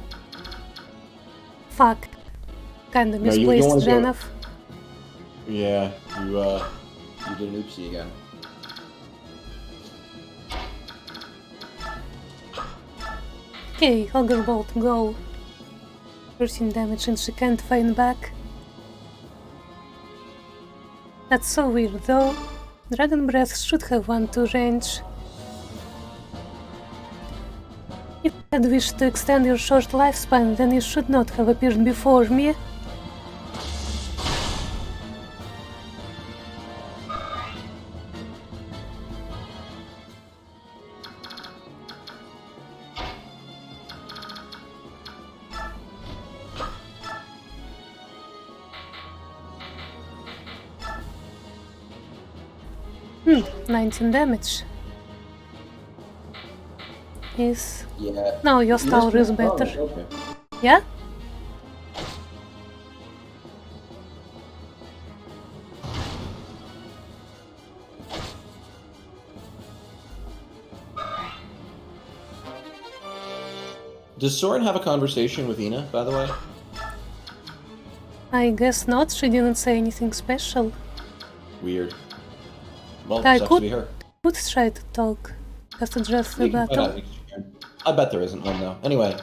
Fuck. Kinda No, you don't misplaced wanna go- Janov. Yeah, you did an oopsie again. Okay, Ogre Bolt, go. 13 damage and she can't find back. That's so weird though. Dragon Breath should have 1-2 range. If you had wished to extend your short lifespan, then you should not have appeared before me. Hmm, 19 damage. Is... Yeah. No, your tower is better. Oh, okay. Yeah? Does Soren have a conversation with Ina, by the way? I guess not, she didn't say anything special. Weird. Well, I sucks could- to be her. Would try to talk. Just address the You can find battle. out if you can. I bet there isn't one, though. Anyway,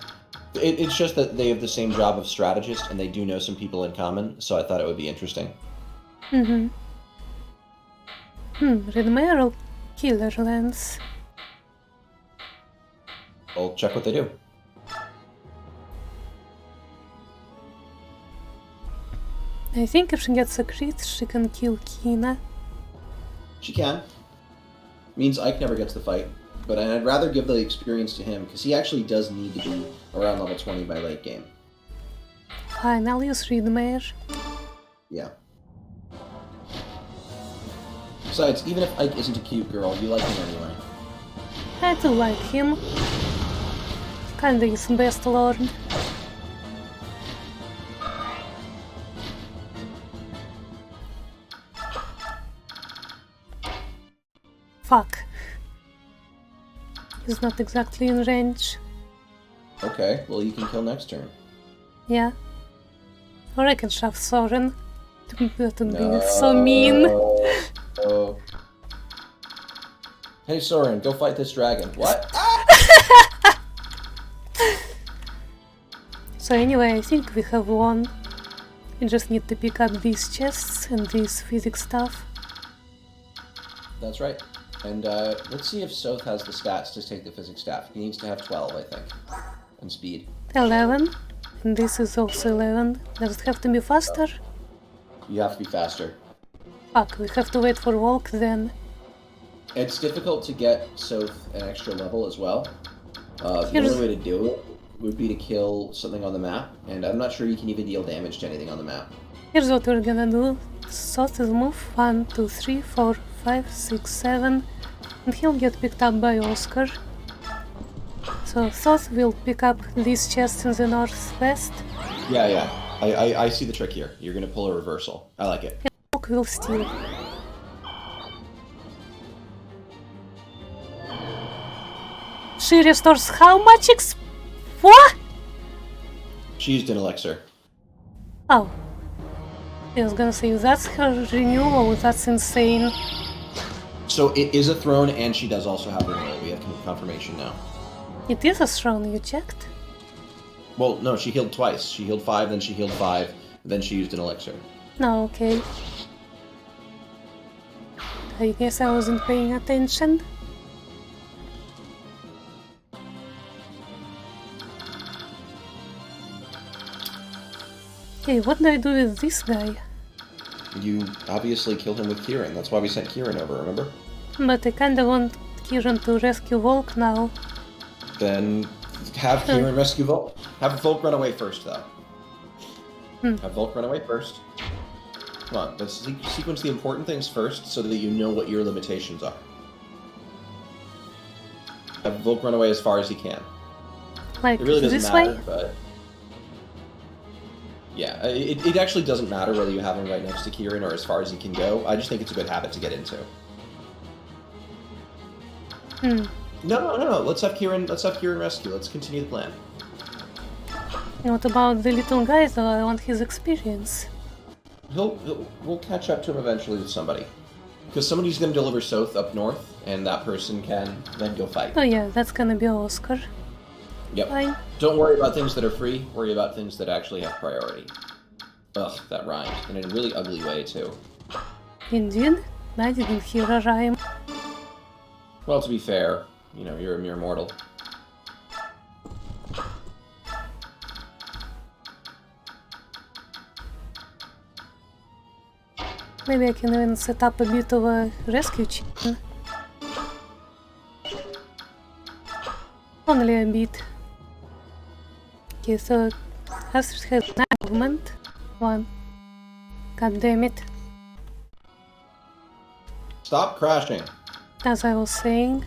it's just that they have the same job of strategist, and they do know some people in common, so I thought it would be interesting. Red Mare or Killer Lance? I'll check what they do. I think if she gets a crit, she can kill Kina. She can. Means Ike never gets the fight, but I'd rather give the experience to him, because he actually does need to be around level 20 by late game. Fine, I'll use Red Mare. Yeah. Besides, even if Ike isn't a cute girl, you like him anyway. I do like him. Kinda is best lord. Fuck. He's not exactly in range. Okay, well you can kill next turn. Yeah. Or I can shove Soren. That would be so mean. No. Hey Soren, go fight this dragon. What? So anyway, I think we have won. We just need to pick up these chests and this physics stuff. That's right. And let's see if Soth has the stats to take the physics staff. He needs to have 12, I think. And speed. 11. And this is also 11. Does it have to be faster? You have to be faster. Fuck, we have to wait for Volk then. It's difficult to get Soth an extra level as well. The Here's- only way to do it would be to kill something on the map, and I'm not sure you can even deal damage to anything on the map. Here's what we're gonna do. Soth will move 1, 2, 3, 4, 5, 6, 7. And he'll get picked up by Oscar. So Soth will pick up these chests in the northwest. Yeah. I see the trick here. You're gonna pull a reversal. I like it. Volk will steal. She restores how much What? She used an elixir. Oh. I was gonna say, that's her renewal, that's insane. So it is a throne, and she does also have renewal. We have confirmation now. It is a throne, you checked? Well, no, she healed twice. She healed 5, then she healed 5, then she used an elixir. No, okay. I guess I wasn't paying attention. Okay, what do I do with this guy? You obviously killed him with Kieran. That's why we sent Kieran over, remember? But I kinda want Kieran to rescue Volk now. Then have Kieran rescue Volk. Have Volk run away first, though. Have Volk run away first. Come on, let's sequence the important things first so that you know what your limitations are. Have Volk run away as far as he can. Like It really doesn't this matter, way? but... Yeah, it actually doesn't matter whether you have him right next to Kieran or as far as he can go. I just think it's a good habit to get into. No. Let's have Kieran rescue. Let's continue the plan. What about the little guy though? I want his experience. We'll catch up to him eventually with somebody. Because somebody's going to deliver Soth up north, and that person can then go fight. Oh yeah, that's gonna be Oscar. Yep. Fine. Don't worry about things that are free, worry about things that actually have priority. Ugh, that rhymed. And in a really ugly way, too. Indeed, I didn't hear a rhyme. Well, to be fair, you know, you're a mere mortal. Maybe I can even set up a bit of a rescue chain. Only a bit. Okay, so Astrid has 9 movement. 1. God damn it. Stop crashing. As I was saying.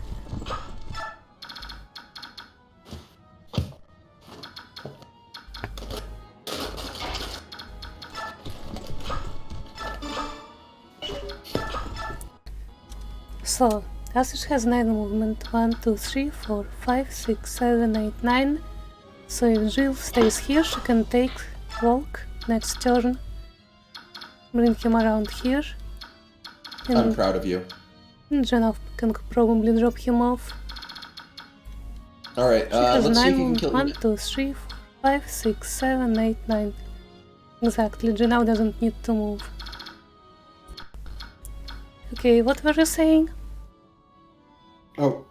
So, Astrid has 9 movement. 1, 2, 3, 4, 5, 6, 7, 8, 9. So if Jill stays here, she can take Walk next turn. Bring him around here. And I'm proud of you. Jenna can probably drop him off. Alright, let's see if you can kill 1, him. 2, 3, 4, 5, 6, 7, 8, 9. Exactly, Jenna doesn't need to move. Okay, what were you saying? Oh,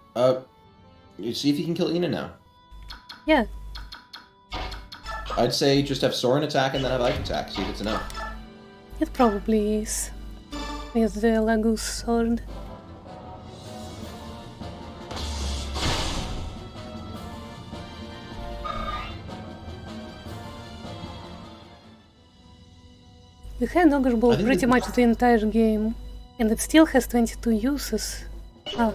you see if you can kill Ina now. Yeah. I'd say just have Soren attack and then have Ike attack, see if it's enough. It probably is. With the Lagus sword. We had Ogre Ball pretty much the entire game, and it still has 22 uses. Ah.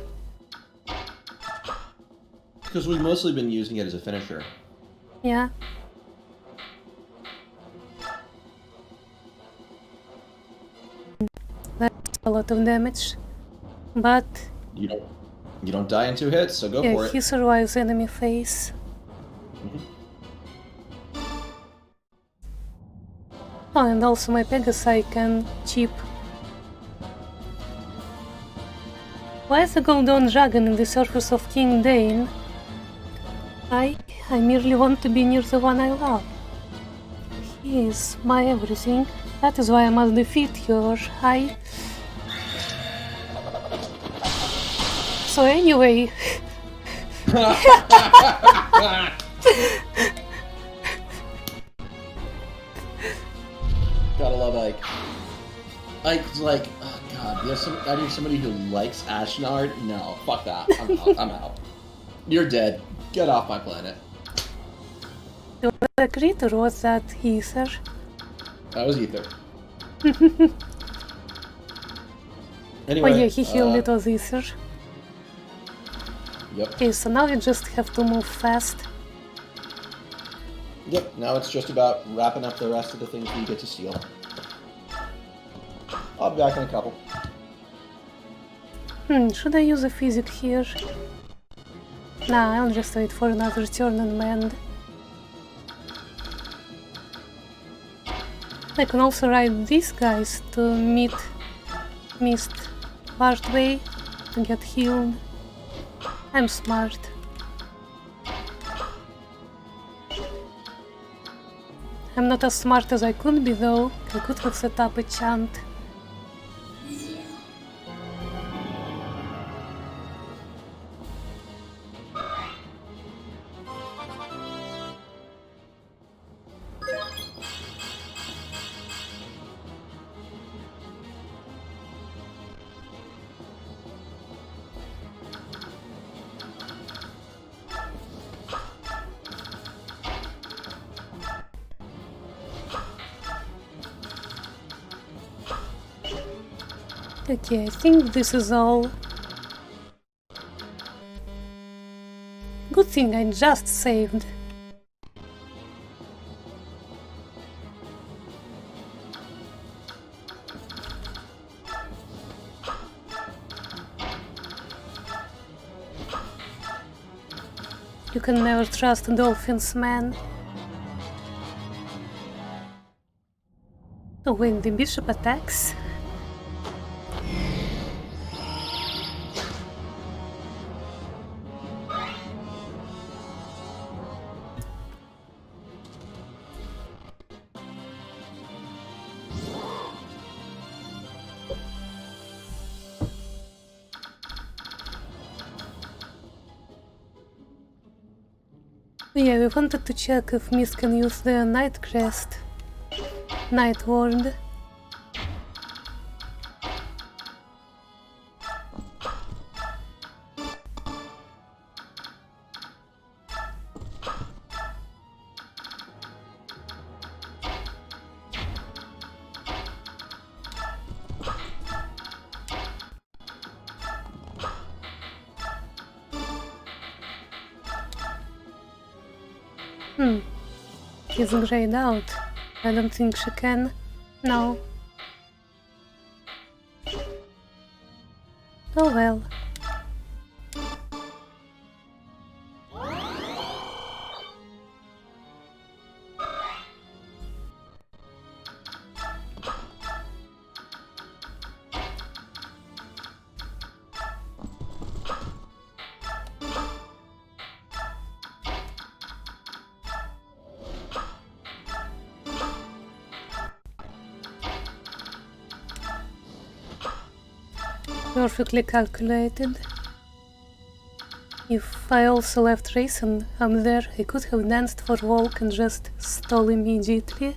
Because we've mostly been using it as a finisher. Yeah. That's a lot of damage. But You don't die in 2 hits, so go for yeah, it. he survives enemy phase. Oh, and also my Pegasi can chip. Why is the Golden Dragon in the surface of King Dane? I merely want to be near the one I love. He is my everything. That is why I must defeat your So anyway... Gotta love Ike. Ike's like, oh god, I need somebody who likes Ashnard? No, fuck that. I'm out. You're dead. Get off my planet. The critter was that Ether. That was Ether. Oh Anyway, yeah, he healed it was Ether. Yep. Okay, so now we just have to move fast. Yep, now it's just about wrapping up the rest of the things we get to steal. I'll be back in a couple. Should I use a physic here? Nah, I'll just wait for another turn and mend. I can also ride these guys to meet Mist Bardway to get healed. I'm smart. I'm not as smart as I could be though. I could have set up a chant. Okay, I think this is all. Good thing I just saved. can never trust dolphins, man. So when the bishop attacks... Yeah, we wanted to check if Mist can use the Night Crest, Night Ward. She's grayed out. I don't think she can. No. Oh well. Perfectly calculated. If I also left Rayson up there, I could have danced for Volk and just stole immediately.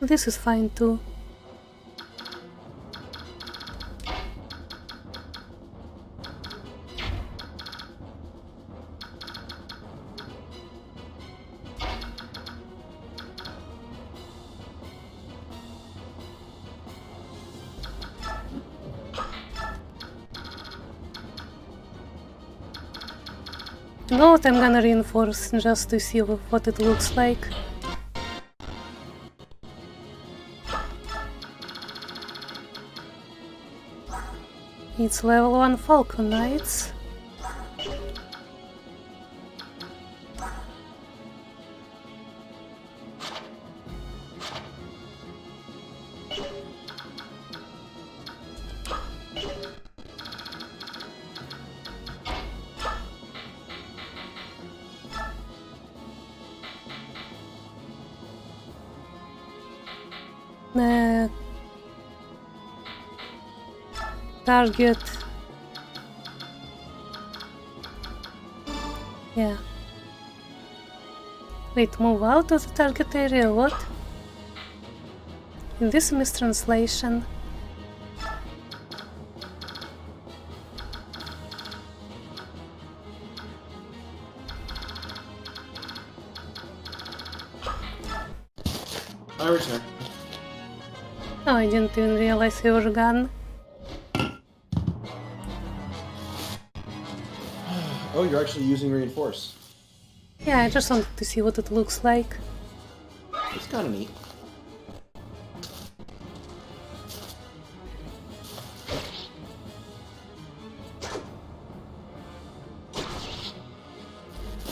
This is fine too. You know what I'm gonna reinforce just to see what it looks like. It's level 1 Falcon Knights. Target. Yeah. Wait, move out of the target area, what? In this mistranslation. I return. Oh, I didn't even realize you were gone. Oh, you're actually using Reinforce. Yeah, I just wanted to see what it looks like. It's kind of neat.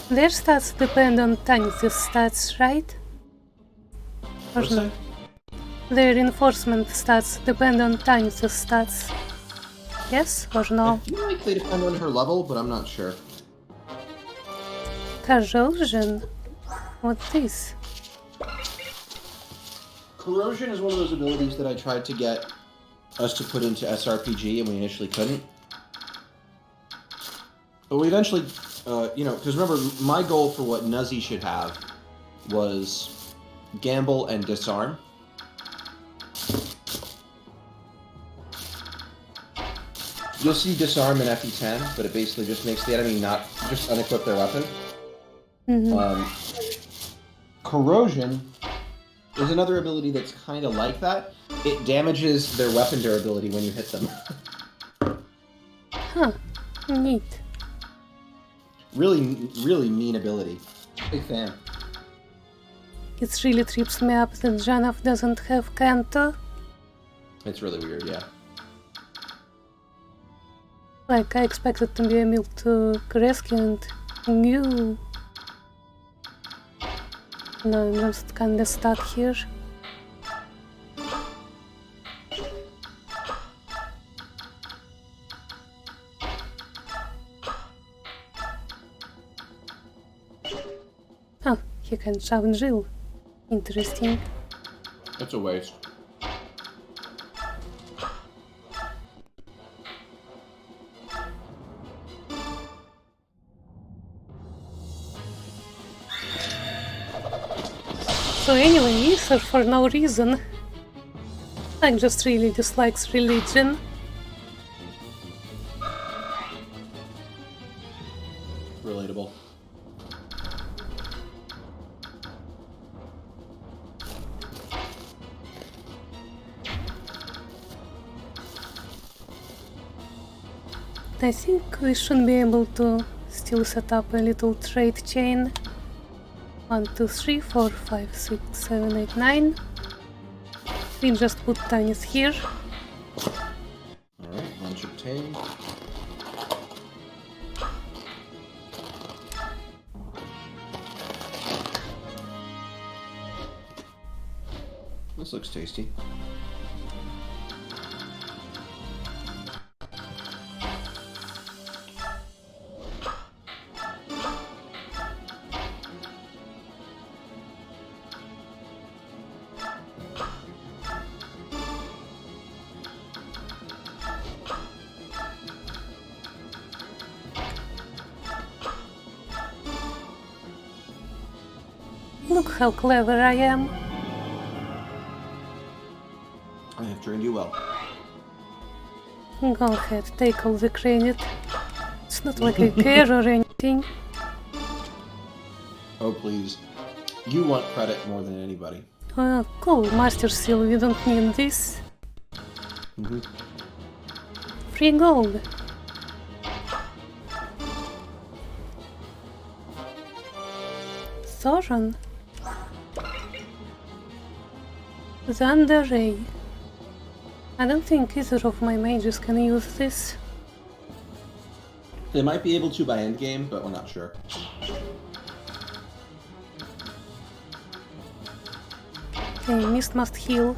Their stats depend on Tanith's stats, right? Or What's no? that? Their reinforcement stats depend on Tanith's stats. Yes or I no? feel like they depend on her level, but I'm not sure. Corrosion? What's this? Corrosion is one of those abilities that I tried to get us to put into SRPG, and we initially couldn't. But we eventually, because remember, my goal for what Nuzzy should have was Gamble and Disarm. You'll see Disarm in FE10, but it basically just makes the enemy not just unequip their weapon. Corrosion is another ability that's kind of like that. It damages their weapon durability when you hit them. Huh. Neat. Really, really mean ability. Big fan. It really trips me up that Janov doesn't have Kanto. It's really weird, yeah. Like, I expected to be able to rescue and new. No, I'm just kinda stuck here. Oh, he can shove Jill. Interesting. It's a waste. So anyway, Ether for no reason. Like, just really dislikes religion. Relatable. I think we should be able to still set up a little trade chain. 1, 2, 3, 4, 5, 6, 7, 8, 9. We just put Tanis here. Alright, lunch obtained. This looks tasty. Look how clever I am. I have trained you well. Go ahead, take all the credit. It's not like I care or anything. Oh, please. You want credit more than anybody. Oh, cool, Master Seal, we don't need this. Free gold. Thoran. Thunder Ray. I don't think either of my mages can use this. They might be able to by endgame, but we're not sure. Okay, Mist must heal.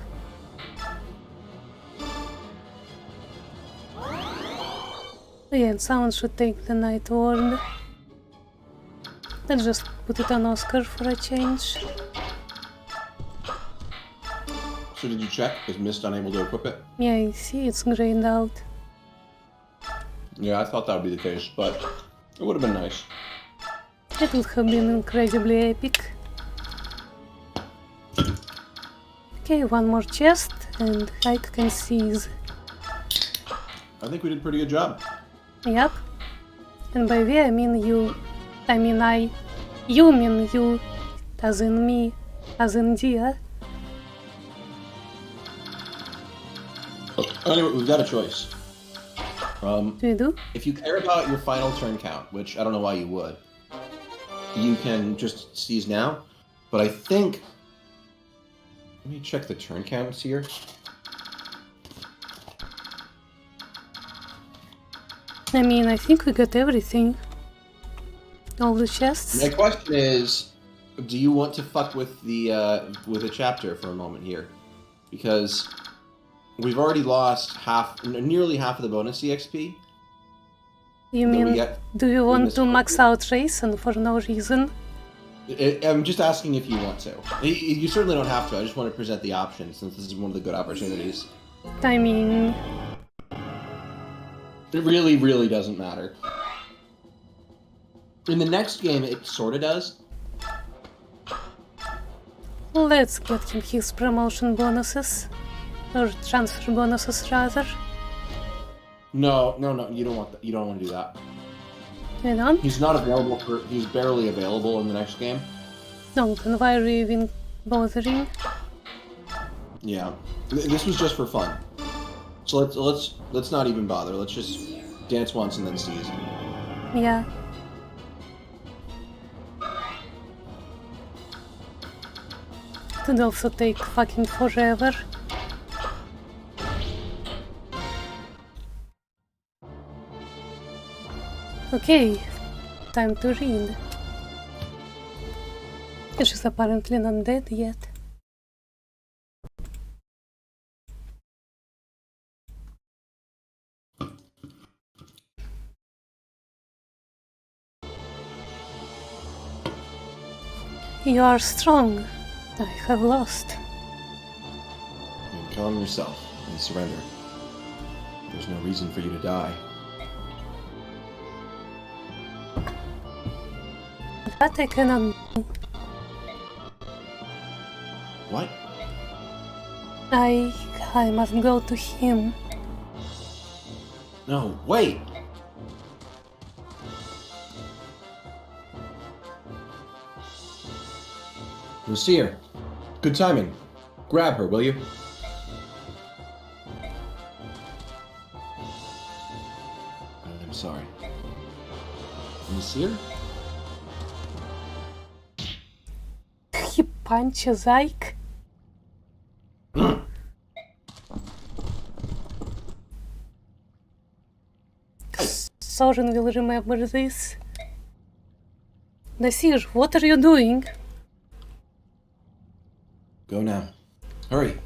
Yeah, and someone should take the Night Ward. Let's just put it on Oscar for a change. So did you check? Is Mist unable to equip it? Yeah, I see it's grayed out. Yeah, I thought that would be the case, but it would have been nice. It would have been incredibly epic. Okay, one more chest and Ike can seize. I think we did a pretty good job. Yep. And by we I mean you. I mean I. You mean you. As in me. As in Dia. Anyway, we've got a choice. Do you do? If you care about your final turn count, which I don't know why you would, you can just seize now. But I think... Let me check the turn counts here. I mean, I think we got everything. All the chests. My question is, do you want to fuck with the chapter for a moment here? Because we've already lost nearly half of the bonus EXP. You mean, do you want to max out Rayson for no reason? I'm just asking if you want to. You certainly don't have to. I just want to present the option since this is one of the good opportunities. I mean... It really, really doesn't matter. In the next game, it sort of does. Let's get him his promotion bonuses. Or transfer bonuses, rather. No, you don't want that. You don't want to do that. You don't? He's not available for... He's barely available in the next game. No, then why are you even bothering? Yeah. This was just for fun. So let's not even bother. Let's just dance once and then seize. Yeah. It would also take fucking forever. Okay, time to read. She's apparently not dead yet. You are strong. I have lost. And calm yourself and surrender. There's no reason for you to die. That I cannot do. What? I must go to him. No, wait! Lucia, good timing. Grab her, will you? I'm sorry. Lucia? He punches Ike. Soren will remember this. Nasir, what are you doing? Go now. Hurry.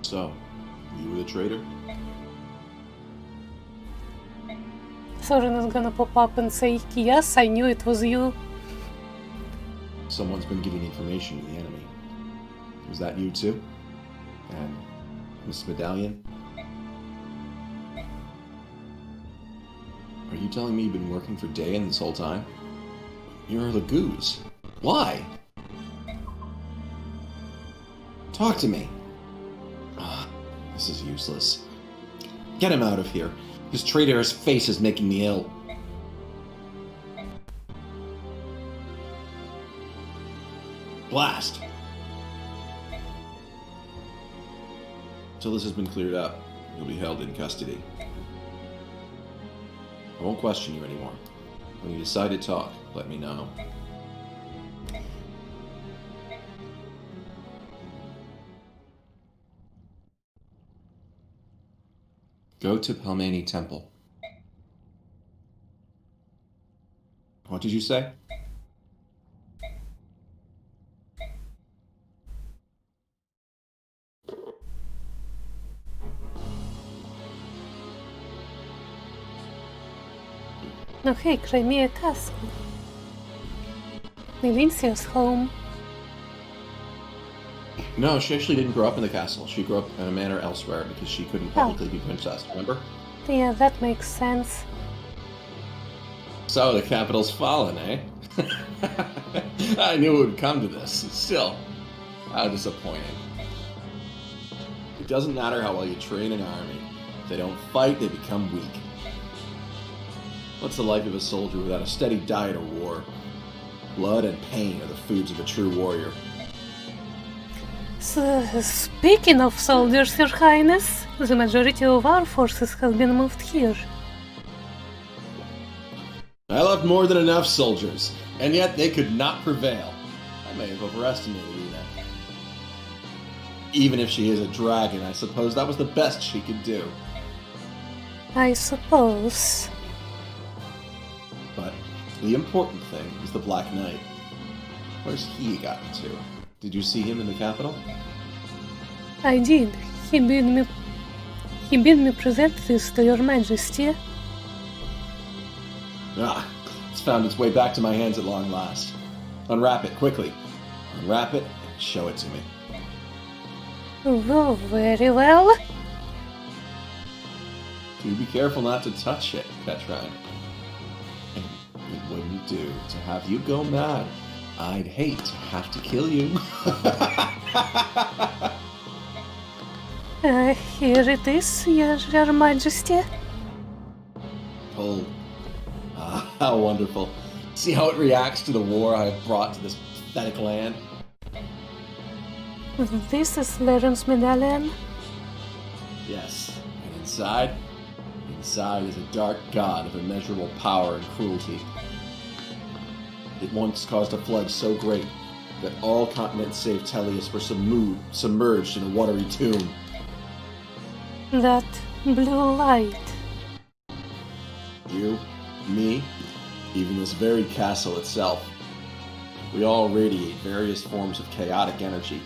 So, you were the traitor? Soren is gonna pop up and say, yes, I knew it was you. Someone's been giving information to the enemy. Was that you too? And Miss Medallion? Are you telling me you've been working for Dayan this whole time? You're the goose. Why? Talk to me. This is useless. Get him out of here. His traitorous face is making me ill. Blast! Until this has been cleared up, you'll be held in custody. I won't question you anymore. When you decide to talk, let me know. Go to Pelmani Temple. What did you say? Okay, Crimea Castle. Nilincia's home. No, she actually didn't grow up in the castle. She grew up in a manor elsewhere because she couldn't publicly be princess, remember? Yeah, that makes sense. So the capital's fallen, eh? I knew it would come to this. Still, how disappointing. It doesn't matter how well you train an army. If they don't fight, they become weak. What's the life of a soldier without a steady diet of war? Blood and pain are the foods of a true warrior. Speaking of soldiers, Your Highness, the majority of our forces have been moved here. I left more than enough soldiers, and yet they could not prevail. I may have overestimated Ina. Even if she is a dragon, I suppose that was the best she could do. I suppose. But the important thing is the Black Knight. Where's he gotten to? Did you see him in the capital? I did. He bid me present this to Your Majesty. Ah, it's found its way back to my hands at long last. Unwrap it, quickly. Unwrap it and show it to me. Oh, very well. Do be careful not to touch it, Petron. And it wouldn't do to have you go mad. I'd hate to have to kill you. Here it is, Your Majesty. Oh, how wonderful. See how it reacts to the war I have brought to this pathetic land? This is Laren's medallion. Yes, and inside is a dark god of immeasurable power and cruelty. It once caused a flood so great that all continents save Tellius were submerged in a watery tomb. That blue light. You, me, even this very castle itself. We all radiate various forms of chaotic energy,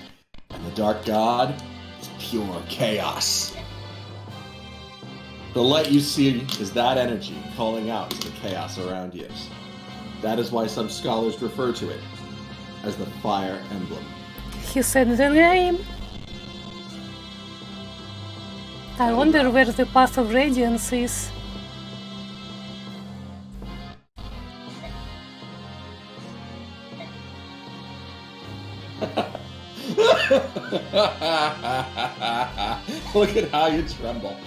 and the Dark God is pure chaos. The light you see is that energy calling out to the chaos around you. That is why some scholars refer to it as the Fire Emblem. He said the name. I wonder where the path of Radiance is. Look at how you tremble.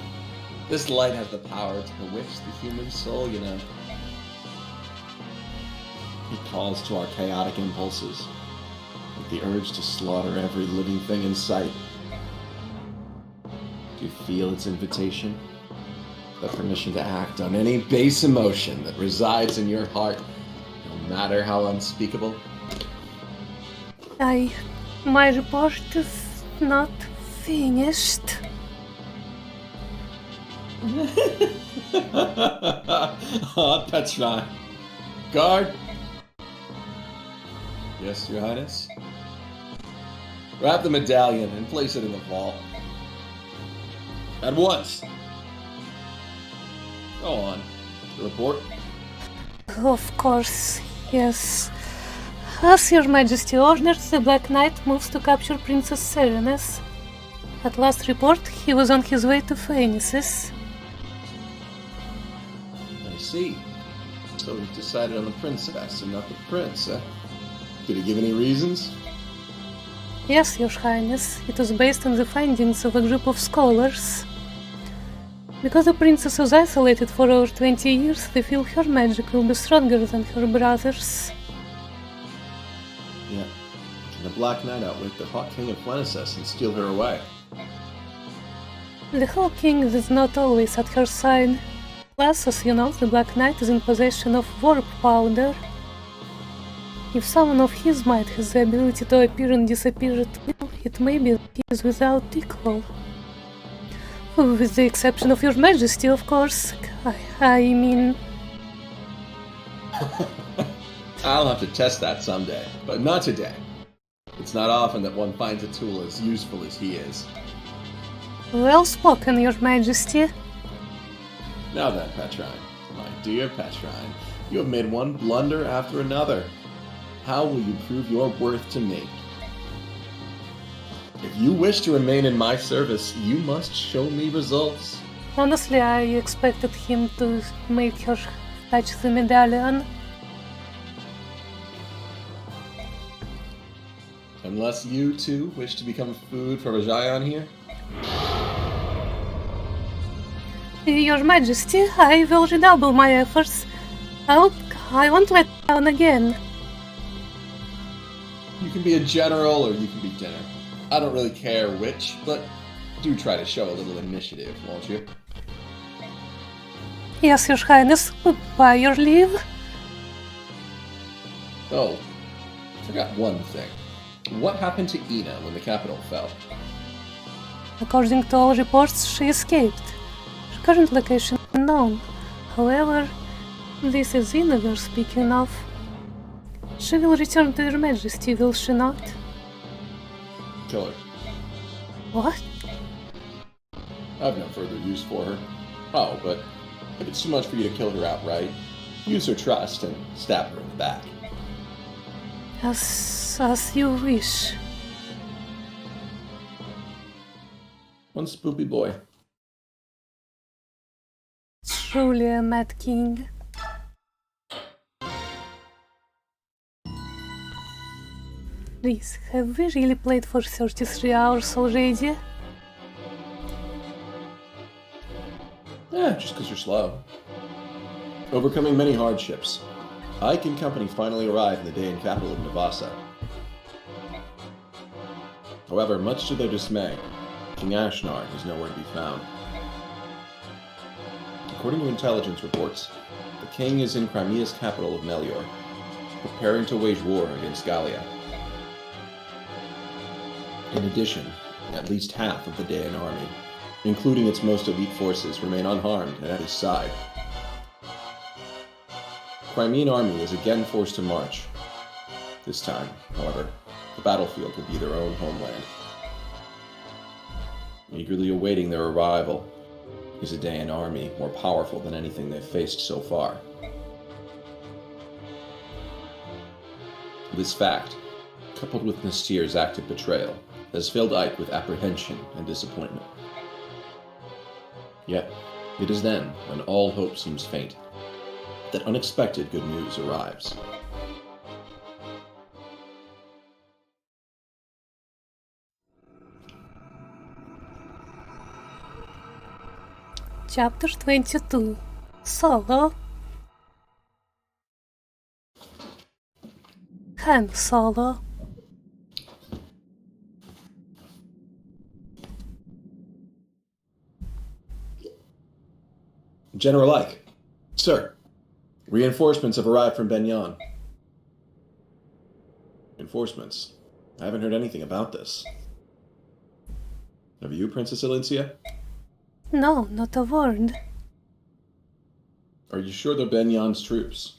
This light has the power to bewitch the human soul, you know. It calls to our chaotic impulses, with the urge to slaughter every living thing in sight. Do you feel its invitation? The permission to act on any base emotion that resides in your heart, no matter how unspeakable? My report is not finished. Ah, Petra. Guard. Yes, Your Highness? Wrap the medallion and place it in the vault. At once. Go on. The report? Of course, yes. As Your Majesty orders, the Black Knight moves to capture Princess Serenus. At last report, he was on his way to Phoenix's. I see. So he decided on the princess and not the prince, eh? Did he give any reasons? Yes, Your Highness, it was based on the findings of a group of scholars. Because the princess was isolated for over 20 years, they feel her magic will be stronger than her brother's. Yeah. Can the Black Knight outwit the Hawk King of Phoenix's and steal her away? The Hawk King is not always at her side. Plus, as you know, the Black Knight is in possession of warp powder. If someone of his might has the ability to appear and disappear at will, it may be that he is without equal. With the exception of Your Majesty, of course. I mean... I'll have to test that someday, but not today. It's not often that one finds a tool as useful as he is. Well spoken, Your Majesty. Now then, Petrine, my dear Petrine, you have made one blunder after another. How will you prove your worth to me? If you wish to remain in my service, you must show me results. Honestly, I expected him to make her touch the medallion. Unless you, too, wish to become food for Rajayan here? Your Majesty, I will redouble my efforts. I won't let down again. You can be a general or you can be dinner. I don't really care which, but do try to show a little initiative, won't you? Yes, Your Highness, by your leave. Oh, forgot one thing. What happened to Ina when the capital fell? According to all reports, she escaped. Her current location is unknown. However, this is Ina we're speaking of. She will return to Your Majesty, will she not? Kill her. What? I've no further use for her. Oh, but if it's too much for you to kill her outright, use her trust and stab her in the back. As you wish. One spoopy boy. Truly a mad king. Please, have we really played for 33 hours already? Yeah, just because you're slow. Overcoming many hardships, Ike and company finally arrive in the Dayan capital of Navasa. However, much to their dismay, King Ashnard is nowhere to be found. According to intelligence reports, the king is in Crimea's capital of Melior, preparing to wage war against Gallia. In addition, at least half of the Daean army, including its most elite forces, remain unharmed and at his side. The Crimean army is again forced to march. This time, however, the battlefield will be their own homeland. Eagerly awaiting their arrival is a Daean army more powerful than anything they've faced so far. This fact, coupled with Nastir's active betrayal, has filled Ike with apprehension and disappointment. Yet, it is then, when all hope seems faint, that unexpected good news arrives. Chapter 22. Solo. Han Solo. General Ike. Sir, reinforcements have arrived from Benyon. Reinforcements? I haven't heard anything about this. Have you, Princess Alicia? No, not a word. Are you sure they're Benyon's troops?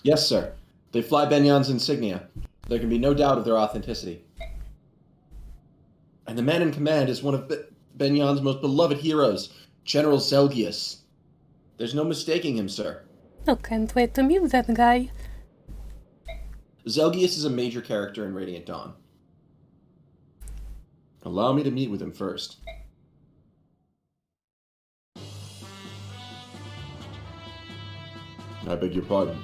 Yes, sir. They fly Benyon's insignia. There can be no doubt of their authenticity. And the man in command is one of Benyon's most beloved heroes, General Zelgius. There's no mistaking him, sir. Oh, can't wait to meet that guy. Zelgius is a major character in Radiant Dawn. Allow me to meet with him first. I beg your pardon.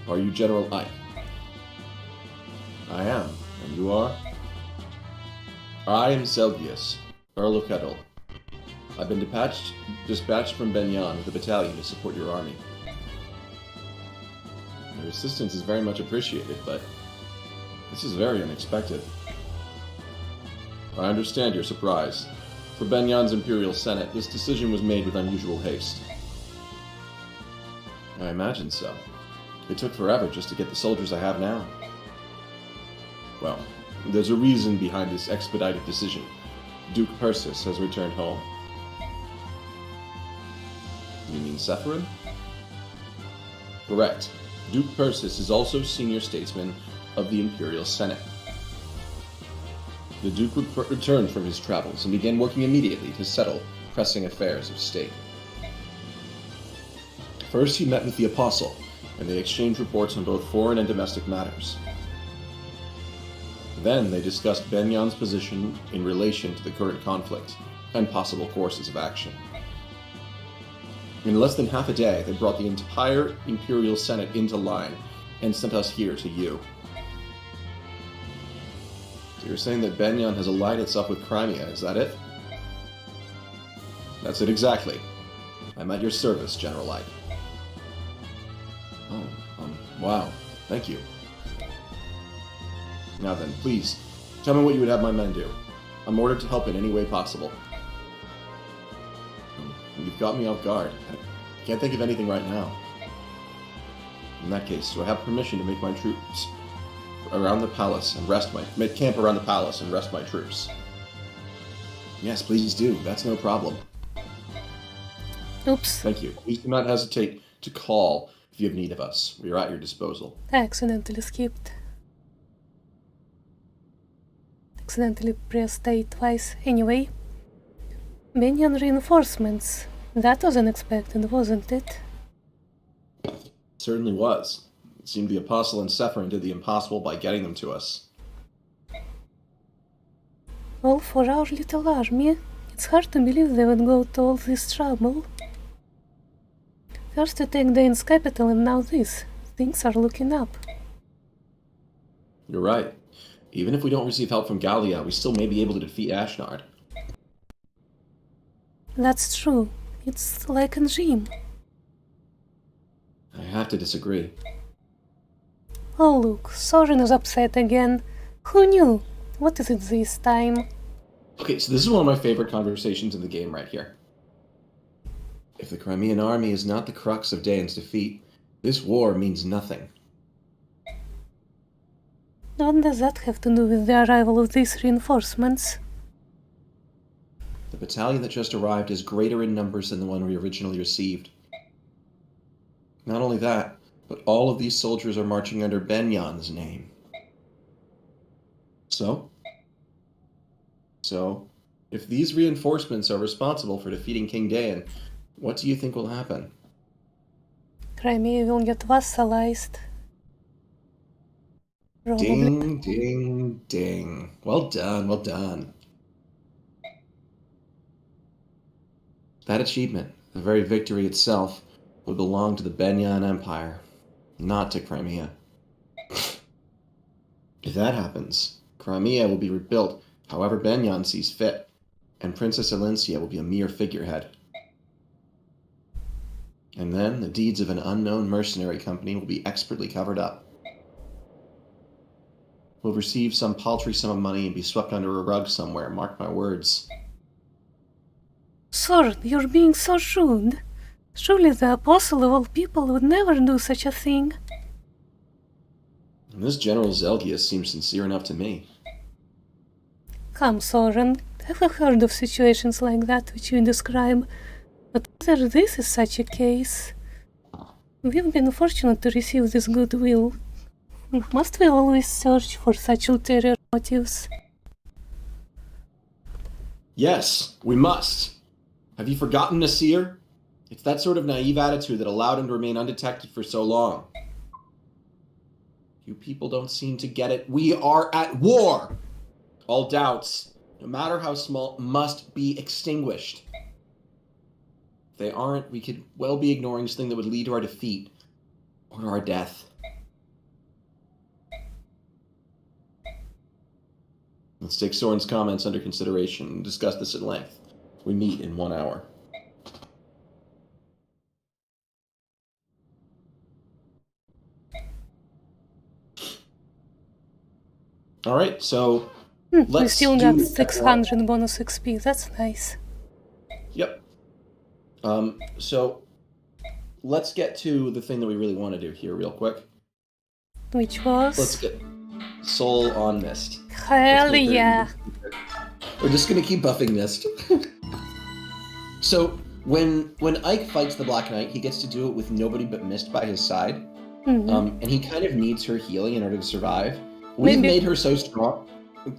Are you General Ike? I am. And you are? I am Zelgius, Earl of Kettle. I've been dispatched from Benyon with a battalion to support your army. Your assistance is very much appreciated, but this is very unexpected. I understand your surprise. For Benyon's Imperial Senate, this decision was made with unusual haste. I imagine so. It took forever just to get the soldiers I have now. Well, there's a reason behind this expedited decision. Duke Persis has returned home. You mean Sephirin? Correct. Duke Persis is also senior statesman of the Imperial Senate. The Duke returned from his travels and began working immediately to settle pressing affairs of state. First, he met with the Apostle, and they exchanged reports on both foreign and domestic matters. Then they discussed Benyon's position in relation to the current conflict and possible courses of action. In less than half a day, they brought the entire Imperial Senate into line and sent us here to you. So you're saying that Benyon has allied itself with Crimea, is that it? That's it exactly. I'm at your service, General Ike. Oh, wow. Thank you. Now then, please, tell me what you would have my men do. I'm ordered to help in any way possible. You've got me off guard. I can't think of anything right now. In that case, do I have permission to make my troops around the palace and make camp around the palace and rest my troops? Yes, please do. That's no problem. Oops. Thank you. Please do not hesitate to call if you have need of us. We are at your disposal. I accidentally skipped. Accidentally pressed A twice. Anyway. Benyon reinforcements. That was unexpected, wasn't it? It certainly was. It seemed the Apostle and Sephirin did the impossible by getting them to us. All for our little army. It's hard to believe they would go to all this trouble. First to take Dane's capital and now this. Things are looking up. You're right. Even if we don't receive help from Gallia, we still may be able to defeat Ashnard. That's true. It's like a dream. I have to disagree. Oh look, Sorin is upset again. Who knew? What is it this time? Okay, so this is one of my favorite conversations in the game right here. If the Crimean army is not the crux of Daeon's defeat, this war means nothing. What does that have to do with the arrival of these reinforcements? The battalion that just arrived is greater in numbers than the one we originally received. Not only that, but all of these soldiers are marching under Benyan's name. So, if these reinforcements are responsible for defeating King Dayan, what do you think will happen? Crimea will get vassalized. Probably. Ding, ding, ding. Well done, well done. That achievement, the very victory itself, would belong to the Benyan Empire, not to Crimea. If that happens, Crimea will be rebuilt however Benyan sees fit, and Princess Alencia will be a mere figurehead. And then the deeds of an unknown mercenary company will be expertly covered up. We'll receive some paltry sum of money and be swept under a rug somewhere, mark my words. Sir, you're being so rude. Surely the apostle of all people would never do such a thing. And this General Zelgius seems sincere enough to me. Come, Soren, I've heard of situations like that which you describe, but whether this is such a case... We've been fortunate to receive this goodwill. Must we always search for such ulterior motives? Yes, we must. Have you forgotten Nasir? It's that sort of naive attitude that allowed him to remain undetected for so long. You people don't seem to get it. We are at war! All doubts, no matter how small, must be extinguished. If they aren't, we could well be ignoring something that would lead to our defeat, or to our death. Let's take Soren's comments under consideration and discuss this at length. We meet in 1 hour. Alright, so We let's still do got 600 bonus XP, that's nice. Yep. So let's get to the thing that we really want to do here real quick. Which was? Let's get Soul on Mist. Hell yeah! We're just gonna keep buffing Mist. So when Ike fights the Black Knight, he gets to do it with nobody but Mist by his side. And he kind of needs her healing in order to survive. We've made her so strong.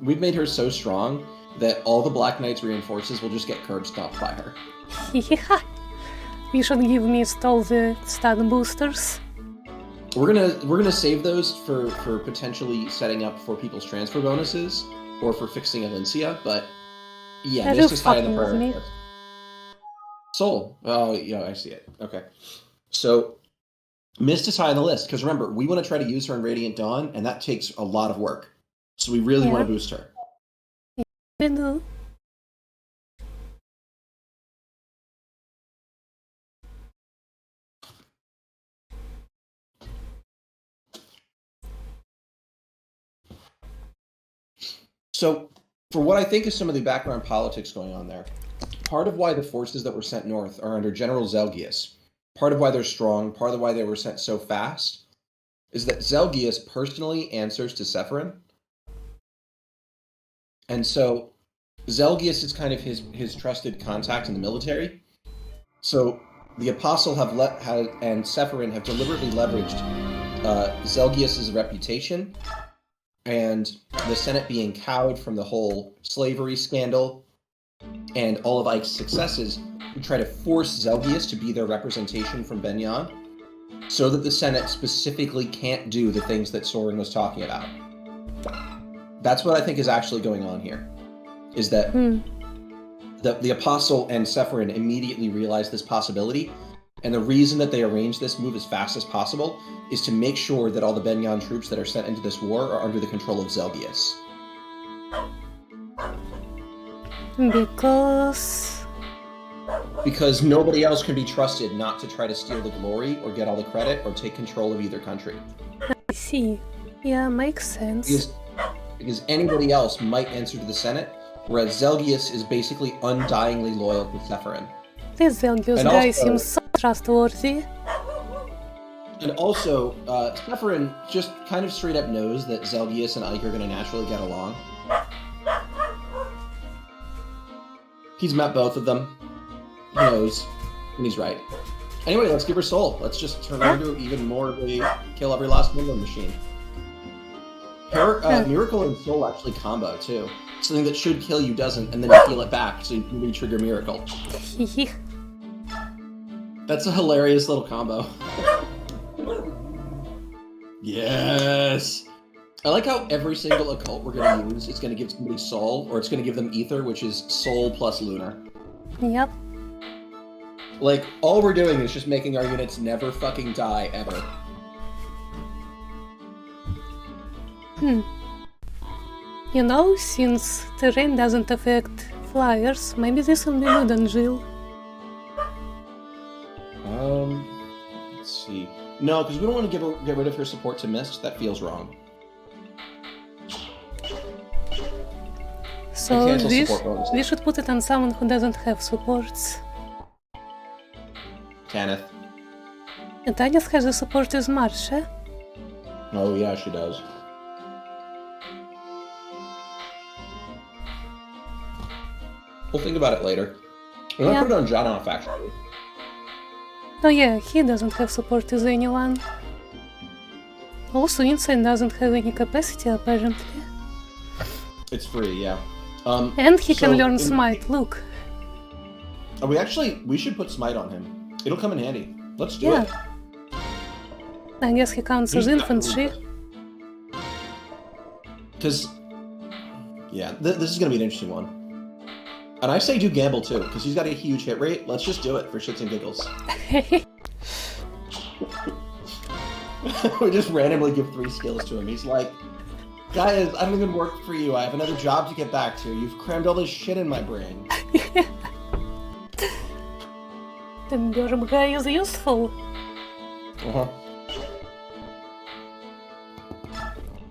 We've made her so strong that all the Black Knight's reinforces will just get curb stomped by her. Yeah. You should give me all the stat boosters. We're gonna save those for potentially setting up for people's transfer bonuses or for fixing Alencia, but yeah, this is high on the priority list. Soul. Oh yeah, I see it. Okay. So Mist is high on the list, because remember, we want to try to use her in Radiant Dawn, and that takes a lot of work. So we really want to boost her. We do. So, for what I think is some of the background politics going on there, part of why the forces that were sent north are under General Zelgius, part of why they're strong, part of why they were sent so fast, is that Zelgius personally answers to Sephirin. And so, Zelgius is kind of his trusted contact in the military. So, the Apostle and Sephirin have deliberately leveraged Zelgius's reputation and the Senate being cowed from the whole slavery scandal and all of Ike's successes to try to force Zelgius to be their representation from Benyan so that the Senate specifically can't do the things that Soren was talking about. That's what I think is actually going on here, is that the Apostle and Sephirin immediately realized this possibility, and the reason that they arranged this move as fast as possible is to make sure that all the Benyan troops that are sent into this war are under the control of Zelgius. Because nobody else can be trusted not to try to steal the glory or get all the credit or take control of either country. I see. Yeah, makes sense. Because anybody else might answer to the Senate, whereas Zelgius is basically undyingly loyal to Sephirin. This Zelgius guy seems so trustworthy. And also, Sephirin just kind of straight up knows that Zelgius and Ike are going to naturally get along. He's met both of them. He knows, and he's right. Anyway, let's give her soul. Let's just turn her into even more of a kill every last Emblem machine. Miracle and soul actually combo too. Something that should kill you doesn't, and then you heal it back so you can re-trigger Miracle. That's a hilarious little combo. Yes! I like how every single occult we're going to use is going to give somebody soul, or it's going to give them ether, which is soul plus lunar. Yep. Like, all we're doing is just making our units never fucking die, ever. You know, since terrain doesn't affect flyers, maybe this will be good on Jill. Let's see. No, because we don't want to get rid of her support to Mist. That feels wrong. So we should put it on someone who doesn't have supports. Tanith. And Tanith has a support as Marsha. Oh yeah, she does. We'll think about it later. We're gonna put it on John off, actually. Oh yeah, he doesn't have support as anyone. Also, Insane doesn't have any capacity, apparently. It's free, yeah. And he can learn Smite, look. We should put Smite on him. It'll come in handy. Let's do it. I guess he counts as infantry. Because, yeah, this is going to be an interesting one. And I say do Gamble too, because he's got a huge hit rate. Let's just do it for shits and giggles. We just randomly give 3 skills to him. He's like, guys, I don't even work for you. I have another job to get back to. You've crammed all this shit in my brain. The Burb guy is useful. Uh-huh.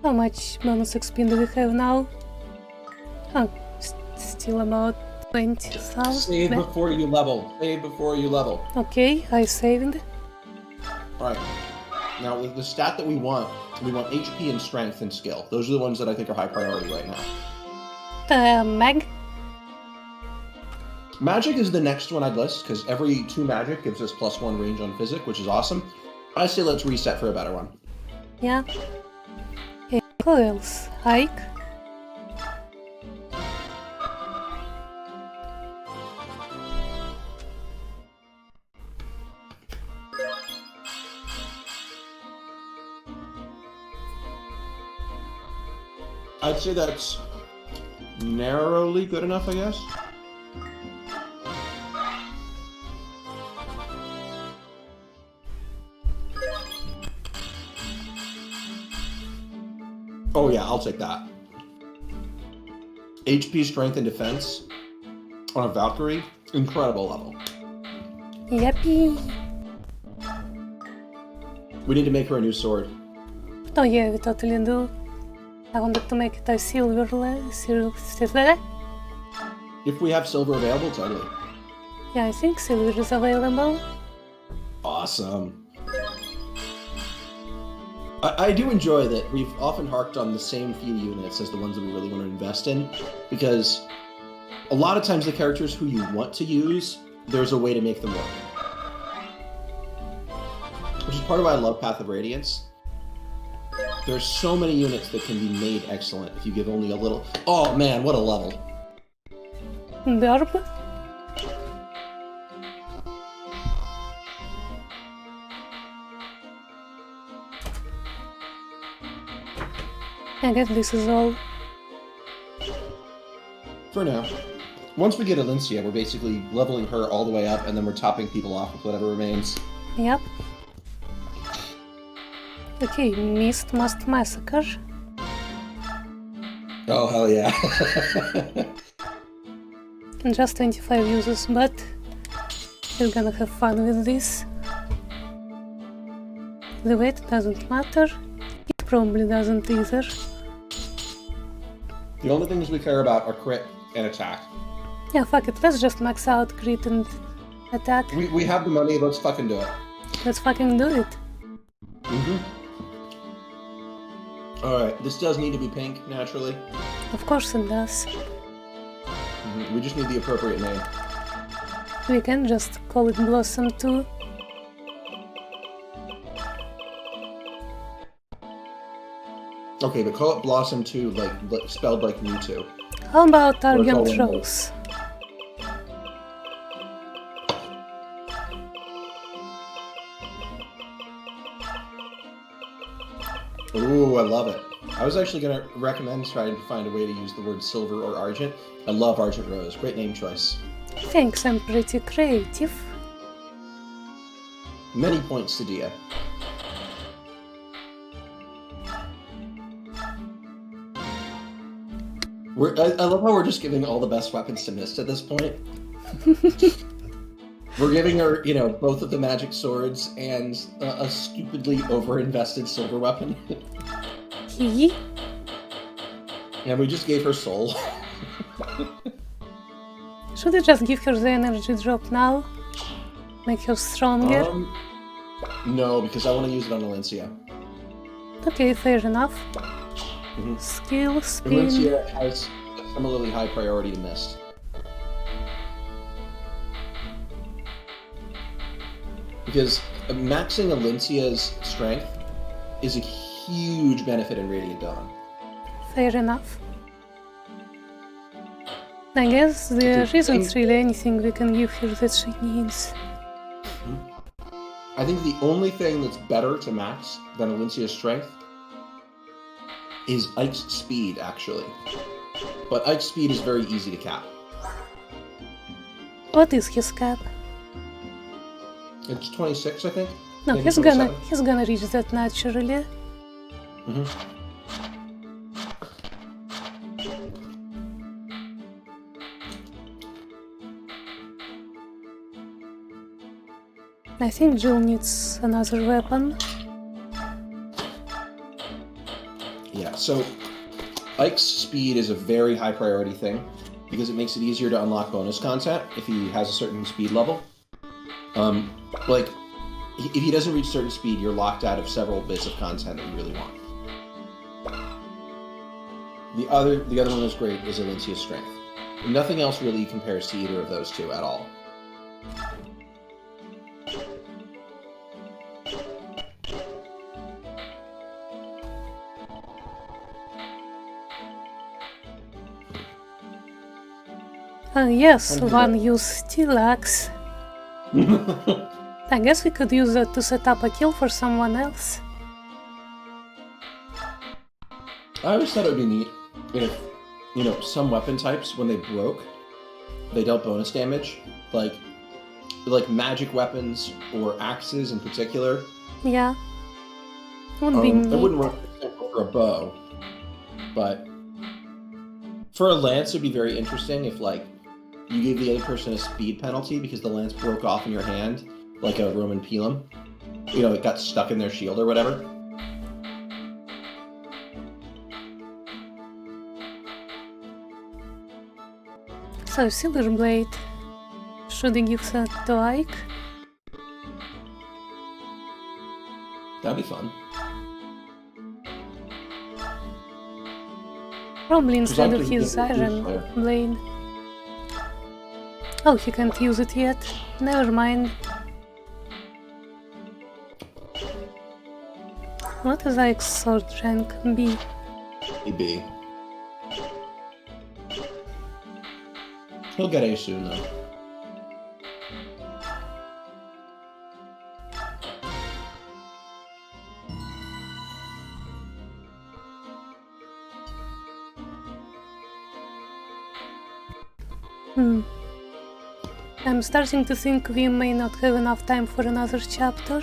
How much bonus XP do we have now? Oh, still about 20,000. Save before you level. Save before you level. Okay, I saved. Alright. Now, the stat that we want HP and strength and skill. Those are the ones that I think are high priority right now. Mag? Magic is the next one I'd list, because every 2 magic gives us +1 range on physic, which is awesome. I say let's reset for a better one. Yeah. Okay, who else? Ike? I'd say that's narrowly good enough, I guess. Oh yeah, I'll take that. HP, strength, and defense on a Valkyrie, incredible level. Yuppie. We need to make her a new sword. Oh yeah, we totally do. I wanted to make it a silver. If we have silver available, totally. Yeah, I think silver is available. Awesome. I do enjoy that we've often harked on the same few units as the ones that we really want to invest in, because a lot of times the characters who you want to use, there's a way to make them work. Which is part of why I love Path of Radiance. There's so many units that can be made excellent if you give only a little... Oh man, what a level. Burb? I guess this is all. For now. Once we get Alincia, we're basically leveling her all the way up, and then we're topping people off with whatever remains. Yep. Okay, Mist must massacre. Oh, hell yeah. Just 25 users, but we're gonna have fun with this. The weight doesn't matter. It probably doesn't either. The only things we care about are crit and attack. Yeah, fuck it, let's just max out crit and attack. We have the money, let's fucking do it. Let's fucking do it. Alright, this does need to be pink, naturally. Of course it does. We just need the appropriate name. We can just call it Blossom 2. Okay, but call it Blossom 2, like spelled like Mewtwo. How about Argent Or call it Rose? Ooh, I love it. I was actually going to recommend trying to find a way to use the word silver or argent. I love Argent Rose. Great name choice. Thanks, I'm pretty creative. Many points to Dia. I love how we're just giving all the best weapons to Mist at this point. We're giving her, you know, both of the magic swords and a stupidly over-invested silver weapon. He? And we just gave her soul. Should we just give her the energy drop now? Make her stronger? No, because I want to use it on Alencia. Okay, fair enough. Skill, spin... Alencia has a similarly high priority to Mist. Because maxing Alencia's strength is a huge benefit in Radiant Dawn. Fair enough. I guess there isn't really anything we can give her that she needs. I think the only thing that's better to max than Alencia's strength is Ike's speed, actually. But Ike's speed is very easy to cap. What is his cap? It's 26, I think. No, Maybe he's 27. gonna reach that naturally. I think Jill needs another weapon. Yeah, so Ike's speed is a very high priority thing because it makes it easier to unlock bonus content if he has a certain speed level. Like, if he doesn't reach certain speed, you're locked out of several bits of content that you really want. The other one that's great is Alencia's strength. Nothing else really compares to either of those two at all. Yes, one use Steel Axe. I guess we could use that to set up a kill for someone else. I always thought it would be neat if, you know, some weapon types, when they broke, they dealt bonus damage. Like magic weapons or axes in particular. Yeah. Would be neat. I wouldn't work for a bow, but for a lance, it'd be very interesting if, like, you gave the other person a speed penalty because the lance broke off in your hand, like a Roman pilum. You know, it got stuck in their shield or whatever. So, Silver Blade. Should we give that to Ike? That'd be fun. Probably instead of Because I his think he can Iron use fire. Blade. Oh, he can't use it yet. Never mind. What is Ike's sword rank? B. Maybe. He'll get A soon, though. I'm starting to think we may not have enough time for another chapter.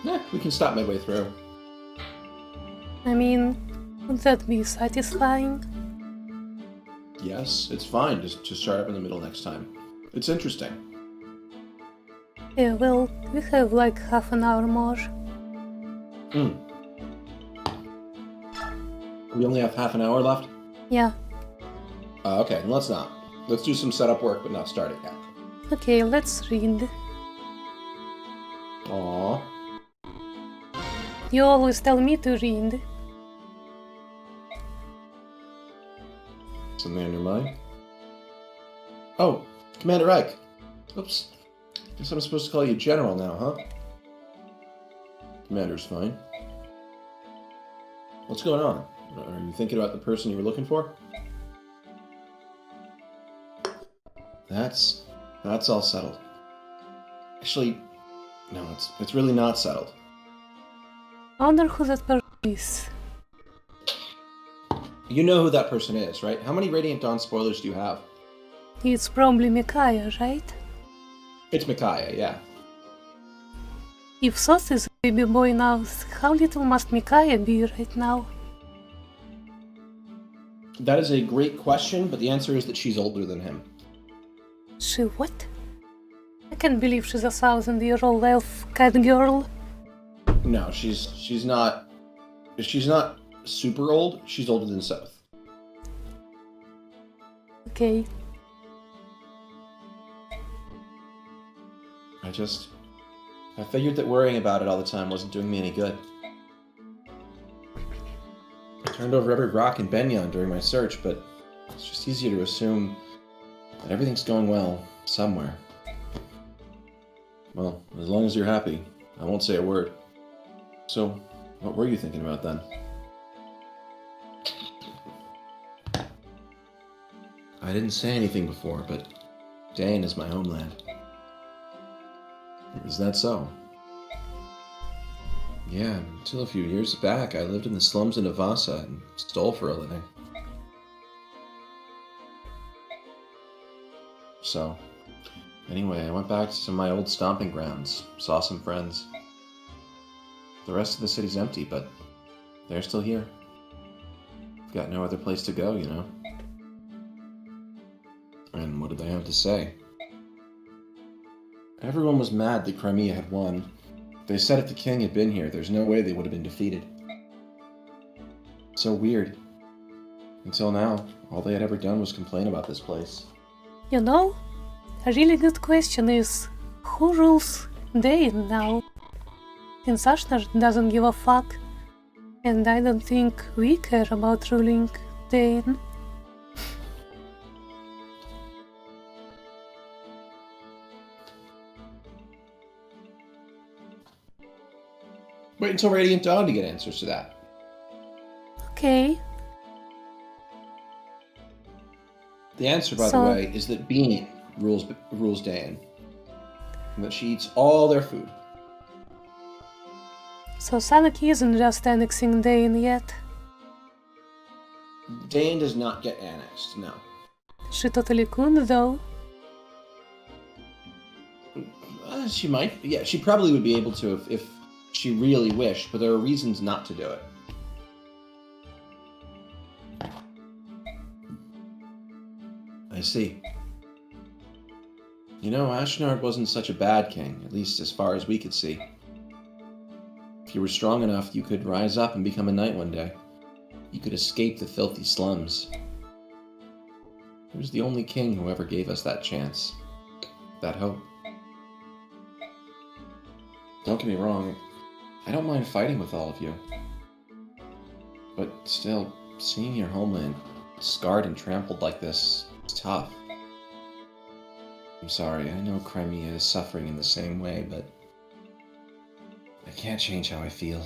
Yeah, we can stop midway through. I mean, would that be satisfying? Yes, it's fine to start up in the middle next time. It's interesting. Yeah, well, we have like half an hour more. We only have half an hour left? Yeah. Okay, let's not. Let's do some setup work, but not start it yet. Okay, let's read. Aww. You always tell me to read. Something on your mind? Oh, Commander Ike. Oops. Guess I'm supposed to call you General now, huh? Commander's fine. What's going on? Are you thinking about the person you were looking for? That's all settled. Actually, no, it's really not settled. I wonder who that person is. You know who that person is, right? How many Radiant Dawn spoilers do you have? It's probably Micaiah, right? It's Micaiah, yeah. If Sos is a baby boy now, how little must Micaiah be right now? That is a great question, but the answer is that she's older than him. She what? I can't believe she's a 1,000-year-old elf cat girl. No, she's not super old. She's older than Seth. Okay. I figured that worrying about it all the time wasn't doing me any good. I turned over every rock in Benyon during my search, but it's just easier to assume that everything's going well somewhere. Well, as long as you're happy, I won't say a word. So, what were you thinking about then? I didn't say anything before, but Dane is my homeland. Is that so? Yeah, until a few years back, I lived in the slums of Navasa and stole for a living. So, anyway, I went back to some of my old stomping grounds, saw some friends. The rest of the city's empty, but they're still here. I've got no other place to go, you know. And what did they have to say? Everyone was mad that Crimea had won. They said if the king had been here, there's no way they would have been defeated. So weird. Until now, all they had ever done was complain about this place. You know, a really good question is, who rules Dane now? Since Ashnar doesn't give a fuck, and I don't think we care about ruling Dane. Wait until Radiant Dawn to get answers to that. Okay. The answer, by the way, is that Bean rules Dane. And that she eats all their food. So Sanaki isn't just annexing Dane yet. Dane does not get annexed, no. She totally could, though. She might. Yeah, she probably would be able to if she really wished, but there are reasons not to do it. I see. You know, Ashnard wasn't such a bad king, at least as far as we could see. If you were strong enough, you could rise up and become a knight one day. You could escape the filthy slums. He was the only king who ever gave us that chance. That hope. Don't get me wrong, I don't mind fighting with all of you. But still, seeing your homeland scarred and trampled like this is tough. I'm sorry, I know Crimea is suffering in the same way, but I can't change how I feel.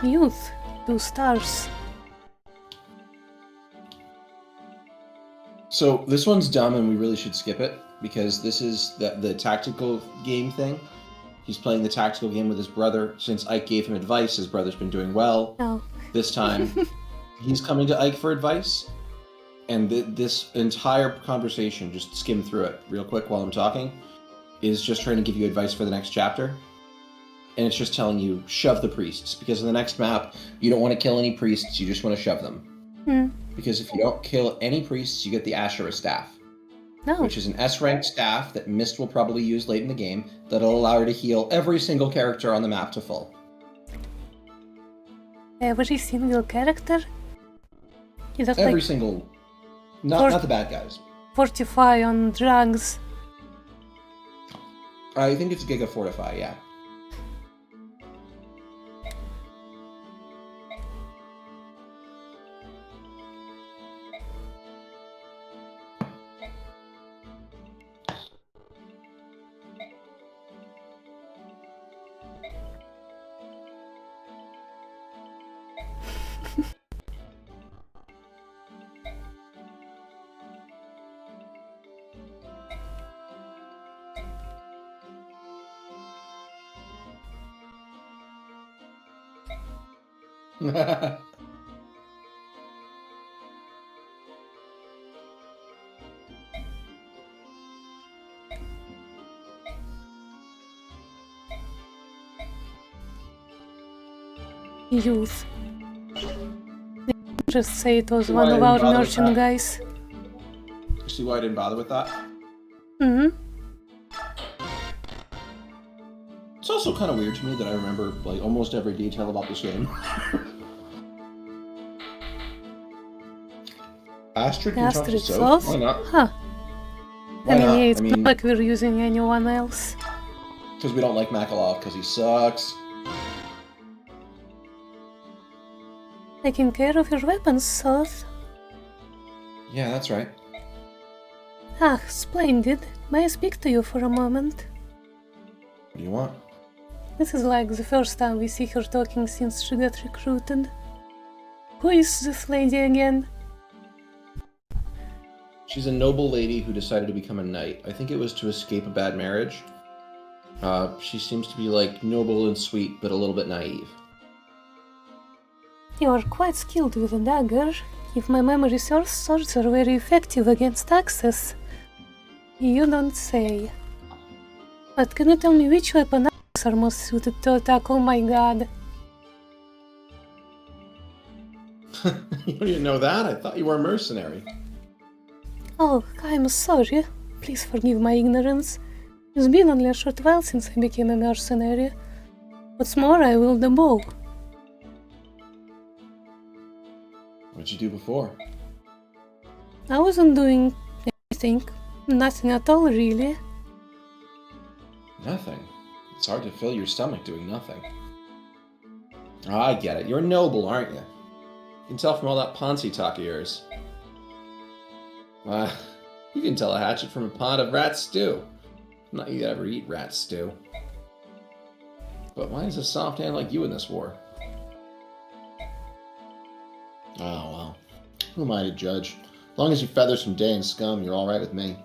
Youth, 2 stars. So this one's dumb and we really should skip it, because this is the tactical game thing. He's playing the tactical game with his brother. Since Ike gave him advice, his brother's been doing well. Oh. This time, he's coming to Ike for advice. And this entire conversation, just skim through it real quick while I'm talking, is just trying to give you advice for the next chapter. And it's just telling you, shove the priests. Because in the next map, you don't want to kill any priests, you just want to shove them. Because if you don't kill any priests, you get the Asherah staff. No. Which is an S-rank staff that Mist will probably use late in the game that'll allow her to heal every single character on the map to full. Every single character? Is that Every like single... Not the bad guys. Fortify on drugs? I think it's Giga Fortify, yeah. Youth. Just say it was Why one I of didn't our bother with merchant that? guys. See why I didn't bother with that? Mm-hmm. It's also kind of weird to me that I remember like almost every detail about this game. Astrid can talk to Astrid Soph? Soth? Why not? Huh. Why I mean, not? yeah, it's I not mean, like we're using anyone else. because we don't like Makalov because he sucks. Taking care of your weapons, Soth. Yeah, that's right. Ah, splendid. May I speak to you for a moment? What do you want? This is like the first time we see her talking since she got recruited. Who is this lady again? She's a noble lady who decided to become a knight. I think it was to escape a bad marriage. She seems to be like noble and sweet, but a little bit naive. You are quite skilled with a dagger. If my memory serves, swords are very effective against axes. You don't say. But can you tell me which weapon axes are most suited to attack? Oh my god. You didn't know that? I thought you were a mercenary. Oh, I'm sorry. Please forgive my ignorance. It's been only a short while since I became a mercenary. What's more, I wield a bow. What'd you do before? I wasn't doing anything. Nothing at all, really. Nothing. It's hard to fill your stomach doing nothing. Oh, I get it. You're noble, aren't you? You can tell from all that Ponzi talk of yours. You can tell a hatchet from a pot of rat stew. Not you ever eat rat stew. But why is a soft hand like you in this war? Oh, well. Who am I to judge? As long as you feather some day and scum, you're alright with me.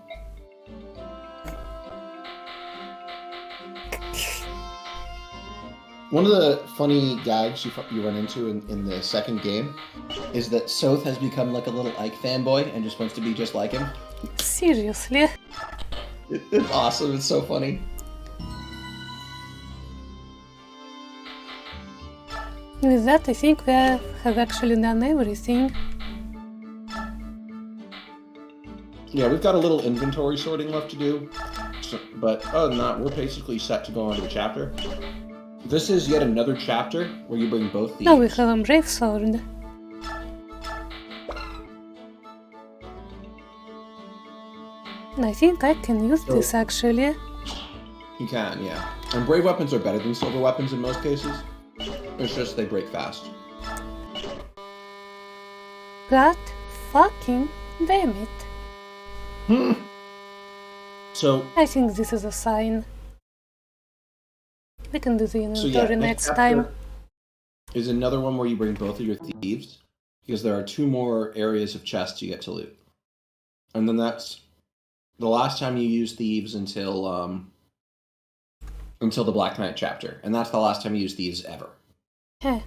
One of the funny gags you run into in the second game is that Soth has become like a little Ike fanboy and just wants to be just like him. Seriously? It's awesome. It's so funny. With that, I think we have actually done everything. Yeah, we've got a little inventory sorting left to do. But other than that, we're basically set to go on to the chapter. This is yet another chapter where you bring both thieves. Now we have a brave sword. I think I can use this actually. You can, yeah. And brave weapons are better than silver weapons in most cases. It's just they break fast. God fucking damn it. So I think this is a sign. We can do the inventory next time. Is another one where you bring both of your thieves, because there are 2 more areas of chests you get to loot. And then that's the last time you use thieves until the Black Knight chapter. And that's the last time you use thieves ever. Heh.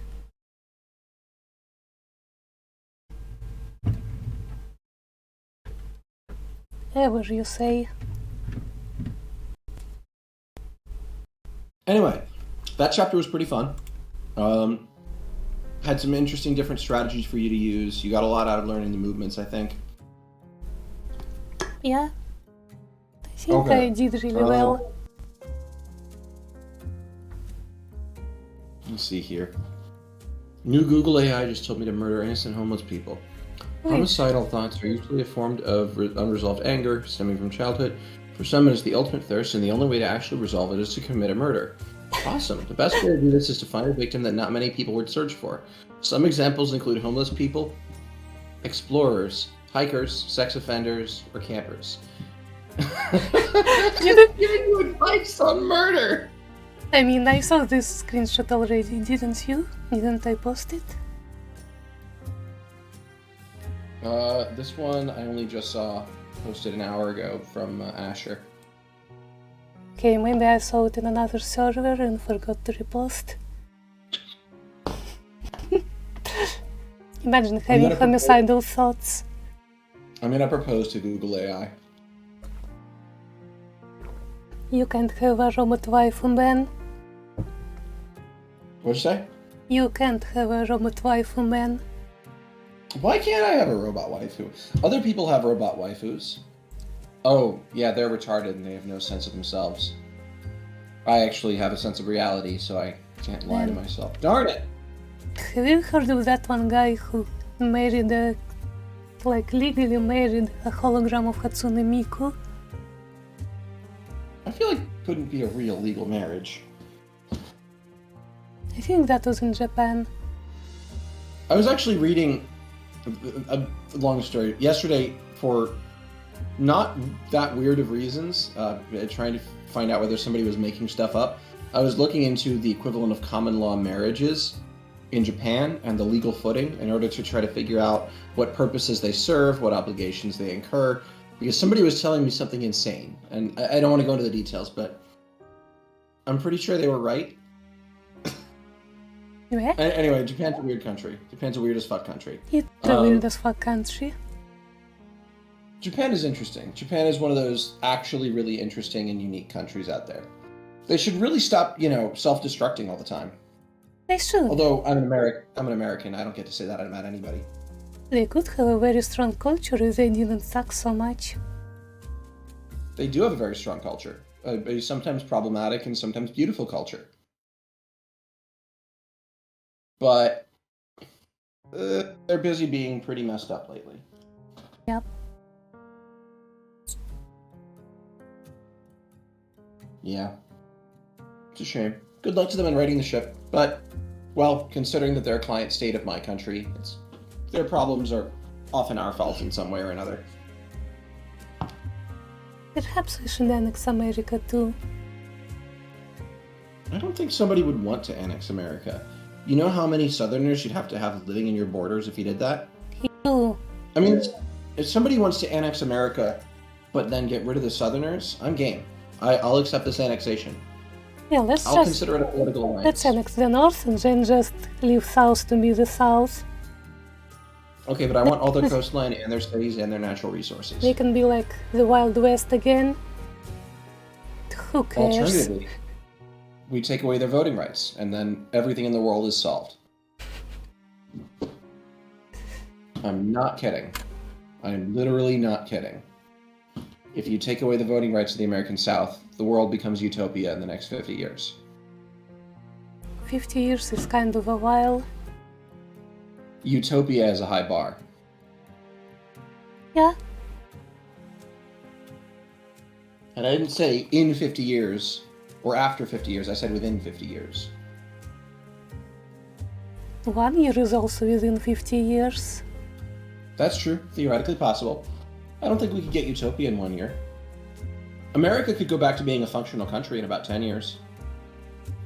Ever, you say? Anyway, that chapter was pretty fun. Had some interesting different strategies for you to use. You got a lot out of learning the movements, I think. Yeah. I think I did really well. Let's see here. New Google AI just told me to murder innocent homeless people. Homicidal thoughts are usually a form of unresolved anger stemming from childhood. For some, it is the ultimate thirst, and the only way to actually resolve it is to commit a murder. Awesome. The best way to do this is to find a victim that not many people would search for. Some examples include homeless people, explorers, hikers, sex offenders, or campers. Just giving you advice on murder! I mean, I saw this screenshot already, didn't you? Didn't I post it? This one I only just saw posted an hour ago from Asher. Okay, maybe I saw it in another server and forgot to repost. Imagine having homicidal thoughts. I'm gonna propose to Google AI. You can't have a robot waifu, man. What'd you say? You can't have a robot waifu, man. Why can't I have a robot waifu? Other people have robot waifus. Oh, yeah, they're retarded and they have no sense of themselves. I actually have a sense of reality, so I can't lie to myself. Darn it! Have you heard of that one guy who married legally married a hologram of Hatsune Miku? I feel like it couldn't be a real legal marriage. I think that was in Japan. I was actually reading a long story yesterday for not that weird of reasons, trying to find out whether somebody was making stuff up. I was looking into the equivalent of common law marriages in Japan and the legal footing in order to try to figure out what purposes they serve, what obligations they incur, because somebody was telling me something insane, and I don't want to go into the details, but I'm pretty sure they were right. Yeah? Anyway, Japan's a weird country. Japan's a weird as fuck country. It's a weird as fuck country. Japan is interesting. Japan is one of those actually really interesting and unique countries out there. They should really stop, self-destructing all the time. They should. Although I'm an American. I don't get to say that about anybody. They could have a very strong culture if they didn't suck so much. They do have a very strong culture. A sometimes problematic and sometimes beautiful culture. But they're busy being pretty messed up lately. Yep. Yeah. It's a shame. Good luck to them in righting the ship. But, well, considering that they're a client state of my country, their problems are often our fault in some way or another. Perhaps we should annex America too. I don't think somebody would want to annex America. You know how many Southerners you'd have to have living in your borders if you did that? Ew. I mean, if somebody wants to annex America, but then get rid of the Southerners, I'm game. I'll accept this annexation. Yeah, I'll consider it a political alliance. Let's annex the North and then just leave South to be the South. Okay, but I want all their coastline and their cities and their natural resources. They can be like the Wild West again. Who cares? Alternatively, we take away their voting rights, and then everything in the world is solved. I'm not kidding. I'm literally not kidding. If you take away the voting rights of the American South, the world becomes utopia in the next 50 years. 50 years is kind of a while. Utopia is a high bar. Yeah. And I didn't say in 50 years or after 50 years, I said within 50 years. 1 year is also within 50 years. That's true, theoretically possible. I don't think we could get utopia in 1 year. America could go back to being a functional country in about 10 years.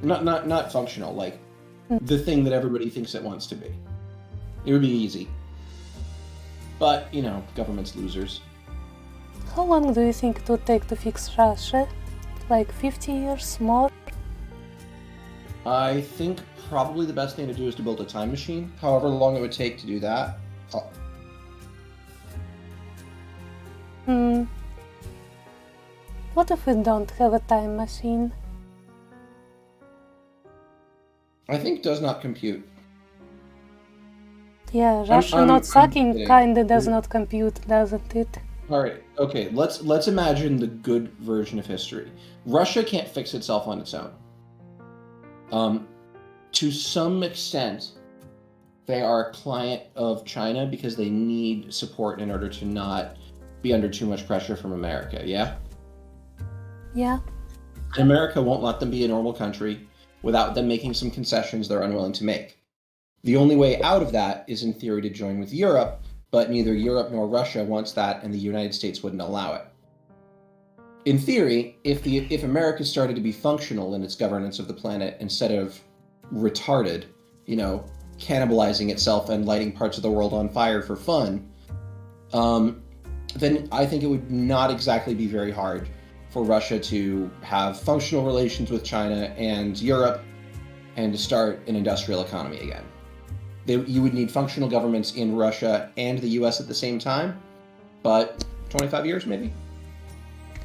Not functional, like the thing that everybody thinks it wants to be. It would be easy. But, government's losers. How long do you think it would take to fix Russia? Like 50 years more? I think probably the best thing to do is to build a time machine. However long it would take to do that. What if we don't have a time machine? I think does not compute. Yeah, Russia not sucking kinda does not compute, doesn't it? Alright, okay, let's imagine the good version of history. Russia can't fix itself on its own. To some extent, they are a client of China because they need support in order to not be under too much pressure from America, yeah? Yeah. And America won't let them be a normal country without them making some concessions they're unwilling to make. The only way out of that is, in theory, to join with Europe, but neither Europe nor Russia wants that, and the United States wouldn't allow it. In theory, if America started to be functional in its governance of the planet instead of retarded, cannibalizing itself and lighting parts of the world on fire for fun, then I think it would not exactly be very hard for Russia to have functional relations with China and Europe and to start an industrial economy again. You would need functional governments in Russia and the US at the same time, but 25 years maybe,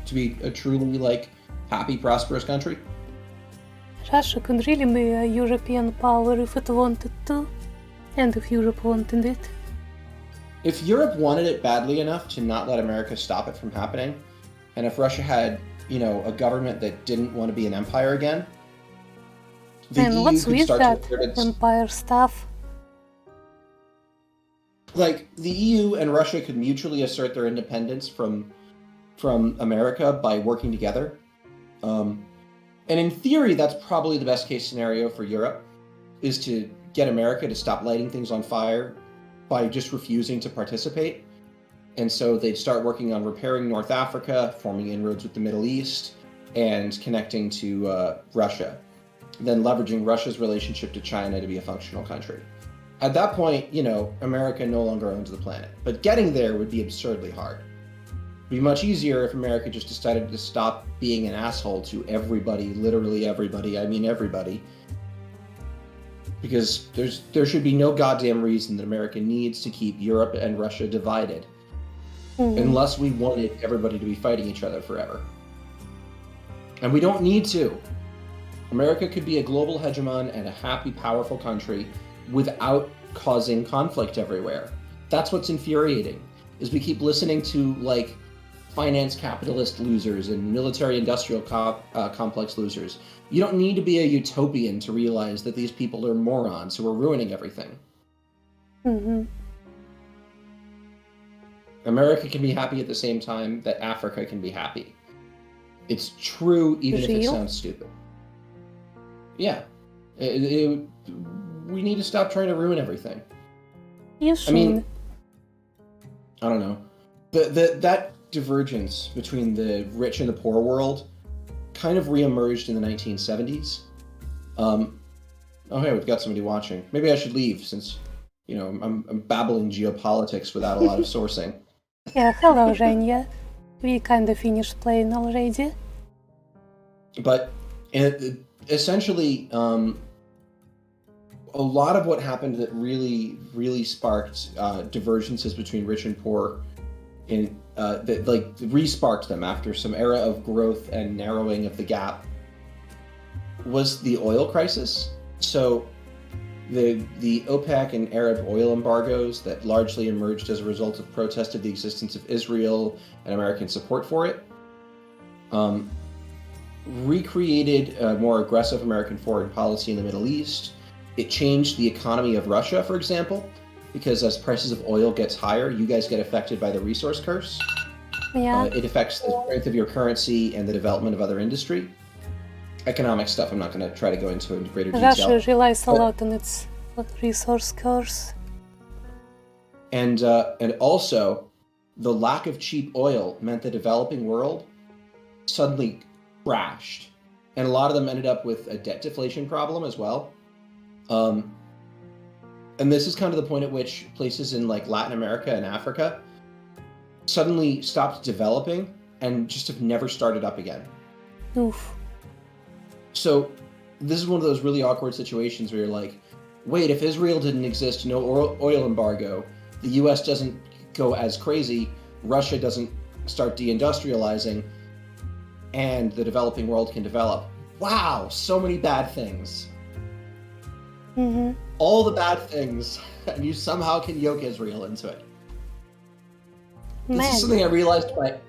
to be a truly happy, prosperous country. Russia could really be a European power if it wanted to, and if Europe wanted it. If Europe wanted it badly enough to not let America stop it from happening, and if Russia had, a government that didn't want to be an empire again, the And EU what's could with start that to assert its... empire stuff? The EU and Russia could mutually assert their independence from America by working together. And in theory, that's probably the best case scenario for Europe, is to get America to stop lighting things on fire by just refusing to participate. And so they'd start working on repairing North Africa, forming inroads with the Middle East, and connecting to Russia, then leveraging Russia's relationship to China to be a functional country. At that point, America no longer owns the planet. But getting there would be absurdly hard. It'd be much easier if America just decided to stop being an asshole to everybody, literally everybody, I mean everybody. Because there should be no goddamn reason that America needs to keep Europe and Russia divided, unless we wanted everybody to be fighting each other forever. And we don't need to. America could be a global hegemon and a happy, powerful country without causing conflict everywhere. That's what's infuriating, is we keep listening to finance capitalist losers and military industrial complex losers. You don't need to be a utopian to realize that these people are morons who are ruining everything. America can be happy at the same time that Africa can be happy. It's true even if it sounds stupid. Yeah. We need to stop trying to ruin everything. Yes. I mean, I don't know. That divergence between the rich and the poor world kind of reemerged in the 1970s. Oh, hey, we've got somebody watching. Maybe I should leave since, I'm babbling geopolitics without a lot of sourcing. Yeah, hello, Zhenya. We kind of finished playing already. But essentially, a lot of what happened that really, really sparked divergences between rich and poor, that re-sparked them after some era of growth and narrowing of the gap, was the oil crisis. So the OPEC and Arab oil embargoes that largely emerged as a result of protest of the existence of Israel and American support for it, recreated a more aggressive American foreign policy in the Middle East. It changed the economy of Russia, for example, because as prices of oil gets higher, you guys get affected by the resource curse. Yeah. It affects the strength of your currency and the development of other industry. Economic stuff I'm not going to try to go into in greater detail. Russia relies a lot on its resource curse. And also, the lack of cheap oil meant the developing world suddenly crashed. And a lot of them ended up with a debt deflation problem as well. And this is kind of the point at which places in Latin America and Africa suddenly stopped developing and just have never started up again. Oof. So this is one of those really awkward situations where you're like, wait, if Israel didn't exist, no oil embargo, the US doesn't go as crazy, Russia doesn't start deindustrializing, and the developing world can develop. Wow, so many bad things. All the bad things, and you somehow can yoke Israel into it. This is something I realized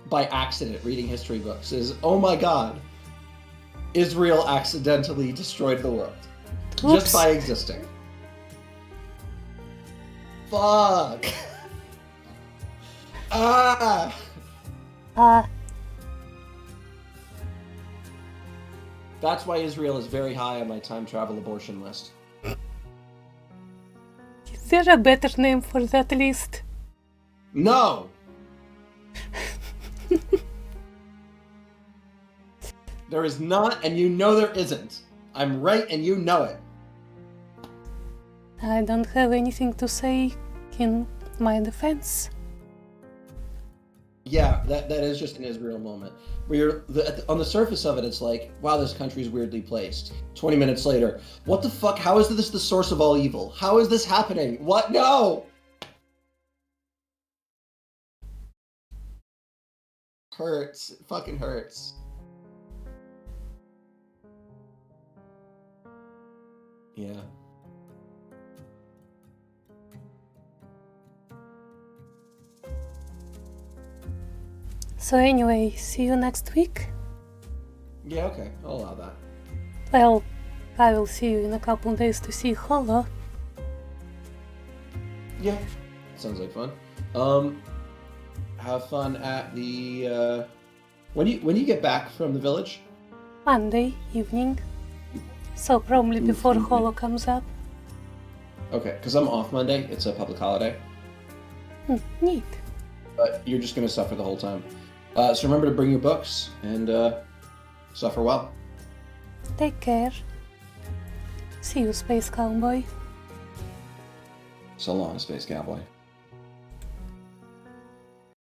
by accident reading history books, is, oh my god, Israel accidentally destroyed the world. Oops. Just by existing. Fuck. That's why Israel is very high on my time travel abortion list. Is there a better name for that list? No! There is not, and you know there isn't. I'm right, and you know it. I don't have anything to say in my defense. Yeah, that is just an Israel moment. Where on the surface of it, it's like, wow, this country's weirdly placed. 20 minutes later, what the fuck? How is this the source of all evil? How is this happening? What? No! Hurts. It fucking hurts. Yeah. So anyway, see you next week. Yeah, okay. I'll allow that. Well, I will see you in a couple days to see Holo. Yeah. Sounds like fun. Have fun at the, when you get back from the village? Monday evening. So probably before Holo comes up. Okay, because I'm off Monday. It's a public holiday. Neat. But you're just going to suffer the whole time. So remember to bring your books and suffer well. Take care. See you, Space Cowboy. So long, Space Cowboy.